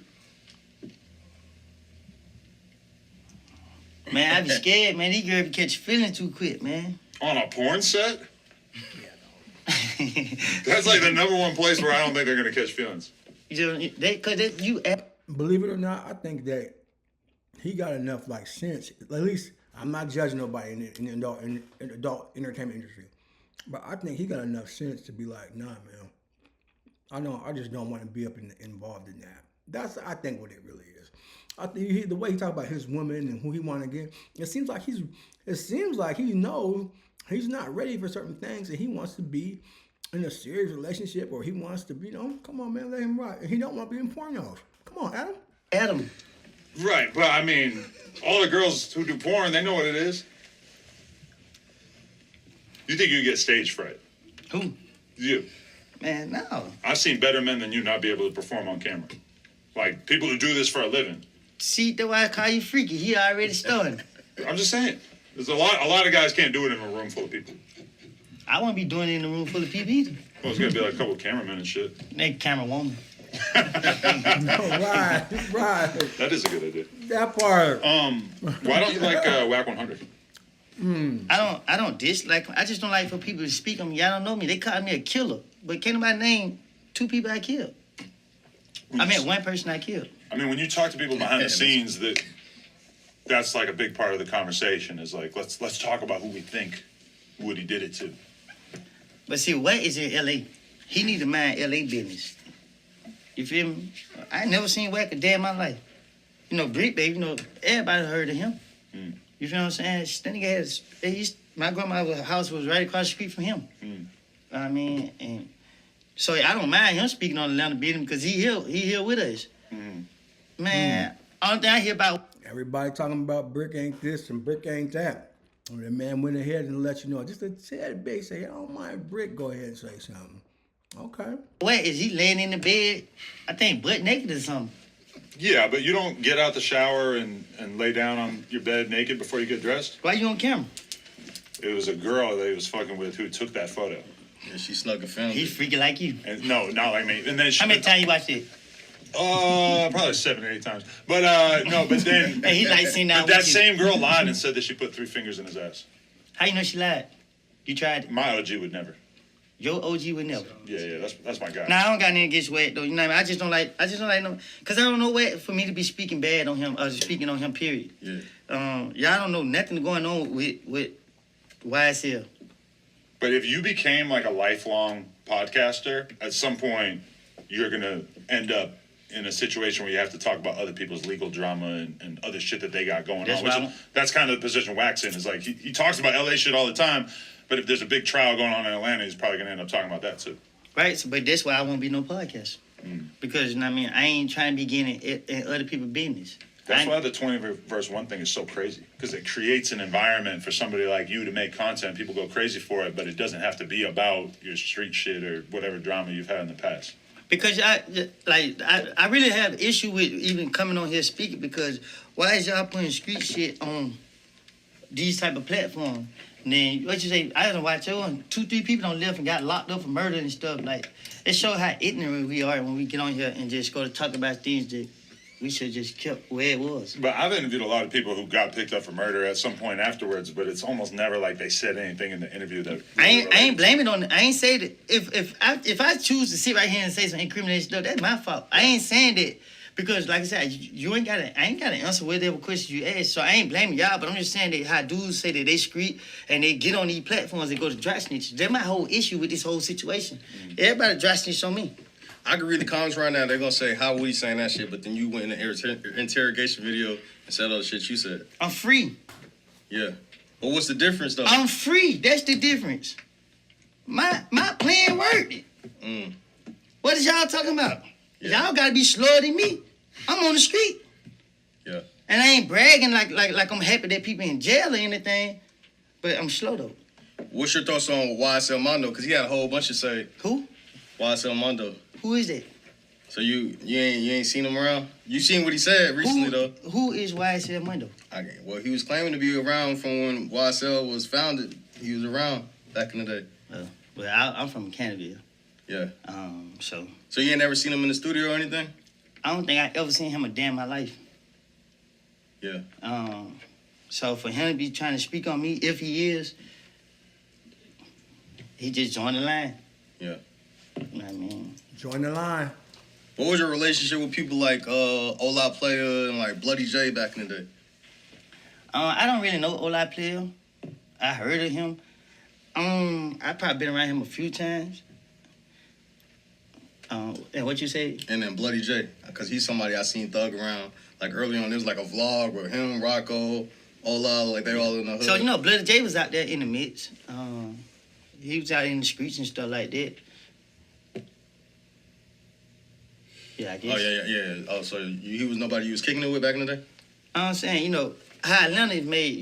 Man, I be scared, man. These girls catch feelings too quick, man. On a porn set? That's like the number one place where I don't think they're gonna catch feelings. Believe it or not, I think that he got enough like sense. At least I'm not judging nobody in the adult entertainment industry, but I think he got enough sense to be like, nah, man. I just don't want to be involved in that. That's I think what it really is. I think the way he talk about his woman and who he want to get, it seems like he knows he's not ready for certain things and he wants to be in a serious relationship or he wants to be, come on, man, let him rock. And he don't want to be in pornos. Come on, Adam. Adam. Right, but I mean, all the girls who do porn, they know what it is. You think you get stage fright? Who? You. Man, no. I've seen better men than you not be able to perform on camera. Like, people who do this for a living. See, that's why I call you freaky. He already stunned. I'm just saying. There's a lot of guys can't do it in a room full of people. I won't be doing it in a room full of people either. Well, it's gonna be like a couple of cameramen and shit. That camera woman. Right. That is a good idea. That part. Why don't you like Whack 100? I don't dislike him. I just don't like for people to speak on me. Y'all don't know me. They call me a killer. But can't nobody name 2 people I killed. I mean, 1 person I killed. I mean, when you talk to people behind the scenes, that's like a big part of the conversation. Is like, let's talk about who we think Woody did it to. But see, Wack is in L.A. He need to mind L.A. business. You feel me? I ain't never seen Wack a day in my life. Brick Baby, everybody heard of him. You feel what I'm saying? That nigga had my grandma's house was right across the street from him. I mean, and so I don't mind him speaking on Atlanta business because he here with us. Man, only thing I hear about Everybody talking about Brick ain't this and Brick ain't that. And the man went ahead and let you know, just a tad bit, say, I don't mind Brick, go ahead and say something. Okay. What, is he laying in the bed? I think butt naked or something. Yeah, but you don't get out the shower and lay down on your bed naked before you get dressed? Why you on camera? It was a girl that he was fucking with who took that photo. Yeah, she snuck a film. He's freaking like you. And no, not like me. And then How many times you watched it? Probably 7 or 8 times. But no, but then Hey, he like seen that. that same girl lied and said that she put 3 fingers in his ass. How you know she lied? You tried it. My OG would never. Your OG would never. Yeah, that's my guy. Nah, I don't got nothing against Wack though. You know what I mean? I just don't like no, cause I don't know Wack for me to be speaking bad on him or speaking on him. Period. Yeah. Y'all don't know nothing going on with YSL. But if you became like a lifelong podcaster, at some point you're gonna end up in a situation where you have to talk about other people's legal drama and other shit that they got going on. That's kind of the position Wack's in. Is like he talks about LA shit all the time, but if there's a big trial going on in Atlanta, he's probably gonna end up talking about that too. Right. So, but that's why I won't be no podcast. Because you know what I mean, I ain't trying to be getting in other people's business. That's why the 20 verse 1 thing is so crazy, because it creates an environment for somebody like you to make content. People go crazy for it, but it doesn't have to be about your street shit or whatever drama you've had in the past. Because I really have issue with even coming on here speaking, because why is y'all putting street shit on these type of platforms? And then what you say? I had to watch over 2-3 people on left and got locked up for murder and stuff. Like it shows how ignorant we are when we get on here and just go to talk about things that we should just kept where it was. But I've interviewed a lot of people who got picked up for murder at some point afterwards, but it's almost never like they said anything in the interview that I ain't blaming on it. I ain't say that if I choose to sit right here and say some incriminating stuff, that's my fault. I ain't saying that because, like I said, I ain't gotta answer whatever questions you ask. So I ain't blaming y'all, but I'm just saying that how dudes say that they street and they get on these platforms and go to dry snitch. That's my whole issue with this whole situation. Everybody dry snitch on me. I can read the comments right now. They're gonna say, "How Woody saying that shit?" But then you went in the interrogation video and said all the shit you said. I'm free. Yeah. But what's the difference though? I'm free. That's the difference. My plan worked. What is y'all talking about? Yeah. Y'all gotta be slower than me. I'm on the street. Yeah. And I ain't bragging like I'm happy that people in jail or anything, but I'm slow though. What's your thoughts on YSL Mondo? Because he had a whole bunch of say Who? YSL Mondo. Who is that? So you ain't seen him around? You seen what he said recently though? Who is YSL Mundo? Okay. Well, he was claiming to be around from when YSL was founded. He was around back in the day. Well, I'm from Canada. Yeah. So you ain't never seen him in the studio or anything? I don't think I ever seen him a day in my life. Yeah. So for him to be trying to speak on me, if he is, he just joined the line. Yeah. You know what I mean? Join the line. What was your relationship with people like Ola Player and like Bloody J back in the day? I don't really know Ola Player. I heard of him. I probably been around him a few times. And what you say? And then Bloody J, because he's somebody I seen Thug around. Like early on, there was like a vlog with him, Rocco, Ola, like they all in the hood. So, Bloody J was out there in the midst. He was out in the streets and stuff like that. Yeah, I guess. Oh, yeah. Oh, so he was nobody you was kicking it with back in the day? I'm saying, how Atlanta is made,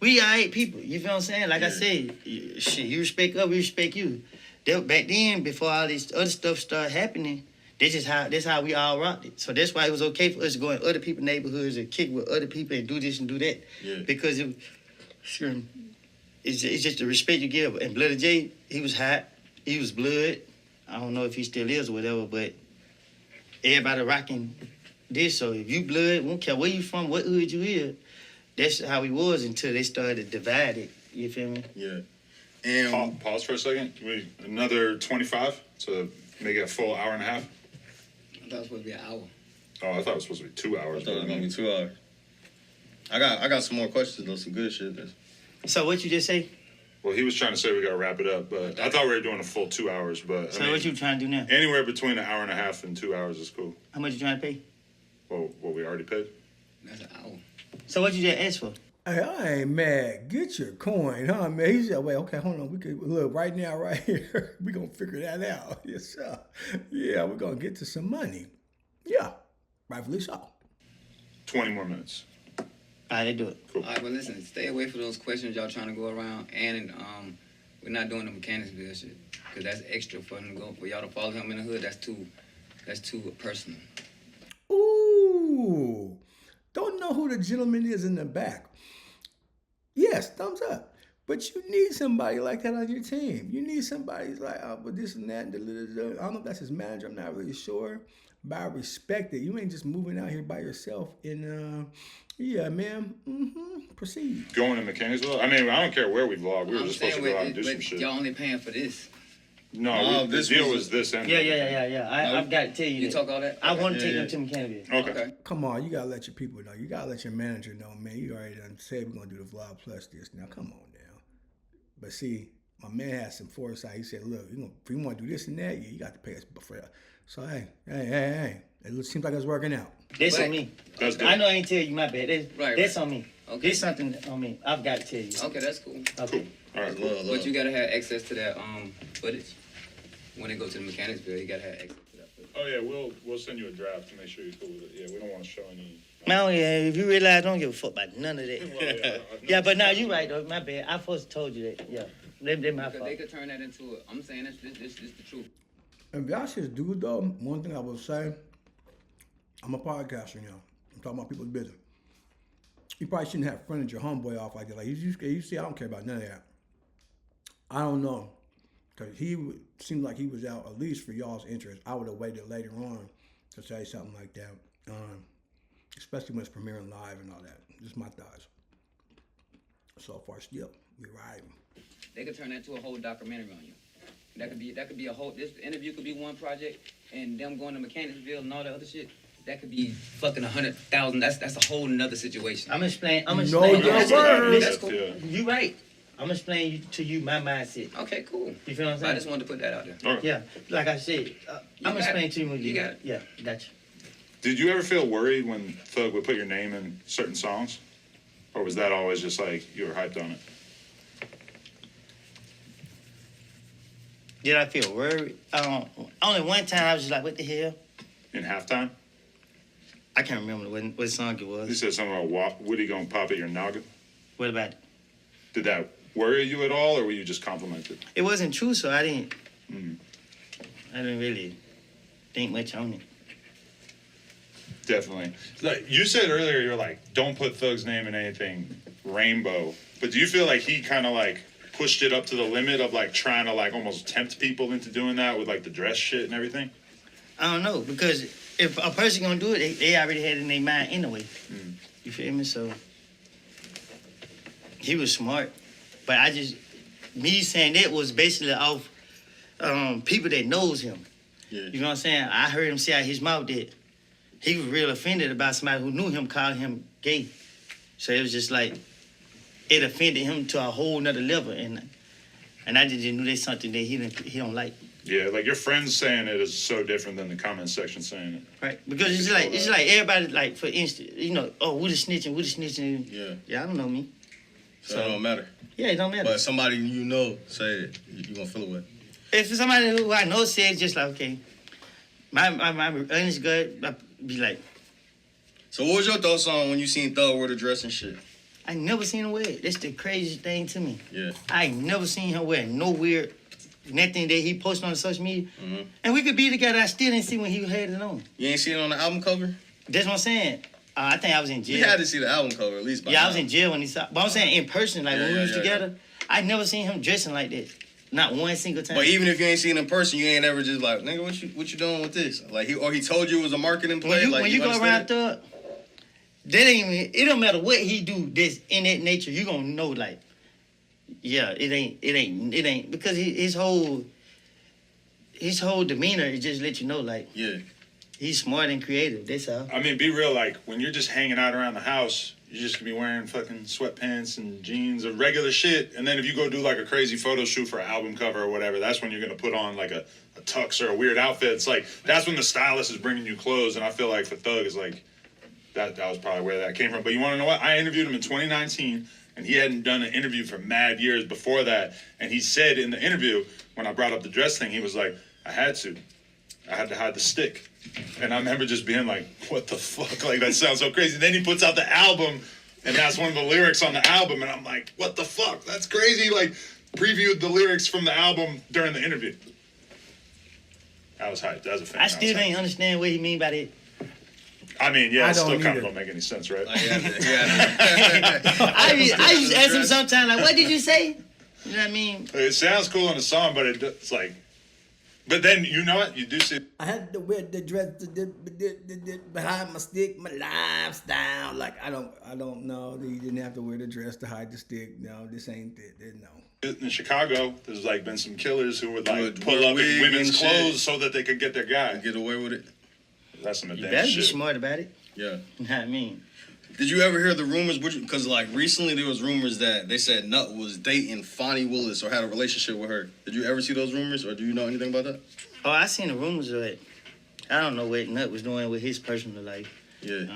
we all right people. You feel what I'm saying? Like I said, shit, you respect us, we respect you. Back then, before all this other stuff started happening, that's how we all rocked it. So that's why it was okay for us to go in other people's neighborhoods and kick with other people and do this and do that. Yeah. Because it's just the respect you give. And Bloody J, he was hot. He was blood. I don't know if he still is or whatever, but everybody rocking this. So if you blood, we don't care where you from, what hood you is. That's how he was until they started to divide it. You feel me? Yeah. And Pause for a second. Another 25 to make it a full hour and a half. I thought it was supposed to be an hour. Oh, I thought it was supposed to be 2 hours. I thought it was gonna be 2 hours. I got some more questions though, some good shit. So what you just say? Well, he was trying to say we gotta wrap it up, but I thought we were doing a full 2 hours. But So what you trying to do now? Anywhere between an hour and a half and 2 hours is cool. How much you trying to pay? Well, what we already paid. That's an hour. So what you just asked for? Hey, I ain't mad. Get your coin, huh, man? He said, wait, okay, hold on. We could look right now, right here. We gonna figure that out. Yes, sir. Yeah, we're gonna get to some money. Yeah, rightfully so. 20 more minutes. All right, they do it. Cool. All right, but listen, stay away from those questions y'all trying to go around, and we're not doing the Mechanicsville shit because that's extra for him to go for y'all to follow him in the hood. That's too personal. Ooh, don't know who the gentleman is in the back. Yes, thumbs up. But you need somebody like that on your team. You need somebody who's like, but this and that. I don't know if that's his manager. I'm not really sure. But I respect it. You ain't just moving out here by yourself. And yeah, man. Proceed. Going to Mechanicsville? I mean, I don't care where we vlog. We were just supposed to go out and do some but shit. y'all only paying for this. No, the deal was this and Yeah. I've got to tell you You that. talk all that? I want to take Yeah, them to Mechanicsville. Okay. Come on, you gotta let your people know. You gotta let your manager know, man. You already done said we're gonna do the vlog plus this. Now, come on now. But see, my man had some foresight. He said, look, if you want to do this and that, you got to pay us for that. So, hey. It seems like it's working out. That's on me. That's good. I know I ain't tell you my bad. That's on me. Okay. There's something on me. I've got to tell you. Okay, that's cool. Okay. All right, cool. But you gotta have access to that footage. When they go to the Mechanicsville, you gotta have access to that footage. Oh, yeah, we'll send you a draft to make sure you're cool with it. Yeah, we don't want to show any... Man, if you realize I don't give a fuck about none of that. Well, Yeah, but now you right though. My bad. I first told you that. Yeah, they my Because fault. they could turn that into a, I'm saying this the truth. If y'all should do though, one thing I will say, I'm a podcaster now. I'm talking about people's business. You probably shouldn't have fronted your homeboy off like that. Like you see, I don't care about none of that. I don't know, because seemed like he was out at least for y'all's interest. I would have waited later on to say something like that, especially when it's premiering live and all that. Just my thoughts. So far, still, we riding. They could turn that into a whole documentary on you. That could be a whole. This interview could be one project, and them going to Mechanicsville and all that other shit. That could be fucking 100,000. That's a whole nother situation. I'm explaining. Know your words. That's cool. You right. I'm explaining to you my mindset. Okay, cool. You feel what I'm saying? I just wanted to put that out there. Yeah, like I said, I'm explaining to you when You got it. Yeah, gotcha. Did you ever feel worried when Thug would put your name in certain songs? Or was that always just like you were hyped on it? Did I feel worried? Only one time I was just like, what the hell? In halftime? I can't remember what song it You was. said something about Woody gonna pop at your noggin. What about it? Did that worry you at all, or were you just complimented? It wasn't true, so I didn't Mm. I didn't really think much on it. Definitely. Like you said earlier, you're like, don't put Thug's name in anything rainbow. But do you feel like he kind of like pushed it up to the limit of like trying to like almost tempt people into doing that with like the dress shit and everything? I don't know, because if a person gonna do it, they already had it in their mind anyway. Mm. You feel me? So he was smart, but me saying that was basically off people that knows him. Yeah. You know what I'm saying? I heard him say out his mouth that he was real offended about somebody who knew him calling him gay. So it was just like it offended him to a whole nother level, and I just knew that's something that he don't like. Yeah, like your friends saying it is so different than the comment section saying it. Right, because it's like everybody, like, for instance, oh, Woody snitching. Yeah. Yeah, I don't know me. So it don't matter. Yeah, it don't matter. But somebody you know say it, you gonna feel away. If somebody who I know said, just like, okay, my honest gut, I be like, So what was your thoughts on when you seen Thug wear the dress and shit? I never seen him wear it. That's the craziest thing to me. Yeah. I ain't never seen him wear no weird, nothing that he posted on social media. Mm-hmm. And we could be together. I still didn't see when he had it on. You ain't seen it on the album cover? That's what I'm saying. I think I was in jail. You had to see the album cover at least. By Yeah, now. I was in jail when he saw. But I'm saying in person, like when we was together, I never seen him dressing like that. Not one single time. But even if you ain't seen it in person, you ain't ever just like, nigga, what you doing with this? Like he told you it was a marketing play. When you go around Thug, that ain't even. It don't matter what he do. That's in that nature. You gonna know, like, yeah, it ain't because his whole demeanor it just let you know, like, Yeah. he's smart and creative. That's all. I mean, be real, like, when you're just hanging out around the house, you're just gonna be wearing fucking sweatpants and jeans or regular shit. And then if you go do, like, a crazy photo shoot for an album cover or whatever, that's when you're gonna put on, like, a tux or a weird outfit. It's like, that's when the stylist is bringing you clothes. And I feel like for Thug, it's like, that was probably where that came from. But you wanna know what? I interviewed him in 2019, and he hadn't done an interview for mad years before that. And he said in the interview, when I brought up the dress thing, he was like, I had to hide the stick. And I remember just being like, what the fuck? Like, that sounds so crazy. Then he puts out the album, and that's one of the lyrics on the album. And I'm like, what the fuck? That's crazy. Like, previewed the lyrics from the album during the interview. I was hyped. As a fan, I still ain't understand what he mean by that. I mean, yeah, I it still don't kind of either. don't make any sense, right? Like, yeah. I used to ask him sometimes, like, what did you say? You know what I mean? It sounds cool in the song, but it's like... But then, you know what? You do see... I had to wear the dress behind my stick, my lifestyle. Like I don't know. You didn't have to wear the dress to hide the stick. No, this ain't it. No. In Chicago, there's like been some killers who would like Would pull wear up in wigs women's and shit. clothes so that they could get their guy. Get away with it. That's some You advanced better be shit. smart about it. Yeah. You know what I mean? Did you ever hear the rumors? Because like recently there was rumors that they said Nut was dating Fonnie Willis or had a relationship with her. Did you ever see those rumors, or do you know anything about that? Oh, I seen the rumors of it. I don't know what Nut was doing with his personal life. Yeah.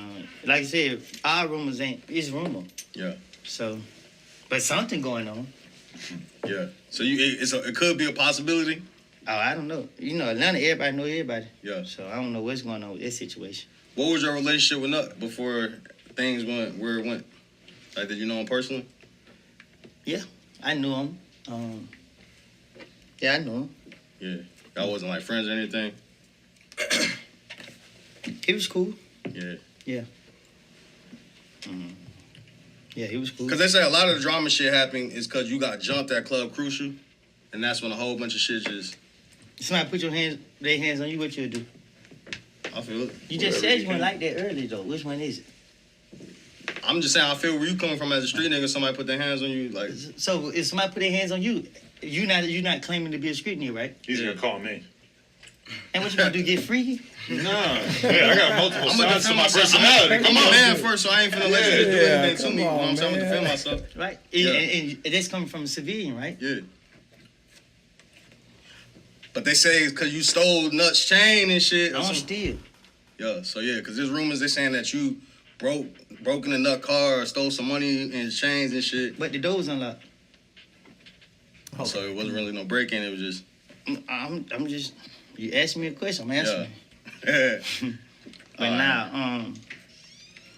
Like I said, our rumors it's rumor. Yeah. So, but something going on. Yeah. So it could be a possibility. Oh, I don't know. You know, Atlanta, everybody know everybody. Yeah. So I don't know what's going on with this situation. What was your relationship with Nut before things went where it went? Like, did you know him personally? Yeah, I knew him. Yeah, I knew him. Yeah. Y'all wasn't like friends or anything? He was cool. Yeah. Yeah. Yeah, he was cool. Because they say a lot of the drama shit happening is because you got jumped at Club Crucial, and that's when a whole bunch of shit just... Somebody put their hands on you, what you would do? I feel it. You just said you weren't like that earlier, though. Which one is it? I'm just saying, I feel where you coming from as a street nigga, somebody put their hands on you, like... So if somebody put their hands on you, you're not claiming to be a street nigga, right? He's gonna call me. And what you gonna do, get free? No. Yeah, I got multiple sides to my myself. personality. I'm a man first, so I ain't finna let you do anything to me. You know what I'm saying? I'm gonna defend myself. Right? Yeah. And that's coming from a civilian, right? Yeah. But they say it's because you stole Nuts' chain and shit. I don't steal. Yeah, so yeah, because there's rumors they saying that you broke in a Nut car, stole some money in his chains and shit. But the door was unlocked. So it wasn't really no break-in, it was just... I'm just... You asked me a question, I'm answering. Yeah. But now,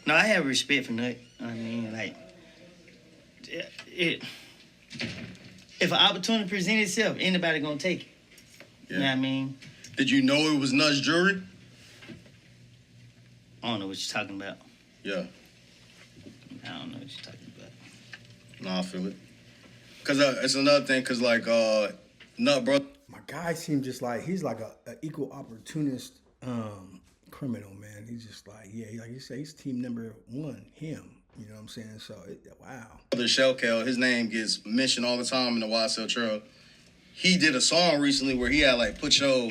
no, I have respect for Nut. I mean, like, if an opportunity presents itself, anybody gonna take it. Yeah. You know what I mean? Did you know it was Nuts' jewelry? I don't know what you're talking about. Yeah. I don't know what you're talking about. No, I feel it. Because it's another thing, because, like, Nut, bro... My guy seems just like he's like a equal opportunist criminal, man. He's just like, yeah, like you say, he's team number one, him. You know what I'm saying? So, wow. Brother Shellcal, his name gets mentioned all the time in the YSL Trail. He did a song recently where he had, like, put your,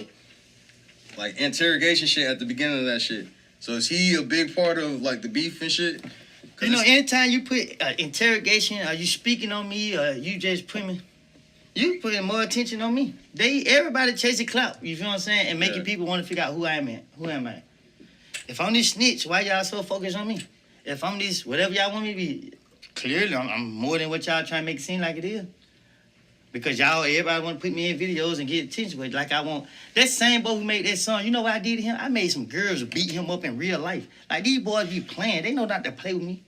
like, interrogation shit at the beginning of that shit. So is he a big part of, like, the beef and shit? You know, anytime you put interrogation, are you speaking on me, or you just put me... You putting more attention on me. Everybody chasing clout, you feel what I'm saying? And making people want to figure out who I am. Who am I? If I'm this snitch, why y'all so focused on me? If I'm this, whatever y'all want me to be, clearly I'm more than what y'all trying to make it seem like it is. Because everybody want to put me in videos and get attention, but like I want. That same boy who made that song, you know what I did to him? I made some girls beat him up in real life. Like these boys be playing, they know not to play with me.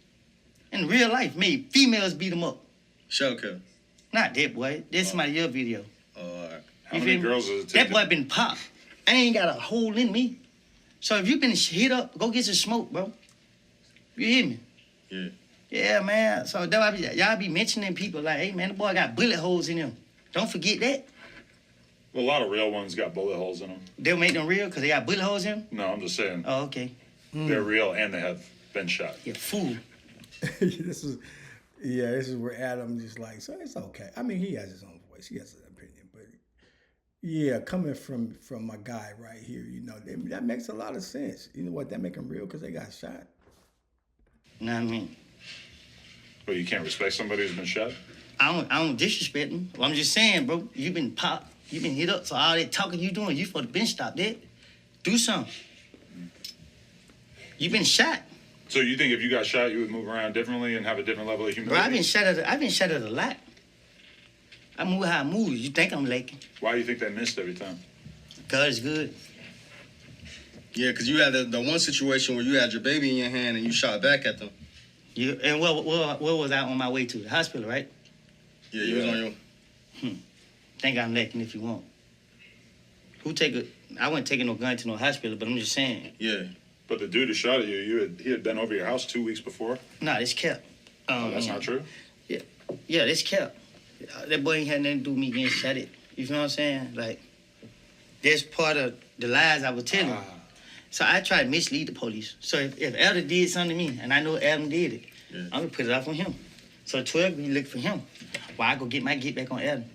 In real life, made females beat him up. Shellcal. Not that boy. That's somebody else's video. All right. How many girls does it take? That boy been popped. I ain't got a hole in me. So if you been hit up, go get some smoke, bro. You hear me? Yeah. Yeah, man. So that why y'all be mentioning people like, hey, man, the boy got bullet holes in him. Don't forget that. Well, a lot of real ones got bullet holes in them. They'll make them real because they got bullet holes in them? No, I'm just saying. Oh, okay. They're real and they have been shot. You fool. this is where Adam just like, so it's okay. I mean, he has his own voice. He has an opinion. But yeah, coming from my guy right here, you know, that makes a lot of sense. You know what? That make them real because they got shot. You know what I mean? But you can't respect somebody who's been shot? I don't disrespect them. Well, I'm just saying, bro, you been popped. You been hit up. So all that talking you doing, you supposed to been stopped that. Do something. You been shot. So you think if you got shot, you would move around differently and have a different level of humility? Bro, I've been shot at a lot. I move how I move. You think I'm laking? Why do you think they missed every time? God is good. Yeah, because you had the one situation where you had your baby in your hand and you shot back at them. And what was I on my way to? The hospital, right? Yeah, you was on your... Think I'm laking if you want. I wasn't taking no gun to no hospital, but I'm just saying. Yeah. But the dude who shot at you, he had been over your house 2 weeks before? Nah, it's kept. That's not true? Yeah, it's kept. That boy ain't had nothing to do with me getting shot at. You feel what I'm saying? Like, that's part of the lies I was telling. So I try to mislead the police. So if Elder did something to me, and I know Adam did it, I'm gonna put it off on him. So 12, we look for him. While I go get my get back on Adam.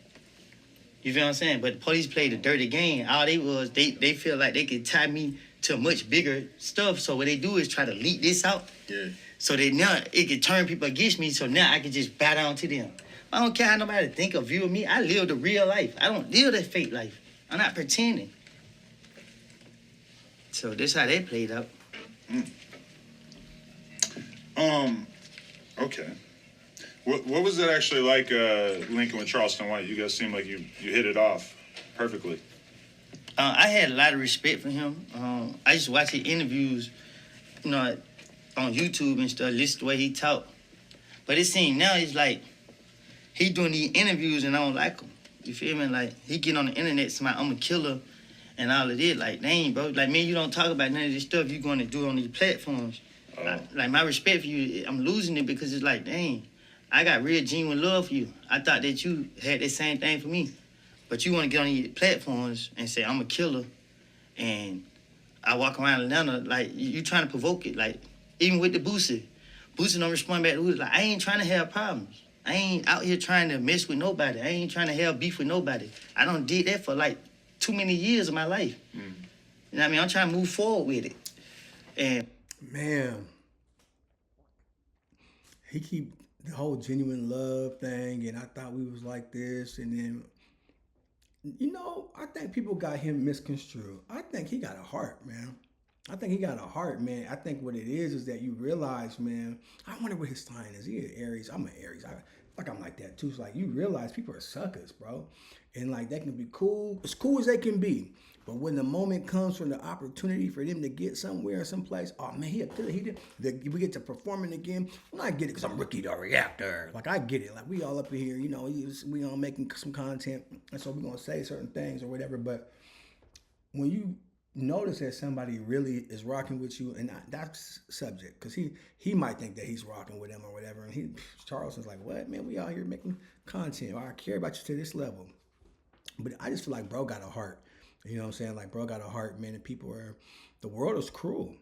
You feel what I'm saying? But the police played a dirty game. All they feel like they could tie me to much bigger stuff. So what they do is try to leak this out. Yeah. So that now it could turn people against me. So now I can just bow down to them. I don't care how nobody think or view of me. I live the real life. I don't live that fake life. I'm not pretending. So this how they played out. Okay. What was it actually like linking with Charleston White? You guys seem like you hit it off perfectly. I had a lot of respect for him. I used to watch his interviews, you know, on YouTube and stuff, listen to the way he talk. But it seems now it's like he doing these interviews and I don't like him. You feel me? Like he get on the internet saying I'm a killer and all of this. Like, dang, bro. Like, man, you don't talk about none of this stuff you going to do on these platforms. Like my respect for you, I'm losing it because it's like, dang, I got real genuine love for you. I thought that you had the same thing for me, but you want to get on these platforms and say I'm a killer, and I walk around Atlanta like you trying to provoke it. Like even with the Boosie don't respond back to who's like I ain't trying to have problems. I ain't out here trying to mess with nobody. I ain't trying to have beef with nobody. I done did that for like too many years of my life. You know what I mean? I'm trying to move forward with it. And Man, he keep the whole genuine love thing, and I thought we was like this, and then, you know, I think people got him misconstrued. I think he got a heart, man. I think he got a heart, man. I think what it is that you realize, man, I wonder what his sign is. He an Aries. I'm an Aries. I'm like that too. It's like you realize people are suckers, bro. And like they can be cool, as cool as they can be. But when the moment comes from the opportunity for them to get somewhere or someplace, oh man, we get to performing again. Well, I get it because I'm RickyTheReactor. Like I get it. Like we all up in here, you know, we all making some content, and so we're gonna say certain things or whatever. But when you notice that somebody really is rocking with you, and that's subject, because he might think that he's rocking with him or whatever, and Charleston's like, what, man, we out here making content, or I care about you to this level. But I just feel like bro got a heart, you know what I'm saying? Like bro got a heart, man, and the world is cruel,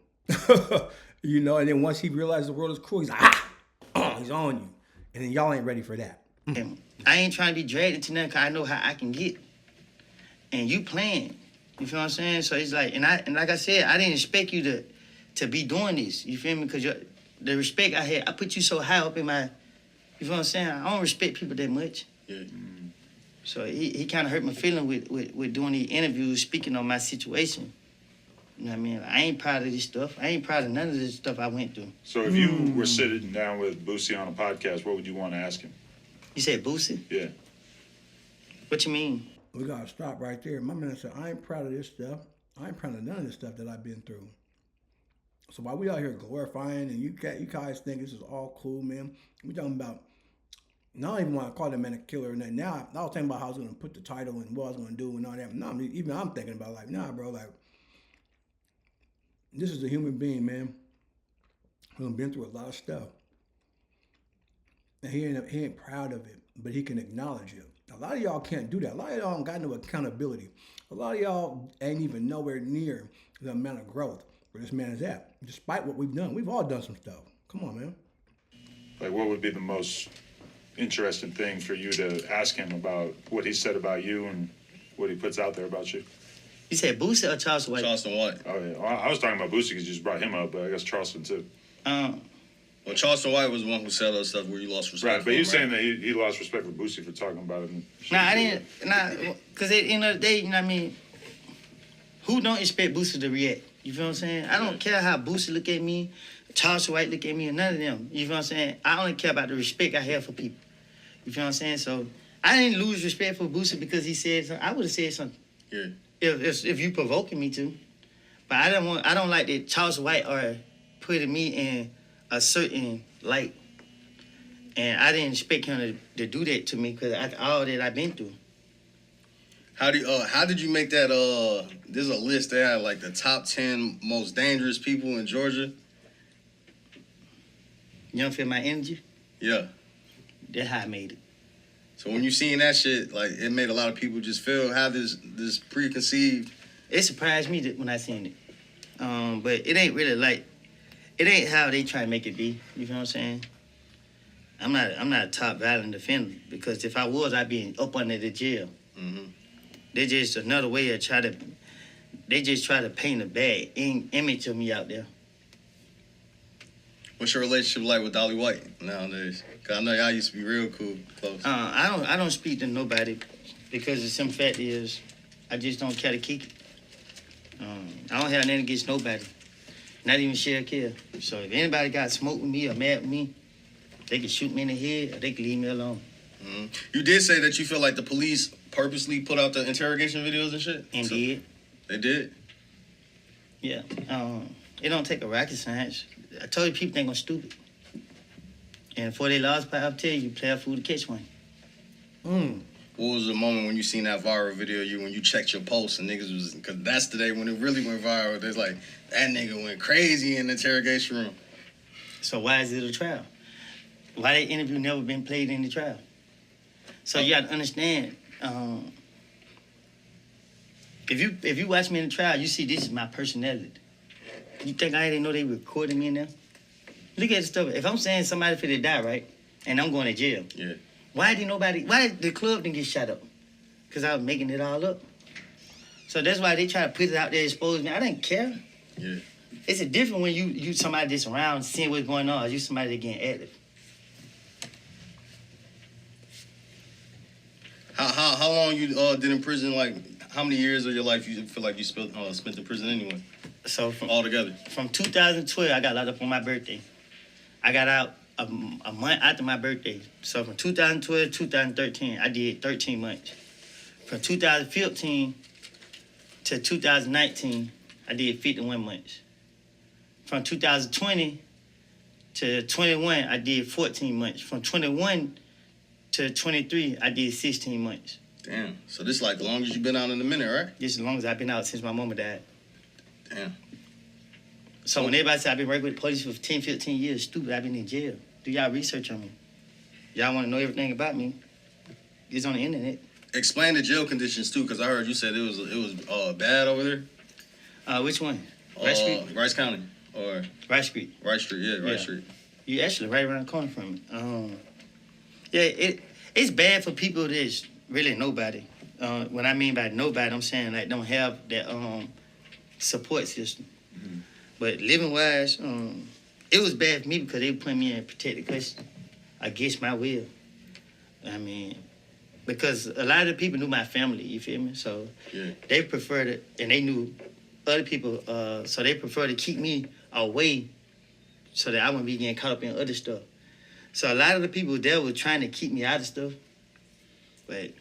you know, and then once he realizes the world is cruel, he's like, he's on you, and then y'all ain't ready for that. I ain't trying to be dragged into nothing because I know how I can get, and you playing. You feel what I'm saying? So it's like, and like I said, I didn't expect you to be doing this. You feel me? Because the respect I had, I put you so high up in my, you feel what I'm saying? I don't respect people that much. Yeah. So he kind of hurt my feeling with doing these interviews, speaking on my situation. You know what I mean? I ain't proud of this stuff. I ain't proud of none of this stuff I went through. So if you were sitting down with Boosie on a podcast, what would you want to ask him? You said Boosie? Yeah. What you mean? We gotta stop right there. My man said, I ain't proud of this stuff. I ain't proud of none of this stuff that I've been through. So while we out here glorifying and you guys think this is all cool, man, we talking about, now I don't even want to call that man a killer or nothing. Now I was thinking about how I was gonna put the title and what I was gonna do and all that. No, even I'm thinking about like, nah, bro, like, this is a human being, man, who's been through a lot of stuff. And he ain't proud of it, but he can acknowledge it. A lot of y'all can't do that. A lot of y'all don't got no accountability. A lot of y'all ain't even nowhere near the amount of growth where this man is at, despite what we've done. We've all done some stuff. Come on, man. Like, what would be the most interesting thing for you to ask him about what he said about you and what he puts out there about you? You said Boosie or Charleston White? Charleston White. Oh, yeah. Well, I was talking about Boosie because you just brought him up, but I guess Charleston, too. Well, Charleston White was the one who said all that stuff where you lost respect. Right, but you're saying that he lost respect for Boosie for talking about it. Nah, I didn't. Nah, because at the end of the day, you know what I mean? Who don't expect Boosie to react? You feel what I'm saying? I don't care how Boosie look at me, Charleston White look at me, or none of them. You feel what I'm saying? I only care about the respect I have for people. You feel what I'm saying? So I didn't lose respect for Boosie because he said something. I would have said something. Yeah. If you provoking me to. But I don't like that Charleston White are putting me in a certain light, and I didn't expect him to do that to me because all that I've been through. How did you make that? There's a list that had like the top 10 most dangerous people in Georgia. You don't feel my energy? Yeah. That's how I made it. So when you seen that shit, like it made a lot of people just have this preconceived. It surprised me when I seen it, but it ain't really like. It ain't how they try to make it be. You feel what I'm saying? I'm not a top violent defender because if I was, I'd be up under the jail. Mm-hmm. They just another way of they just try to paint a bad image of me out there. What's your relationship like with Dolly White nowadays? Cause I know y'all used to be real cool, close. I don't speak to nobody because the simple fact is I just don't care to kick it. I don't have nothing against nobody. Not even share a kill. So if anybody got smoke with me or mad with me, they can shoot me in the head or they can leave me alone. Mm-hmm. You did say that you feel like the police purposely put out the interrogation videos and shit? And did. They did? Yeah. It don't take a rocket science. I told you people think I'm stupid. And before they lost, I'll tell you, play a fool to catch one. What was the moment when you seen that viral video of you when you checked your pulse and niggas was, because that's the day when it really went viral. There's like, that nigga went crazy in the interrogation room. So why is it a trial? Why that interview never been played in the trial? So you got to understand, if you watch me in the trial, you see this is my personality. You think I didn't know they recording me in there? Look at the stuff. If I'm saying somebody finna die, right, and I'm going to jail, Yeah. why the club didn't get shut up? Because I was making it all up. So that's why they try to put it out there, expose me. I didn't care. Yeah. It's a different when you somebody that's around seeing what's going on, or you somebody that getting active. How long you did in prison? Like, how many years of your life you feel like you spent in prison anyway? So from Altogether. From 2012, I got locked up on my birthday. I got out a month after my birthday. So from 2012 to 2013, I did 13 months. From 2015 to 2019, I did 51 months. From 2020 to 21, I did 14 months. From 21 to 23, I did 16 months. Damn. So this like the longest you've been out in a minute, right? This is as long as I've been out since my mama died. Damn. So when everybody say I've been working with the police for 10, 15 years, stupid, I've been in jail. Do y'all research on me? Y'all want to know everything about me? It's on the internet. Explain the jail conditions too, because I heard you said it was bad over there. Which one? Rice Street? Rice County or Rice Street. Rice Street, yeah, Rice Yeah. Street. You actually right around the corner from me. Yeah, it's bad for people that's really nobody. When I mean by nobody, I'm saying like don't have that support system. Mm-hmm. But living wise, it was bad for me because they put me in protected custody against my will. I mean, because a lot of the people knew my family, you feel me? So Yeah. they preferred it, and they knew other people, so they preferred to keep me away so that I wouldn't be getting caught up in other stuff. So a lot of the people there were trying to keep me out of stuff, but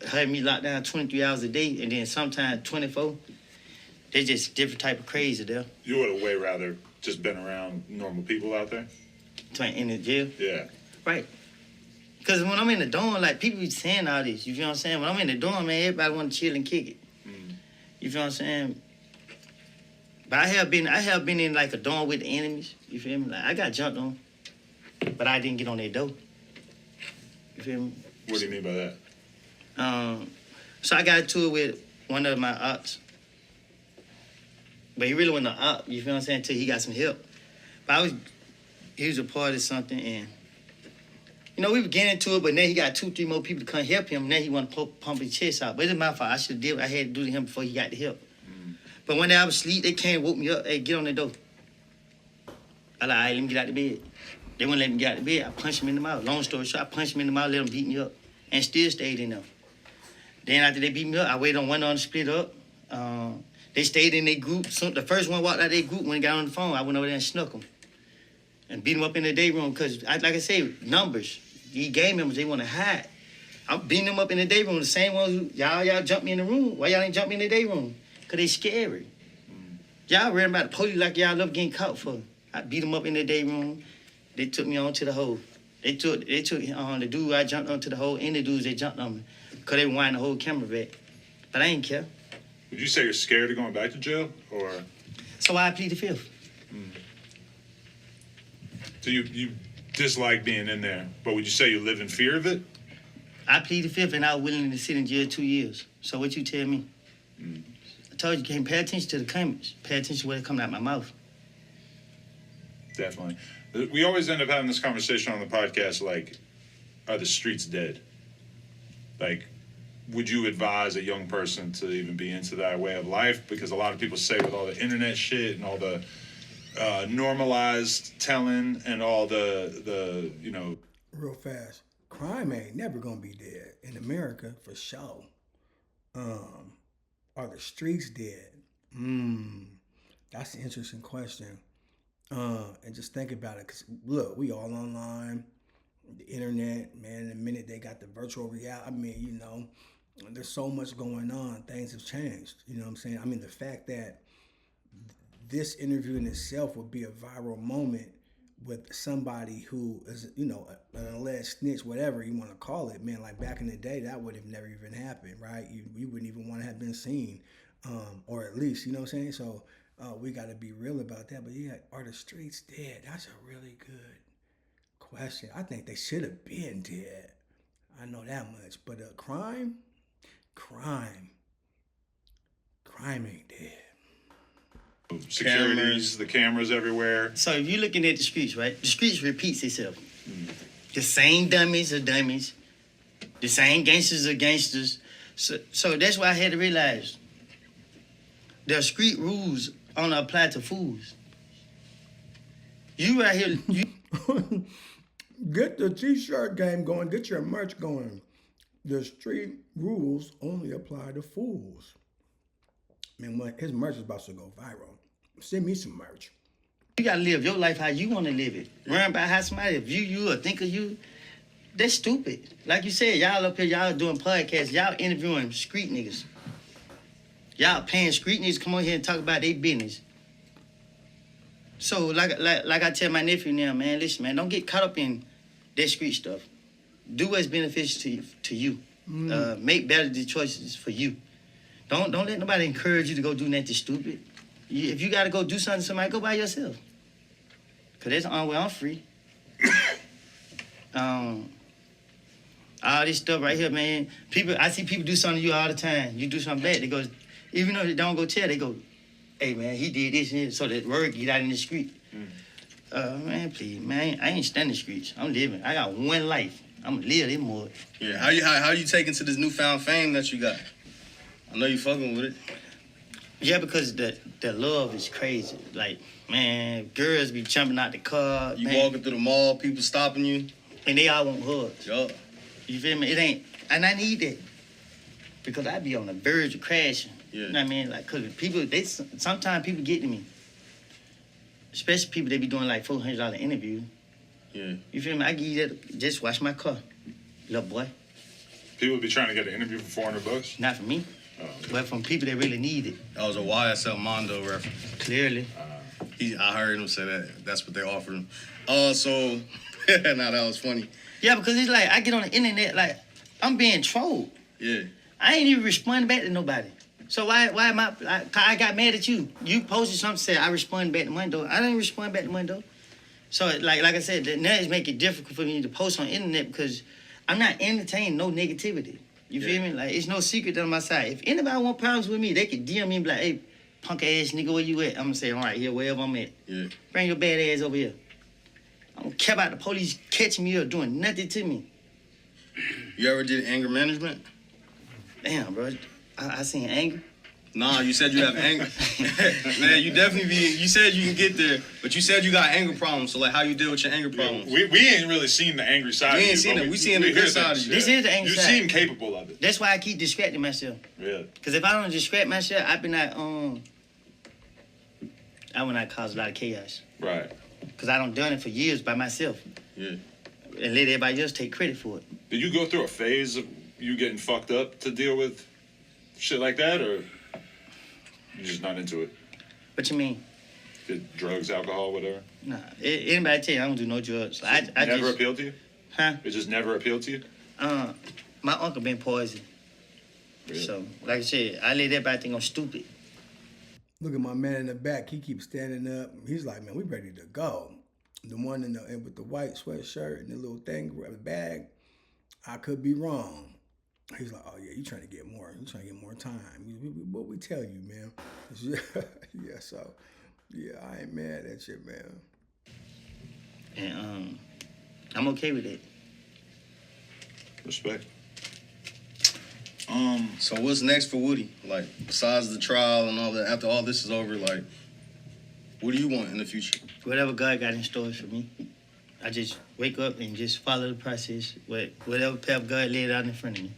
had me locked down 23 hours a day, and then sometimes 24. They just different type of crazy there. You would have way rather just been around normal people out there? In the jail. Yeah. Right. Because when I'm in the dorm, like, people be saying all this, you feel what I'm saying? When I'm in the dorm, man, everybody want to chill and kick it. Mm. You feel what I'm saying? But I have been in, like, a dorm with the enemies, you feel me? Like, I got jumped on, but I didn't get on their door. You feel me? What do you mean by that? So I got into it with one of my ops. But he really wasn't an op, you feel what I'm saying, until he got some help. But he was a part of something, and, you know, we were getting into it, but then he got 2-3 more people to come help him, and then he want to pump his chest out. But it's my fault. I should have did what I had to do to him before he got the help. Mm. But one day I was asleep, they came and woke me up, hey, get on the door. I like, all right, let me get out the bed. They wouldn't let me get out the bed. I punched him in the mouth. Long story short, I punched him in the mouth, let him beat me up, and still stayed in there. Then after they beat me up, I waited on one of them to split up. They stayed in their group. So the first one walked out of their group when he got on the phone. I went over there and snuck him and beat him up in the day room because, like I say, numbers. These gang members, they want to hide. I'm beating them up in the day room. The same ones who, y'all jumped me in the room. Why y'all ain't jump me in the day room? Because they scary. Y'all read about the police like y'all love getting caught for. I beat them up in the day room. They took me on to the hole. They took the dude I jumped on to the hole and the dudes they jumped on me because they wind the whole camera back. But I ain't care. Would you say you're scared of going back to jail, or? So why I plead the fifth? So you dislike being in there, but would you say you live in fear of it? I plead the fifth, and I was willing to sit in jail 2 years. So what you tell me? I told you can't pay attention to the comments. Pay attention to what's coming out my mouth. Definitely. We always end up having this conversation on the podcast, like, are the streets dead? Like, would you advise a young person to even be into that way of life? Because a lot of people say with all the internet shit and all the normalized telling and all the you know. Real fast. Crime ain't never gonna be dead in America for sure. Are the streets dead? That's an interesting question. And just think about it, cause look, we all online, the internet, man. The minute they got the virtual reality, I mean, you know, there's so much going on. Things have changed. You know what I'm saying? I mean, the fact that this interview in itself would be a viral moment with somebody who is, you know, an alleged snitch, whatever you want to call it, man. Like back in the day, that would have never even happened, right? You wouldn't even want to have been seen, or at least, you know what I'm saying? So we got to be real about that. But yeah, are the streets dead? That's a really good question. I think they should have been dead. I know that much. But crime ain't dead. Securities, the cameras everywhere. So if you're looking at the streets, right? The streets repeats itself. The same dummies are dummies. The same gangsters are gangsters. So that's why I had to realize the street rules only apply to fools. You right here, you Get the t-shirt game going. Get your merch going. The street rules only apply to fools. Man, his merch is about to go viral. Send me some merch. gotta live your life how you want to live it. Worrying about how somebody view you or think of you, that's stupid. Like you said, y'all up here, y'all doing podcasts, y'all interviewing street niggas. Y'all paying street niggas to come on here and talk about their business. So like I tell my nephew now, man, listen, man, don't get caught up in that street stuff. Do what's beneficial to you. Make better choices for you. Don't let nobody encourage you to go do nothing stupid. If you gotta go do something to somebody, go by yourself. Cause that's the only way I'm free. All this stuff right here, man. I see people do something to you all the time. You do something bad, they go, even though they don't go tell, they go, hey man, he did this and that, so that word get out in the street. Man, please, man, I ain't standing the streets. I'm living. I got one life. I'm gonna live this more. Yeah, how you taking to this newfound fame that you got? I know you fucking with it. Yeah, because the love is crazy. Like, man, girls be jumping out the car. You man, walking through the mall, people stopping you. and they all want hugs. Yup. You feel me? It ain't, and I need that because I be on the verge of crashing. Yeah. You know what I mean? Like, cause people, sometimes people get to me, especially people they be doing like $400 interview. Yeah. You feel me? I give you that. Just wash my car, little boy. People be trying to get an interview for $400. Not from me, but from people that really need it. That was a YSL Mondo reference. Clearly. I heard him say that. That's what they offered him. So, now that was funny. Yeah, because it's like I get on the internet like I'm being trolled. Yeah. I ain't even responding back to nobody. So why am I got mad at you. You posted something, said I responded back to Mundo. I didn't respond back to Mundo. So like I said, now it's making it difficult for me to post on the internet because I'm not entertaining no negativity. You feel me? Like, it's no secret that on my side. If anybody want problems with me, they can DM me and be like, hey, punk ass nigga, where you at? I'm gonna say, all right, here, wherever I'm at. Yeah. Bring your bad ass over here. I don't care about the police catching me or doing nothing to me. You ever did anger management? Damn, bro. I seen anger. Nah, you said you have anger. Man, you definitely you said you can get there, but you said you got anger problems. So, like, how you deal with your anger problems? We ain't really seen the angry side of you. We ain't seen but it. We seen the good side of you. This is the angry You side. seem capable of it. That's why I keep distracting myself. Yeah. Because if I don't distract myself, I would not cause a lot of chaos. Right. Because I done done it for years by myself. Yeah. And let everybody else take credit for it. Did you go through a phase of you getting fucked up to deal with shit like that, or you just not into it? What you mean? Did drugs, alcohol, whatever? Nah. Anybody tell you I don't do no drugs. I Never just, appealed to you? huh? It just never appealed to you? My uncle been poisoned. Really? So, like I said, I let everybody think I'm stupid. Look at my man in the back. He keeps standing up. He's like, man, we ready to go. The one with the white sweatshirt and the little thing, the bag. I could be wrong. He's like, oh yeah, you trying to get more. You trying to get more time. What we tell you, man. Yeah, so yeah, I ain't mad at you, man. And I'm okay with it. Respect. So what's next for Woody? Like, besides the trial and all that, after all this is over, like, what do you want in the future? Whatever God got in store for me, I just wake up and just follow the process. Whatever path God laid out in front of me.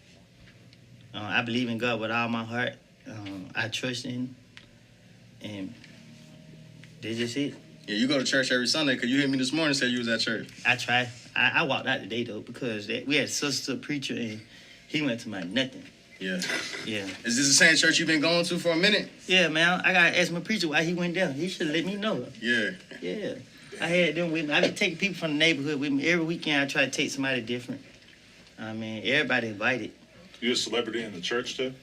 I believe in God with all my heart. I trust in Him. And that's just it. Yeah, you go to church every Sunday, because you hit me this morning and said you was at church. I try. I walked out today, though, because we had a sister preacher, and he went to my nothing. Yeah. Yeah. Is this the same church you've been going to for a minute? Yeah, man. I got to ask my preacher why he went there. He should have let me know. Yeah. Yeah. I had them with me. I been taking people from the neighborhood with me. Every weekend, I try to take somebody different. I mean, everybody invited. You a celebrity in the church, too?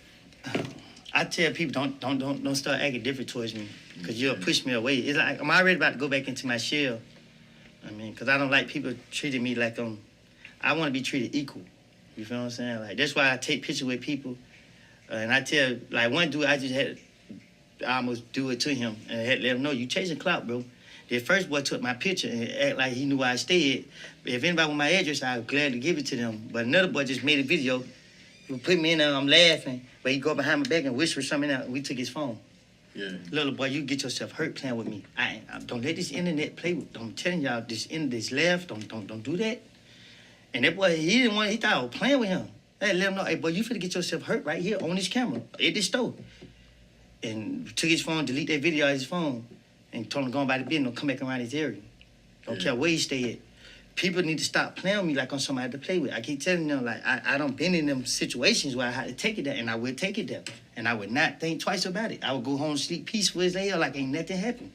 I tell people don't start acting different towards me, because you'll push me away. It's like I'm already about to go back into my shell. I mean, because I don't like people treating me like I want to be treated equal. You feel what I'm saying? Like, that's why I take pictures with people. And I tell, like, one dude, I almost do it to him. And I had to let him know, you chasing clout, bro. The first boy took my picture and act like he knew where I stayed. If anybody want my address, I would gladly give it to them. But another boy just made a video. He would put me in there, I'm laughing. But he go behind my back and whisper something out. We took his phone. Yeah. Little boy, you get yourself hurt playing with me. I don't let this internet play with. I'm telling y'all, this left. Don't do that. And that boy, he didn't want. He thought I was playing with him. I let him know, hey boy, you finna get yourself hurt right here on this camera at this store. And took his phone, delete that video out of his phone, and told him to go on by the business, don't come back around his area. Don't care where he stay at. People need to stop playing with me like I'm somebody to play with. I keep telling them, like, I done been in them situations where I had to take it there, and I would take it there. And I would not think twice about it. I would go home and sleep peaceful as hell like ain't nothing happened.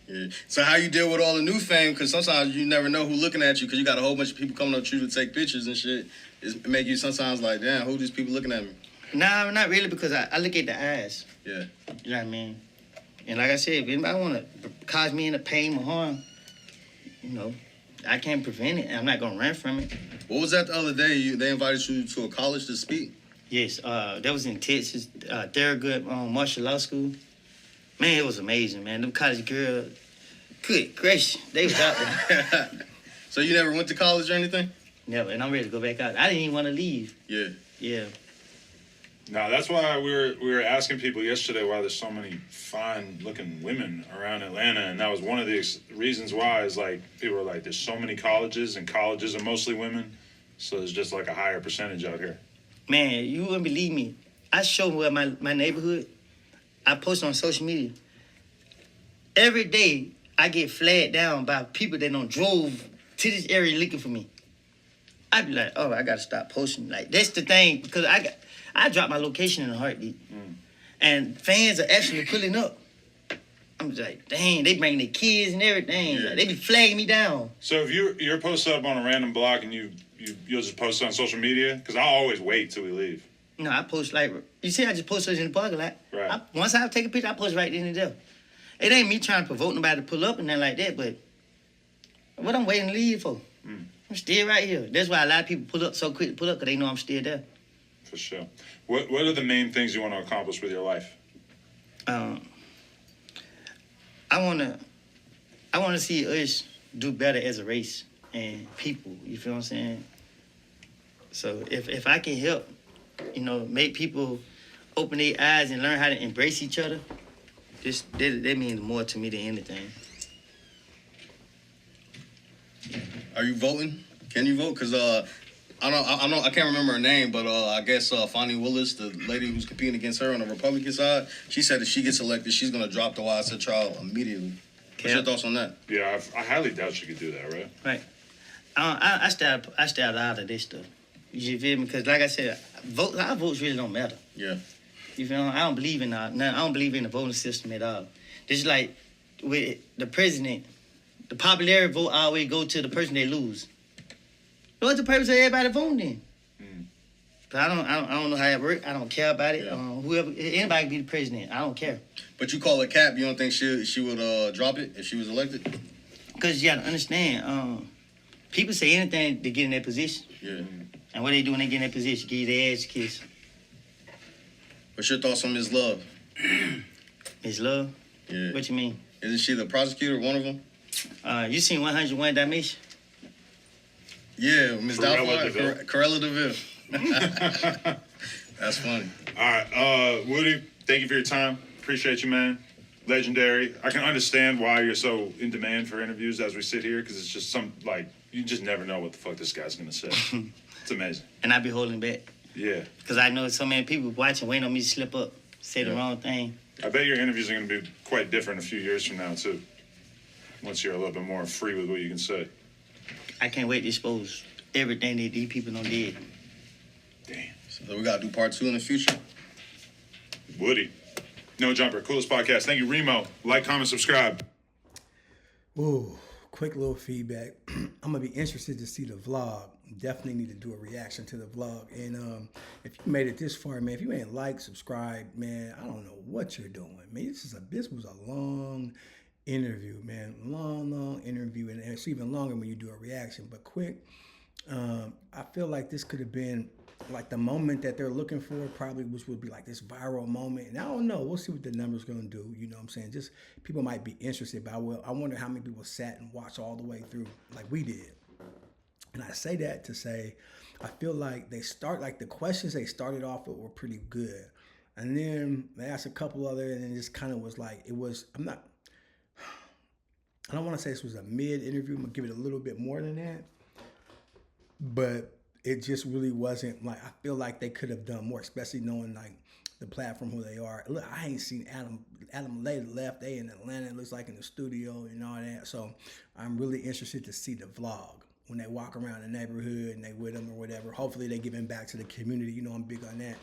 Yeah. So how you deal with all the new fame? Because sometimes you never know who's looking at you, because you got a whole bunch of people coming up to you to take pictures and shit. It make you sometimes like, damn, who these people looking at me? Nah, not really, because I look at the eyes. Yeah. You know what I mean? And like I said, if anybody want to cause me any pain or harm, you know, I can't prevent it. I'm not going to run from it. What was that the other day? They invited you to a college to speak? Yes, that was in Texas, Thurgood Martial Law School. Man, it was amazing, man. Them college girls, good gracious, they was out there. So you never went to college or anything? Never, and I'm ready to go back out. I didn't even want to leave. Yeah. Yeah. No, that's why we were asking people yesterday why there's so many fine-looking women around Atlanta, and that was one of the reasons why. Is like people are like, there's so many colleges, and colleges are mostly women, so there's just like a higher percentage out here. Man, you wouldn't believe me. I show where my neighborhood. I post on social media. Every day I get flagged down by people that don't drove to this area looking for me. I be like, oh, I gotta stop posting. Like, that's the thing, because I drop my location in a heartbeat. And fans are actually pulling up. I'm just like, dang, they bring their kids and everything. Yeah. Like, they be flagging me down. So if you're posted up on a random block and you'll just post it on social media, because I'll always wait till we leave. No, I post like, you see, I just post those in the parking lot. Right. Once I take a picture, I post right then and there. It ain't me trying to provoke nobody to pull up and nothing like that, but what I'm waiting to leave for? I'm still right here. That's why a lot of people pull up so quick to pull up, because they know I'm still there. For sure. What are the main things you want to accomplish with your life? I wanna see us do better as a race and people. You feel what I'm saying? So if I can help, you know, make people open their eyes and learn how to embrace each other, that means more to me than anything. Are you voting? Can you vote? Because I can't remember her name, but I guess Fonnie Willis, the lady who's competing against her on the Republican side, she said if she gets elected, she's gonna drop the YSL trial immediately. What's your thoughts on that? Yeah, I highly doubt she could do that, right? Right. I stay out of this stuff. You feel me? Because like I said, our votes really don't matter. Yeah. You feel me? I don't believe in I don't believe in the voting system at all. Just like with the president, the popularity vote always go to the person they lose. What's the purpose of everybody voting then? But I don't know how it works. I don't care about it. Yeah. Anybody can be the president. I don't care. But you call it cap. You don't think she would drop it if she was elected? Because you gotta understand, people say anything to get in that position. Yeah. And what they do when they get in that position? Give you their ass kiss. What's your thoughts on Ms. Love? It's love. Yeah. What you mean? Isn't she the prosecutor, one of them? You seen 101 Dalmatians? Yeah, Ms. Corella Doubtfire. Corella DeVille. That's funny. All right, Woody, thank you for your time. Appreciate you, man. Legendary. I can understand why you're so in demand for interviews as we sit here, because it's just you just never know what the fuck this guy's gonna say. It's amazing. And I be holding back. Yeah. Because I know so many people watching, waiting on me to slip up, say the wrong thing. I bet your interviews are gonna be quite different a few years from now, too. Once you're a little bit more free with what you can say. I can't wait to expose everything that these people done did. Damn. So we gotta do part 2 in the future. Woody. No Jumper. Coolest podcast. Thank you, Remo. Like, comment, subscribe. Ooh, quick little feedback. I'm gonna be interested to see the vlog definitely need to do a reaction to the vlog. And if you made it this far, man, if you ain't like, subscribe, man, I don't know what you're doing, man. This was a long interview, man, long interview, and it's even longer when you do a reaction. But quick, I feel like this could have been like the moment that they're looking for, probably, which would be like this viral moment. And I don't know, we'll see what the numbers gonna do. You know what I'm saying? Just people might be interested, but I wonder how many people sat and watched all the way through like we did. And I say that to say, I feel like the questions they started off with were pretty good. And then they asked a couple other, and it just kind of was like, I don't want to say this was a mid interview. I'm gonna give it a little bit more than that. But it just really wasn't like, I feel like they could have done more, especially knowing like the platform, who they are. Look, I ain't seen Adam later left. They in Atlanta, it looks like in the studio and all that. So I'm really interested to see the vlog when they walk around the neighborhood and they with them or whatever. Hopefully they giving back to the community. You know, I'm big on that.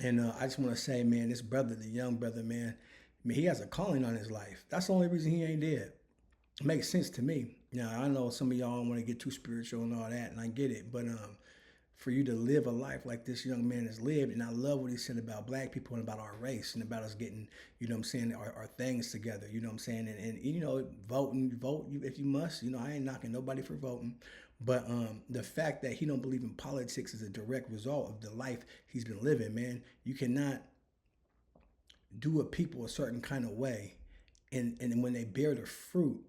And I just want to say, man, this brother, the young brother, man, he has a calling on his life. That's the only reason he ain't dead. It makes sense to me. Now, I know some of y'all don't want to get too spiritual and all that, and I get it. But for you to live a life like this young man has lived, and I love what he said about black people and about our race and about us getting, you know what I'm saying, our things together, you know what I'm saying? And you know, vote if you must. You know, I ain't knocking nobody for voting. But the fact that he don't believe in politics is a direct result of the life he's been living, man. You cannot do a people a certain kind of way, and when they bear the fruit,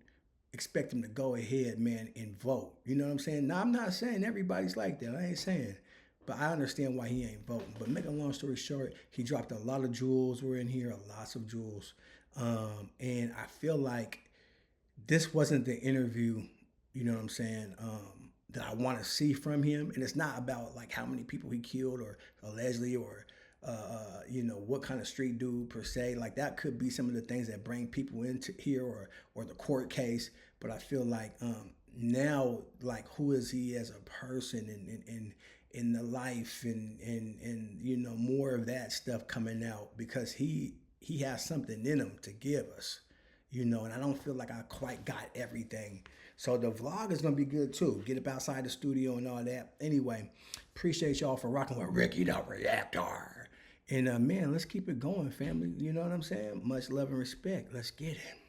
expect them to go ahead, man, and vote. You know what I'm saying? Now, I'm not saying everybody's like that. I ain't saying. But I understand why he ain't voting. But make a long story short, he dropped a lot of jewels. We're in here, lots of jewels. And I feel like this wasn't the interview, you know what I'm saying, that I want to see from him. And it's not about like how many people he killed or allegedly or you know, what kind of street dude per se. Like that could be some of the things that bring people into here or the court case. But I feel like now, like, who is he as a person and in the life and you know, more of that stuff coming out, because he has something in him to give us, you know, and I don't feel like I quite got everything. So the vlog is going to be good too. Get up outside the studio and all that. Anyway, appreciate y'all for rocking with RickyTheReactor. And man, let's keep it going, family. You know what I'm saying? Much love and respect. Let's get it.